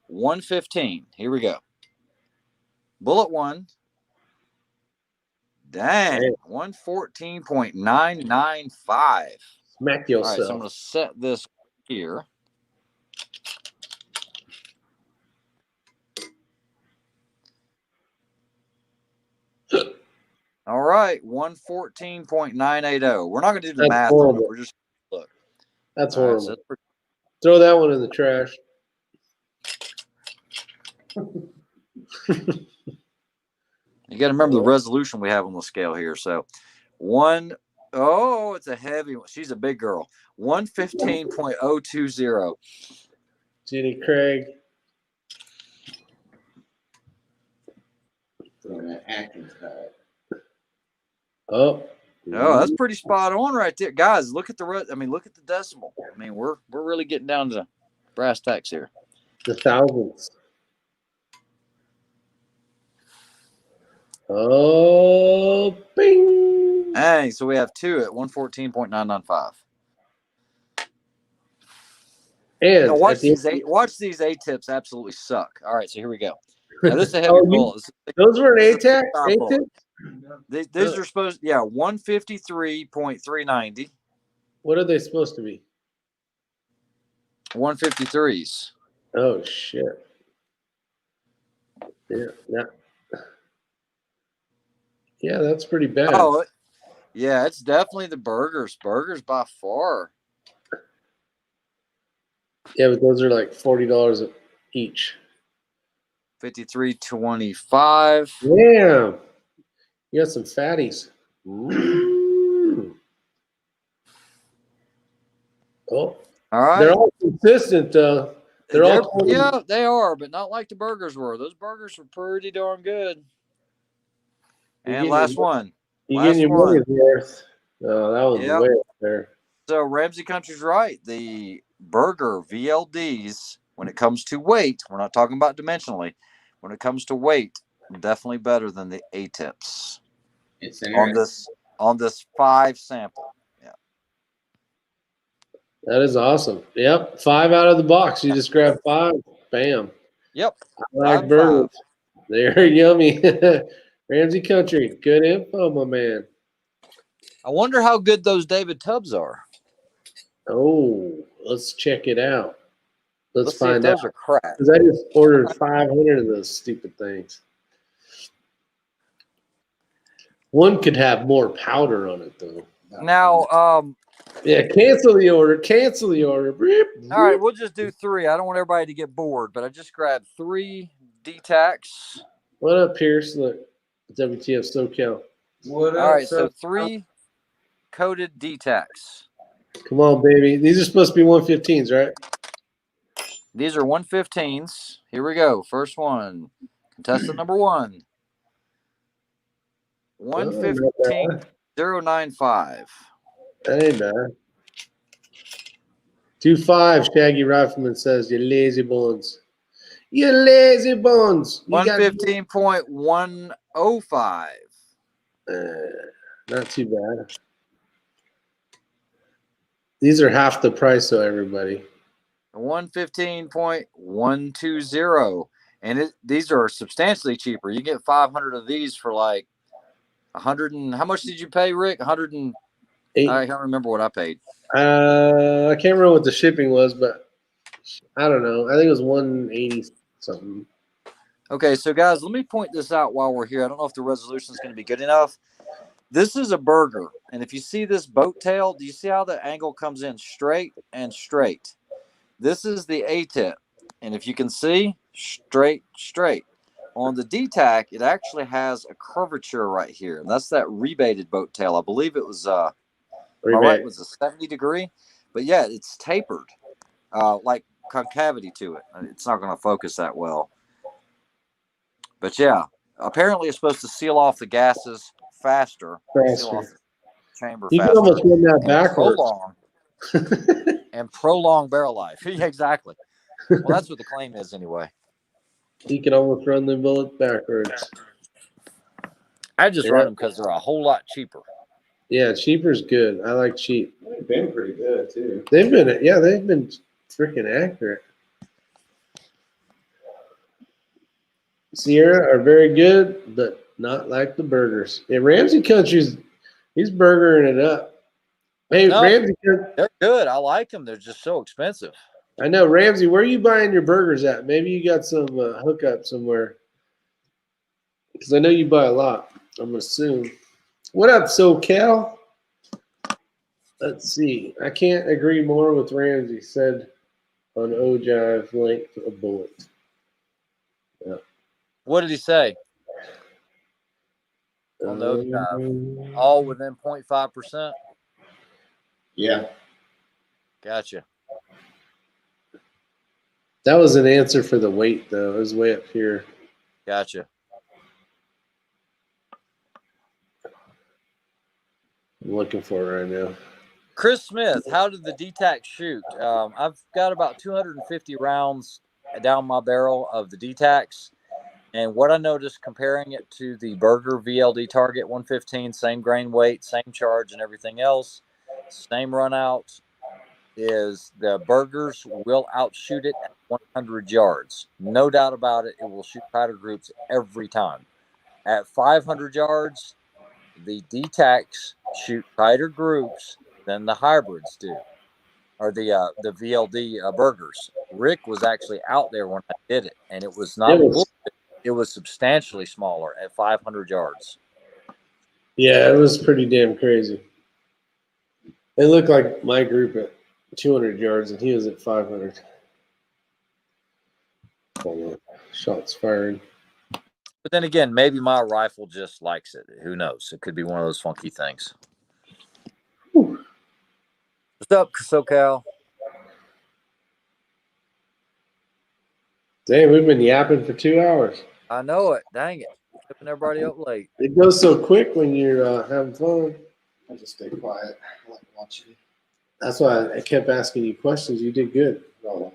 115. Here we go. Bullet 1. Dang, 114.995. Smack All yourself. right, so I'm going to set this here. All right, 114.980. We're not going to do the That's math horrible. on it. We're just look. That's All right, horrible. so that's Throw that one in the trash. you got to remember the resolution we have on the scale here. So it's a heavy one. She's a big girl. 115.020. Jenny Craig. Oh. Oh, that's pretty spot on right there, guys. Look at look at the decimal. I mean, we're really getting down to brass tacks here. The thousands. Oh, bing. Hey, so we have 2 at 114.995. And Now watch these A-tips absolutely suck. All right, so here we go. Now this is a heavy bullet. Those were an A-tip? These are supposed, 153.390. What are they supposed to be? 153s. Oh, shit. Yeah, that's pretty bad. Oh, yeah, it's definitely the Bergers. Bergers by far. Yeah, but those are like $40 each. 53.25. Damn. You got some fatties. Ooh. Oh, All right. they're all consistent, though. They're all 20. Yeah, they are, but not like the burgers were. Those burgers were pretty darn good. You're And getting last your- one. You're Last getting your one. money's worth. Oh, that was Yep. way up there. So Ramsey Country's right. The burger VLDs, when it comes to weight, we're not talking about dimensionally. When it comes to weight, definitely better than the A-tips It's on this 5 sample. Yeah. That is awesome. Yep. 5 out of the box. You just grab 5. Bam. Yep. I like 5 burgers. 5. They're yummy. Ramsey Country. Good info, my man. I wonder how good those David Tubbs are. Oh, let's check it out. Let's See if find out. those are crap. Because I just ordered 500 of those stupid things. One could have more powder on it, though. Now, Yeah, cancel the order. Cancel the order. Beep, all right, beep. we'll just do 3. I don't want everybody to get bored, but I just grabbed 3 D-Tacs. What up, Pierce? Look, WTF SoCal. What All up, right, so 3 coated D-Tacs. Come on, baby. These are supposed to be 115s, right? These are 115s. Here we go. First one. Contestant number 1. Oh, not bad. 115.095. That ain't bad. 2.5, Shaggy Rifleman says, you lazy bones. You lazy bones. You got 115.105. not too bad. These are half the price, though, everybody. 115.120. And these are substantially cheaper. You get 500 of these for like 100 and how much did you pay, Rick? 100 and I can't remember what I paid. I can't remember what the shipping was, but I don't know. I think it was 180 something. Okay, so guys, let me point this out while we're here. I don't know if the resolution is going to be good enough. This is a burger, and if you see this boat tail, do you see how the angle comes in straight and straight? This is the A-tip, and if you can see, straight, straight. On the D-tac, it actually has a curvature right here, and that's that rebated boat tail. I believe it was am I right? It was a 70 degree, but yeah, it's tapered, like concavity to it. It's not going to focus that well, but yeah, apparently it's supposed to seal off the gases faster. Seal off the chamber You faster. can almost run that backwards. Prolong barrel life. Yeah, exactly. Well, that's what the claim is anyway. You can almost run the bullet backwards. I just run them because they're a whole lot cheaper. Yeah, cheaper's good. I like cheap. They've been pretty good too. They've been freaking accurate. Sierra are very good, but not like the burgers. Yeah, Ramsey Country's he's burgering it up. Hey, No, Ramsey, they're good. I like them. They're just so expensive. I know Ramsey. Where are you buying your burgers at? Maybe you got some hookup somewhere. Because I know you buy a lot. I'm gonna assume. What up, SoCal? Let's see. I can't agree more with Ramsey said on Ojive length of bullet. Yeah. What did he say? On the Ojive? All within 0.5%? Yeah. Gotcha. That was an answer for the weight, though. It was way up here. Gotcha. I'm looking for it right now. Chris Smith, how did the D-tac shoot? I've got about 250 rounds down my barrel of the D-tacs. And what I noticed comparing it to the Burger VLD Target 115, same grain weight, same charge and everything else, same run out, is the Burgers will outshoot it at 100 yards. No doubt about it. It will shoot tighter groups every time. At 500 yards, the D-tacs shoot tighter groups than the hybrids do, or the VLD Burgers. Rick was actually out there when I did it, and it was not. It was substantially smaller at 500 yards. Yeah, it was pretty damn crazy. It looked like my group at 200 yards, and he was at 500. Shots fired. But then again, maybe my rifle just likes it. Who knows? It could be one of those funky things. Whew. What's up, SoCal? Dang, we've been yapping for 2 hours. I know it. Dang it. Keeping everybody up late. It goes so quick when you're having fun. I just stay quiet. I like watching. That's why I kept asking you questions. You did good. Oh,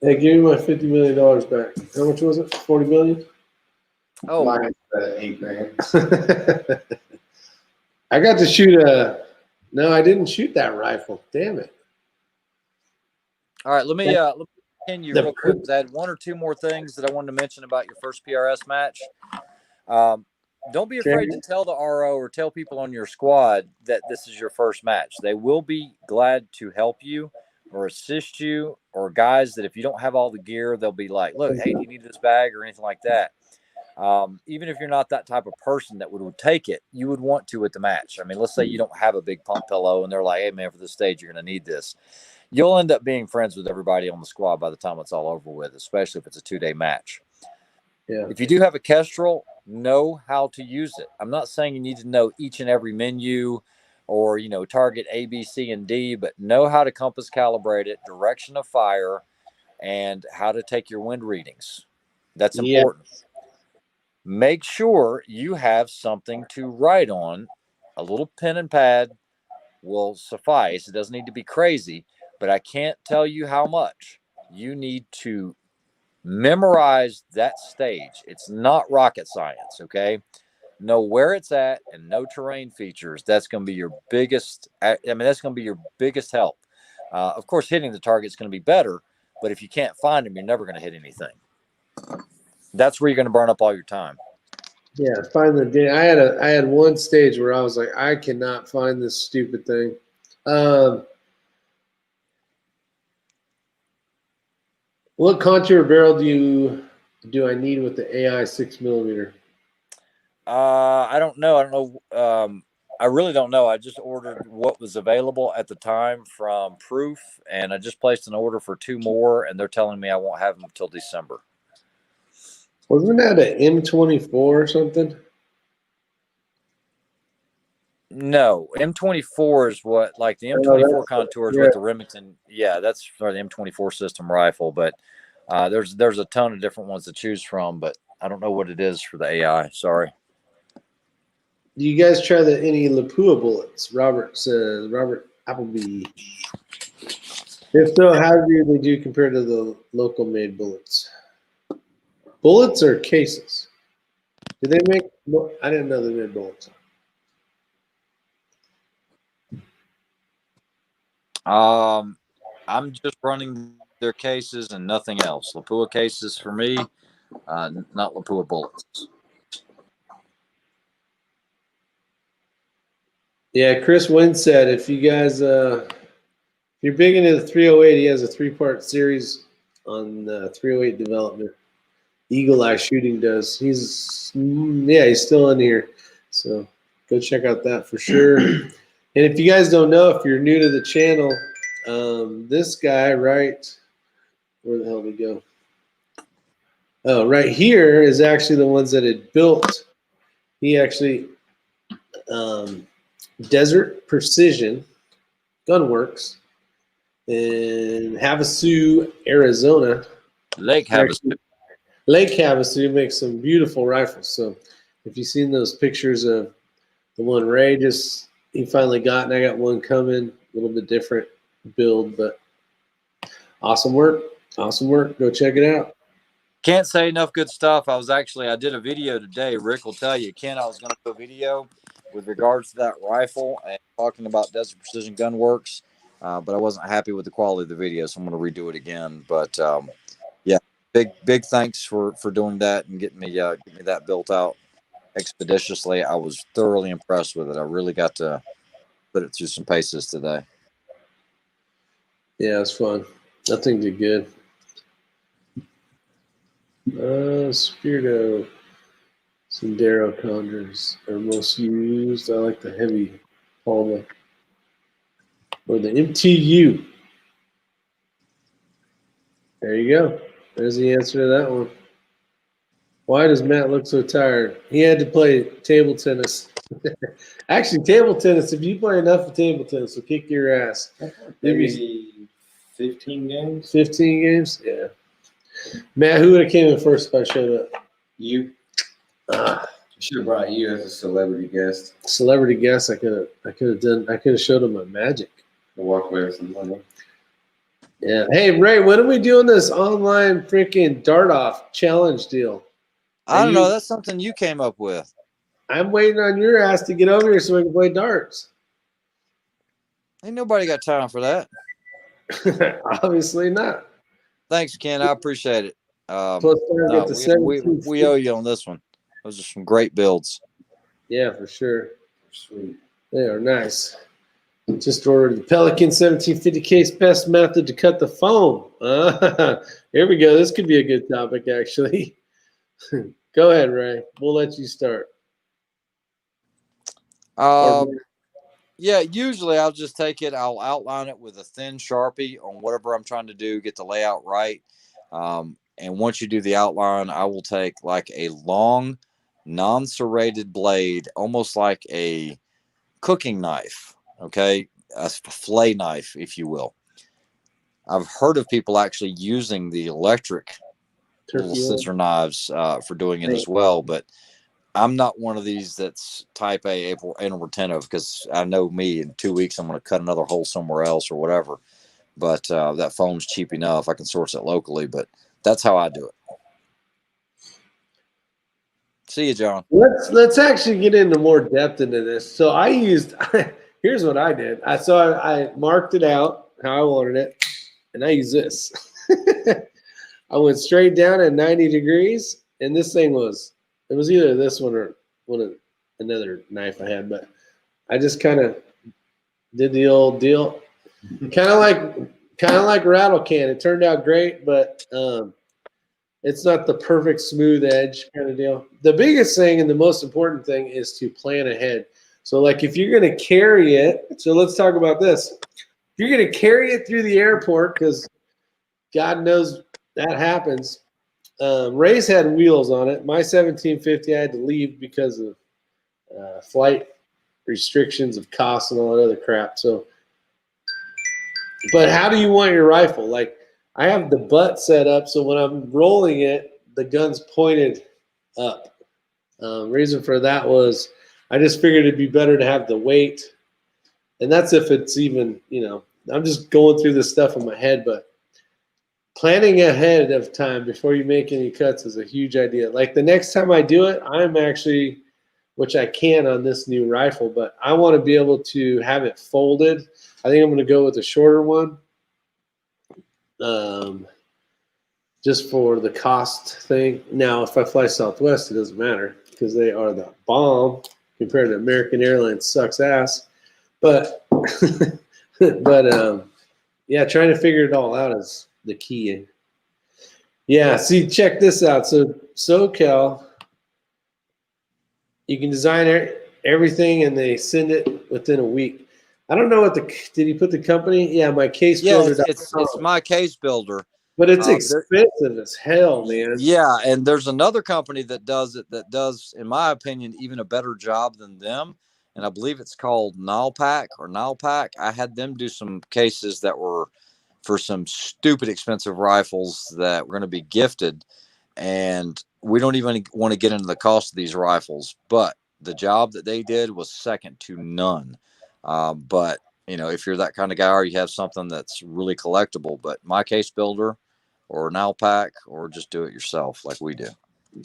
Hey, give me my $50 million back. How much was it? 40 million? Oh, mine is $8,000. I got to shoot no, I didn't shoot that rifle. Damn it. all right. Let me continue The- real quick. I had one or two more things that I wanted to mention about your first PRS match. Don't be afraid to tell the RO or tell people on your squad that this is your first match. They will be glad to help you or assist you, or guys that if you don't have all the gear, they'll be like, look, hey, do you need this bag or anything like that? Even if you're not that type of person that would take it, you would want to at the match. I mean, let's say you don't have a big pump pillow and they're like, hey, man, for this stage, you're going to need this. You'll end up being friends with everybody on the squad by the time it's all over with, especially if it's a 2-day match. Yeah. If you do have a Kestrel, know how to use it. I'm not saying you need to know each and every menu or, target A, B, C, and D, but know how to compass calibrate it, direction of fire, and how to take your wind readings. That's Yeah. important. Make sure you have something to write on. A little pen and pad will suffice. It doesn't need to be crazy, but I can't tell you how much. You need to memorize that stage. It's not rocket science, okay? Know where it's at and know terrain features. That's going to be your biggest, that's going to be your biggest help. Of course, hitting the target is going to be better, but if you can't find them, you're never going to hit anything. That's where you're going to burn up all your time. Yeah, find the day. I had one stage where I was like, I cannot find this stupid thing. What contour barrel do I need with the AI 6mm? I don't know. I don't know. I really don't know. I just ordered what was available at the time from Proof, and I just placed an order for 2 more, and they're telling me I won't have them until December. Wasn't that an M24 or something? No, M24 is what, like the M24 contour is yeah. what the Remington. Yeah, that's for the M24 system rifle, but there's a ton of different ones to choose from, but I don't know what it is for the AI. Sorry. Do you guys try any Lapua bullets? Robert says, Robert Appleby. If so, how do they do compared to the local made bullets? Bullets or cases? Do they make? I didn't know they made bullets. I'm just running their cases and nothing else. Lapua cases for me, not Lapua bullets. Yeah, Chris Wynn said if you guys, if you're big into the 308, he has a 3-part series on 308 development. Eagle Eye Shooting does. He's still in here, so go check out that for sure. And if you guys don't know, if you're new to the channel, this guy right, where the hell did he go? Oh, right here is actually the ones that had built. He actually Desert Precision Gunworks in Havasu, Arizona. Lake Havasu. Lake Havasu makes some beautiful rifles. So if you've seen those pictures of the one Ray he finally got, and I got one coming, a little bit different build, but awesome work. Awesome work. Go check it out. Can't say enough good stuff. I did a video today. Rick will tell you, Ken, I was going to do a video with regards to that rifle and talking about Desert Precision Gunworks, but I wasn't happy with the quality of the video, so I'm going to redo it again. But yeah, big thanks for doing that and getting me that built out expeditiously. I was thoroughly impressed with it. I really got to put it through some paces today. Yeah, it's fun. That thing did good. Spirito Sendero Condors are most used. I like the heavy Palma or the MTU. There you go. There's the answer to that one. Why does Matt look so tired? He had to play table tennis. Actually, table tennis, if you play enough of table tennis, will kick your ass. Maybe 15 games. 15 games? Yeah. Matt, who would have came in first if I showed up? You Ah, should have brought you as a celebrity guest celebrity guest. I could have showed him my magic. to walk away with some money. Yeah. Hey Ray, when are we doing this online freaking dart off challenge deal? I don't you- know. That's something you came up with. I'm waiting on your ass to get over here so we can play darts. Ain't nobody got time for that. Obviously not. Thanks, Ken. I appreciate it. Plus, I No, get the we owe you on this one. Those are some great builds. Yeah, for sure. Sweet. They are nice. Just ordered the Pelican 1750 case, best method to cut the foam. Here we go. This could be a good topic, actually. Go ahead, Ray. We'll let you start. Yeah, usually I'll just take it. I'll outline it with a thin Sharpie on whatever I'm trying to do, get the layout right. And once you do the outline, I will take like a long, non-serrated blade, almost like a cooking knife, okay? A fillet knife, if you will. I've heard of people actually using the electric little Turkey oil. scissor knives for doing it as well, but I'm not one of these that's type A and retentive, because I know me, in 2 weeks I'm going to cut another hole somewhere else or whatever. But that foam's cheap enough. I can source it locally, but that's how I do it. See you, John. Let's actually get into more depth into this. So I used here's what I did. I marked it out how I wanted it, and I used this. I went straight down at 90 degrees, and this thing was either this one or another knife I had, but I just kind of did the old deal, kind of like rattle can. It turned out great, but it's not the perfect smooth edge kind of deal. The biggest thing and the most important thing is to plan ahead. So like if you're going to carry it, so let's talk about this. If you're going to carry it through the airport, because God knows that happens. Ray's had wheels on it. My 1750 I had to leave because of flight restrictions of costs and all that other crap. So, but how do you want your rifle? Like I have the butt set up so when I'm rolling it, the gun's pointed up. Reason for that was I just figured it'd be better to have the weight, and that's if it's even, I'm just going through this stuff in my head, but planning ahead of time before you make any cuts is a huge idea. Like the next time I do it, I'm actually, which I can on this new rifle, but I want to be able to have it folded. I think I'm going to go with a shorter one. Just for the cost thing. Now, if I fly Southwest, it doesn't matter because they are the bomb compared to American Airlines sucks ass. But, yeah, trying to figure it all out is the key. Yeah, see, check this out. So SoCal, you can design everything and they send it within a week. I don't know what did he put the company? Yeah, my case builder. Yeah, it's my case builder. But it's expensive as hell, man. Yeah, and there's another company that does it that does, in my opinion, even a better job than them. And I believe it's called Nalpac. I had them do some cases that were for some stupid expensive rifles that were going to be gifted. And we don't even want to get into the cost of these rifles, but the job that they did was second to none. But, if you're that kind of guy or you have something that's really collectible, but my case builder or an Nalpac, or just do it yourself like we do.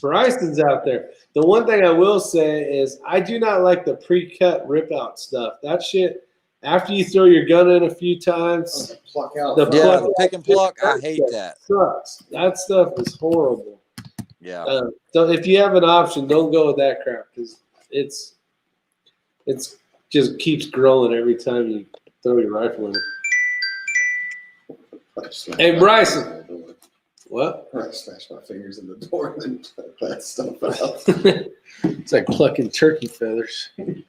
Bryson's out there. The one thing I will say is I do not like the pre-cut rip-out stuff. That shit, after you throw your gun in a few times, Pluck out. The pick and pluck, I hate that. Sucks. That stuff is horrible. Yeah. So if you have an option, don't go with that crap because it's just keeps growing every time you throw your rifle in it. Hey, Bryson. What? I smash my fingers in the door and pluck that stuff out. It's like plucking turkey feathers. Let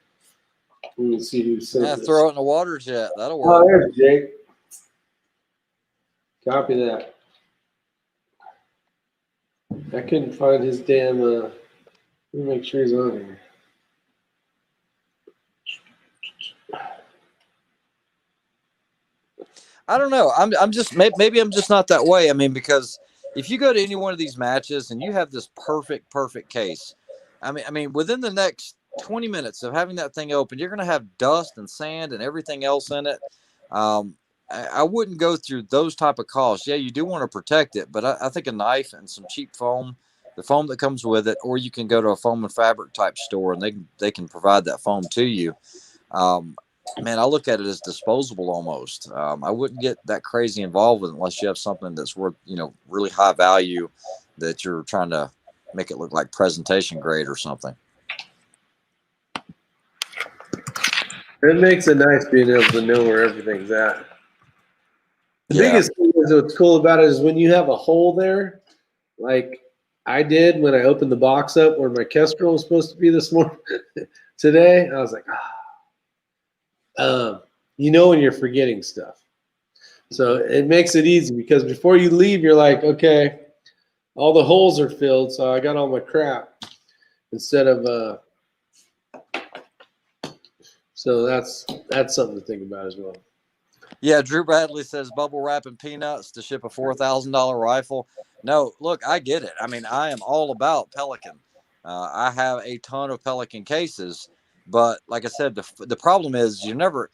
me see who said Yeah, this. throw it in the water jet. That'll Oh, work. there's Jake. Copy that. I couldn't find his damn. Let me make sure he's on here. I don't know. I'm just maybe I'm just not that way. I mean, because if you go to any one of these matches and you have this perfect case, I mean, within the next 20 minutes of having that thing open, you're going to have dust and sand and everything else in it. I wouldn't go through those type of costs. Yeah, you do want to protect it, but I think a knife and some cheap foam, the foam that comes with it, or you can go to a foam and fabric type store and they can provide that foam to you. Man, I look at it as disposable almost. I wouldn't get that crazy involved with it unless you have something that's worth, really high value that you're trying to make it look like presentation grade or something. It makes it nice being able to know where everything's at. The biggest thing is what's cool about it is when you have a hole there, like I did when I opened the box up where my Kestrel was supposed to be this morning today. I was like, when you're forgetting stuff. So it makes it easy because before you leave, you're like, okay, all the holes are filled, so I got all my crap instead of so that's something to think about as well. Yeah, Drew Bradley says bubble wrap and peanuts to ship a $4,000 rifle. No, look, I get it. I mean, I am all about Pelican. I have a ton of Pelican cases, but like I said, the problem is it never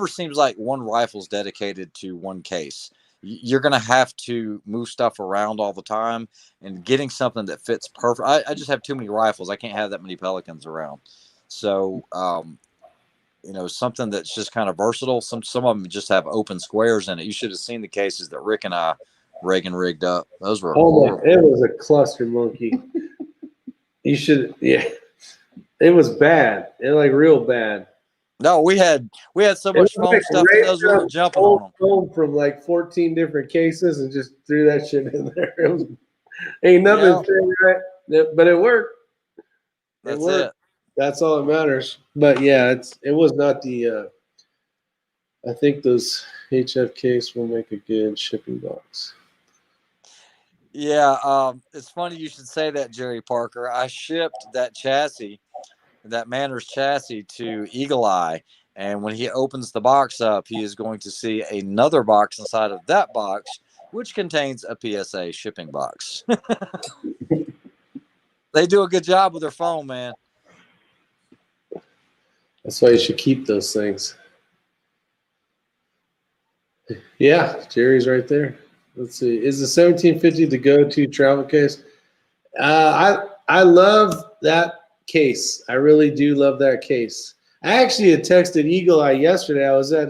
seems like one rifle is dedicated to one case. You're going to have to move stuff around all the time, and getting something that fits perfect. I just have too many rifles. I can't have that many Pelicans around. So, something that's just kind of versatile. Some of them just have open squares in it. You should have seen the cases that Rick and I rigged up. Those were horrible. It was a cluster monkey. You should, yeah. It was bad. It like real bad. No, we had so much foam stuff in those. We were jumping on them. Foam from like 14 different cases and just threw that shit in there. It was, ain't nothing thing, right? But it worked. That's it. That's all that matters. But yeah, it was not the. I think those HFKs will make a good shipping box. Yeah, it's funny you should say that, Jerry Parker. I shipped that chassis, that Manners chassis, to Eagle Eye, and when he opens the box up, he is going to see another box inside of that box, which contains a PSA shipping box. They do a good job with their foam, man. That's why you should keep those things. Yeah, Jerry's right there. Let's see. Is the 1750 the go-to travel case? I love that case. I really do love that case. I actually had texted Eagle Eye yesterday. I was at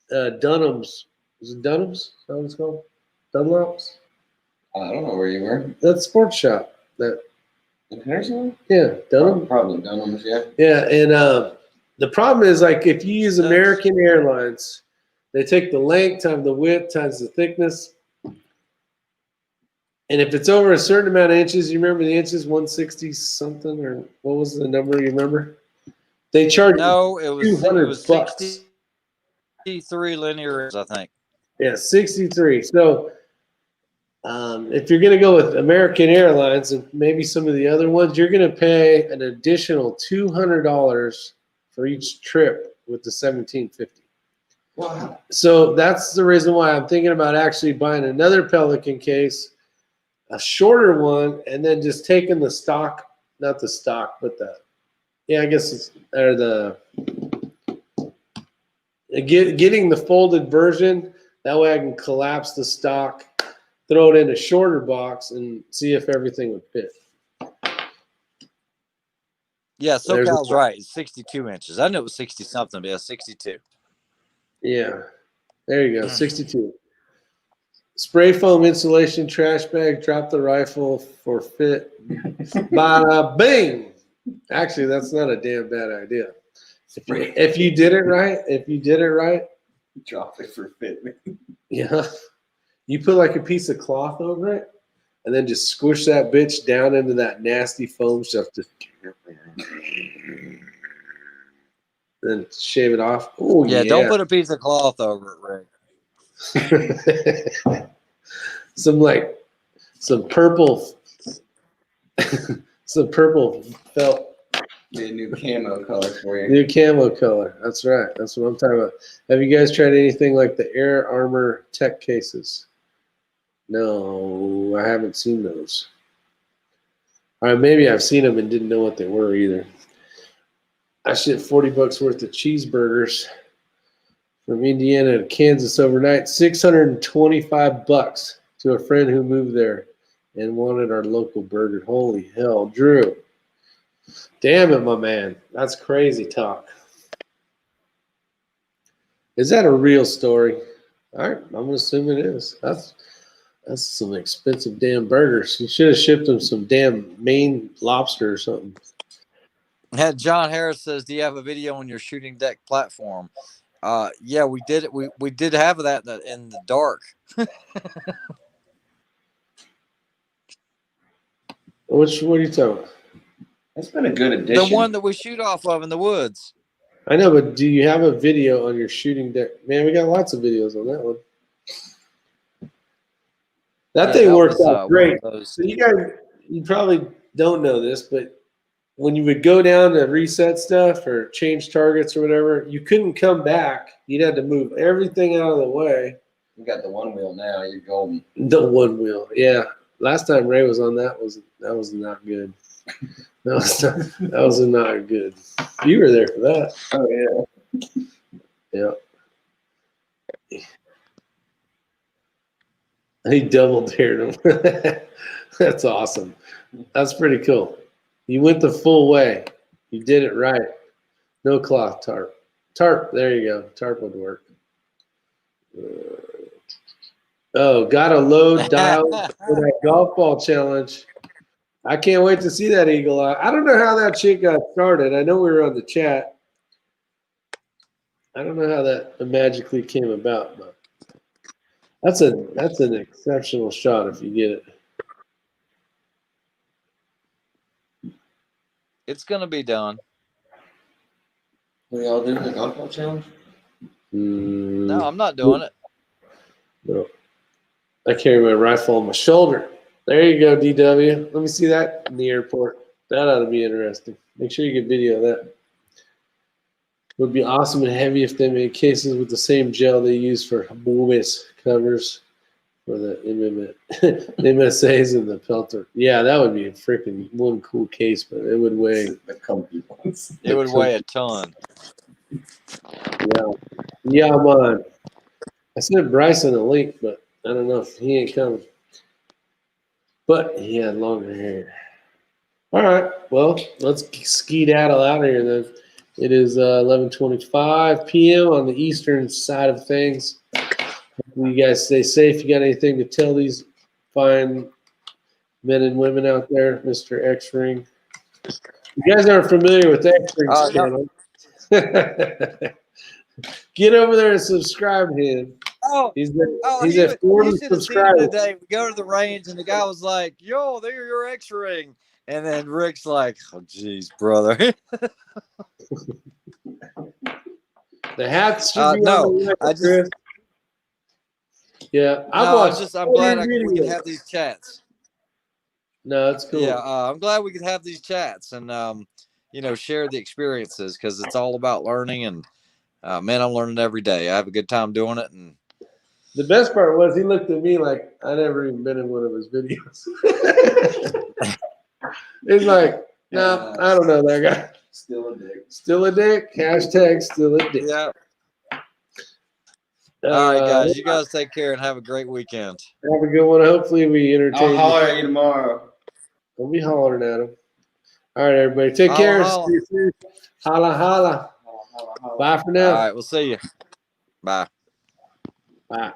Dunham's. Is it Dunham's? Is that what it's called? Dunlop's? I don't know where you were. That sports shop. That. In Henderson? Yeah, Dunham. Probably Dunham's, yeah. Yeah, and the problem is, like, if you use American Airlines, they take the length times the width times the thickness. And if it's over a certain amount of inches, you remember the inches, 160 something, or what was the number you remember? They charge it was $200. 63 linear, I think. Yeah, 63. So if you're going to go with American Airlines and maybe some of the other ones, you're going to pay an additional $200 for each trip with the 1750. Wow. So that's the reason why I'm thinking about actually buying another Pelican case, a shorter one, and then just taking the stock, not the stock, but I guess it's, or getting the folded version. That way I can collapse the stock, throw it in a shorter box, and see if everything would fit. Yeah, SoCal's right. It's 62 inches. I knew it was 60 something, but yeah, 62. Yeah, there you go, 62. Spray foam insulation trash bag. Drop the rifle for fit. Bada bing. Actually, that's not a damn bad idea. If you did it right, Drop it for fit. yeah. You put like a piece of cloth over it, and then just squish that bitch down into that nasty foam stuff. Just then shave it off. Oh yeah. Don't put a piece of cloth over it, Rick. some purple It's the purple felt. The new camo color for you. New camo color. That's right. That's what I'm talking about. Have you guys tried anything like the Air Armor Tech cases? No, I haven't seen those. All right, maybe I've seen them and didn't know what they were either. I shipped $40 worth of cheeseburgers from Indiana to Kansas overnight. $625 to a friend who moved there and wanted our local burger. Holy hell, Drew. Damn it, my man. That's crazy talk. Is that a real story? All right, I'm gonna assume it is. That's some expensive damn burgers. You should have shipped them some damn Maine lobster or something. John Harris says, "Do you have a video on your shooting deck platform?" Yeah, we did. We did have that in the dark. What are you talking about? That's been a good addition. The one that we shoot off of in the woods. I know, but do you have a video on your shooting deck? Man, we got lots of videos on that one. That thing worked out great. So you guys, you probably don't know this, but when you would go down to reset stuff or change targets or whatever, you couldn't come back. You'd have to move everything out of the way. You got the one wheel now. You're golden. The one wheel, yeah. Last time Ray was on that was not good. That was not good. You were there for that. Oh yeah. Yeah. He double dared him. That's awesome. That's pretty cool. You went the full way. You did it right. No cloth tarp. Tarp, there you go. Tarp would work. Oh, got a load dialed for that golf ball challenge. I can't wait to see that eagle eye. I don't know how that shit got started. I know we were on the chat. I don't know how that magically came about, but that's an exceptional shot if you get it. It's gonna be done. We all doing the golf ball challenge? No, I'm not doing it. No. I carry my rifle on my shoulder. There you go, DW. Let me see that in the airport. That ought to be interesting. Make sure you get video of that. It would be awesome and heavy if they made cases with the same gel they use for Boom's covers for the MSAs and the Pelter. Yeah, that would be a freaking one cool case, but it would weigh. The comfy ones. It would weigh a ton. Yeah. Yeah, man. I sent Bryson a link, but I don't know if he ain't coming. But he had longer hair. All right. Well, let's skedaddle out of here then. It is 11:25 p.m. on the eastern side of things. Hopefully you guys stay safe. You got anything to tell these fine men and women out there, Mr. X-Ring? You guys aren't familiar with X-Ring's channel. Get over there and subscribe to him. Oh, He's you at 40 should have seen him subscribers. today. We go to the range, and the guy was like, "Yo, there's your X-ring," and then Rick's like, "Oh, geez, brother." The hats should be no, on the left, I just- Chris. Yeah, I'm glad we can have these chats. No, it's cool. Yeah, I'm glad we could have these chats and share the experiences because it's all about learning. And man, I'm learning every day. I have a good time doing it. And The best part was he looked at me like I never even been in one of his videos. He's like, no, I don't know that guy. Still a dick. Still a dick. Hashtag still a dick. yeah. All right, guys. You guys take care and have a great weekend. Have a good one. Hopefully we entertain I'll holler at you tomorrow. Don't be hollering at him. All right, everybody. Take Holla, care. holla. Stay safe. Holla, holla. Bye for now. All right, we'll see you. Bye. Bye.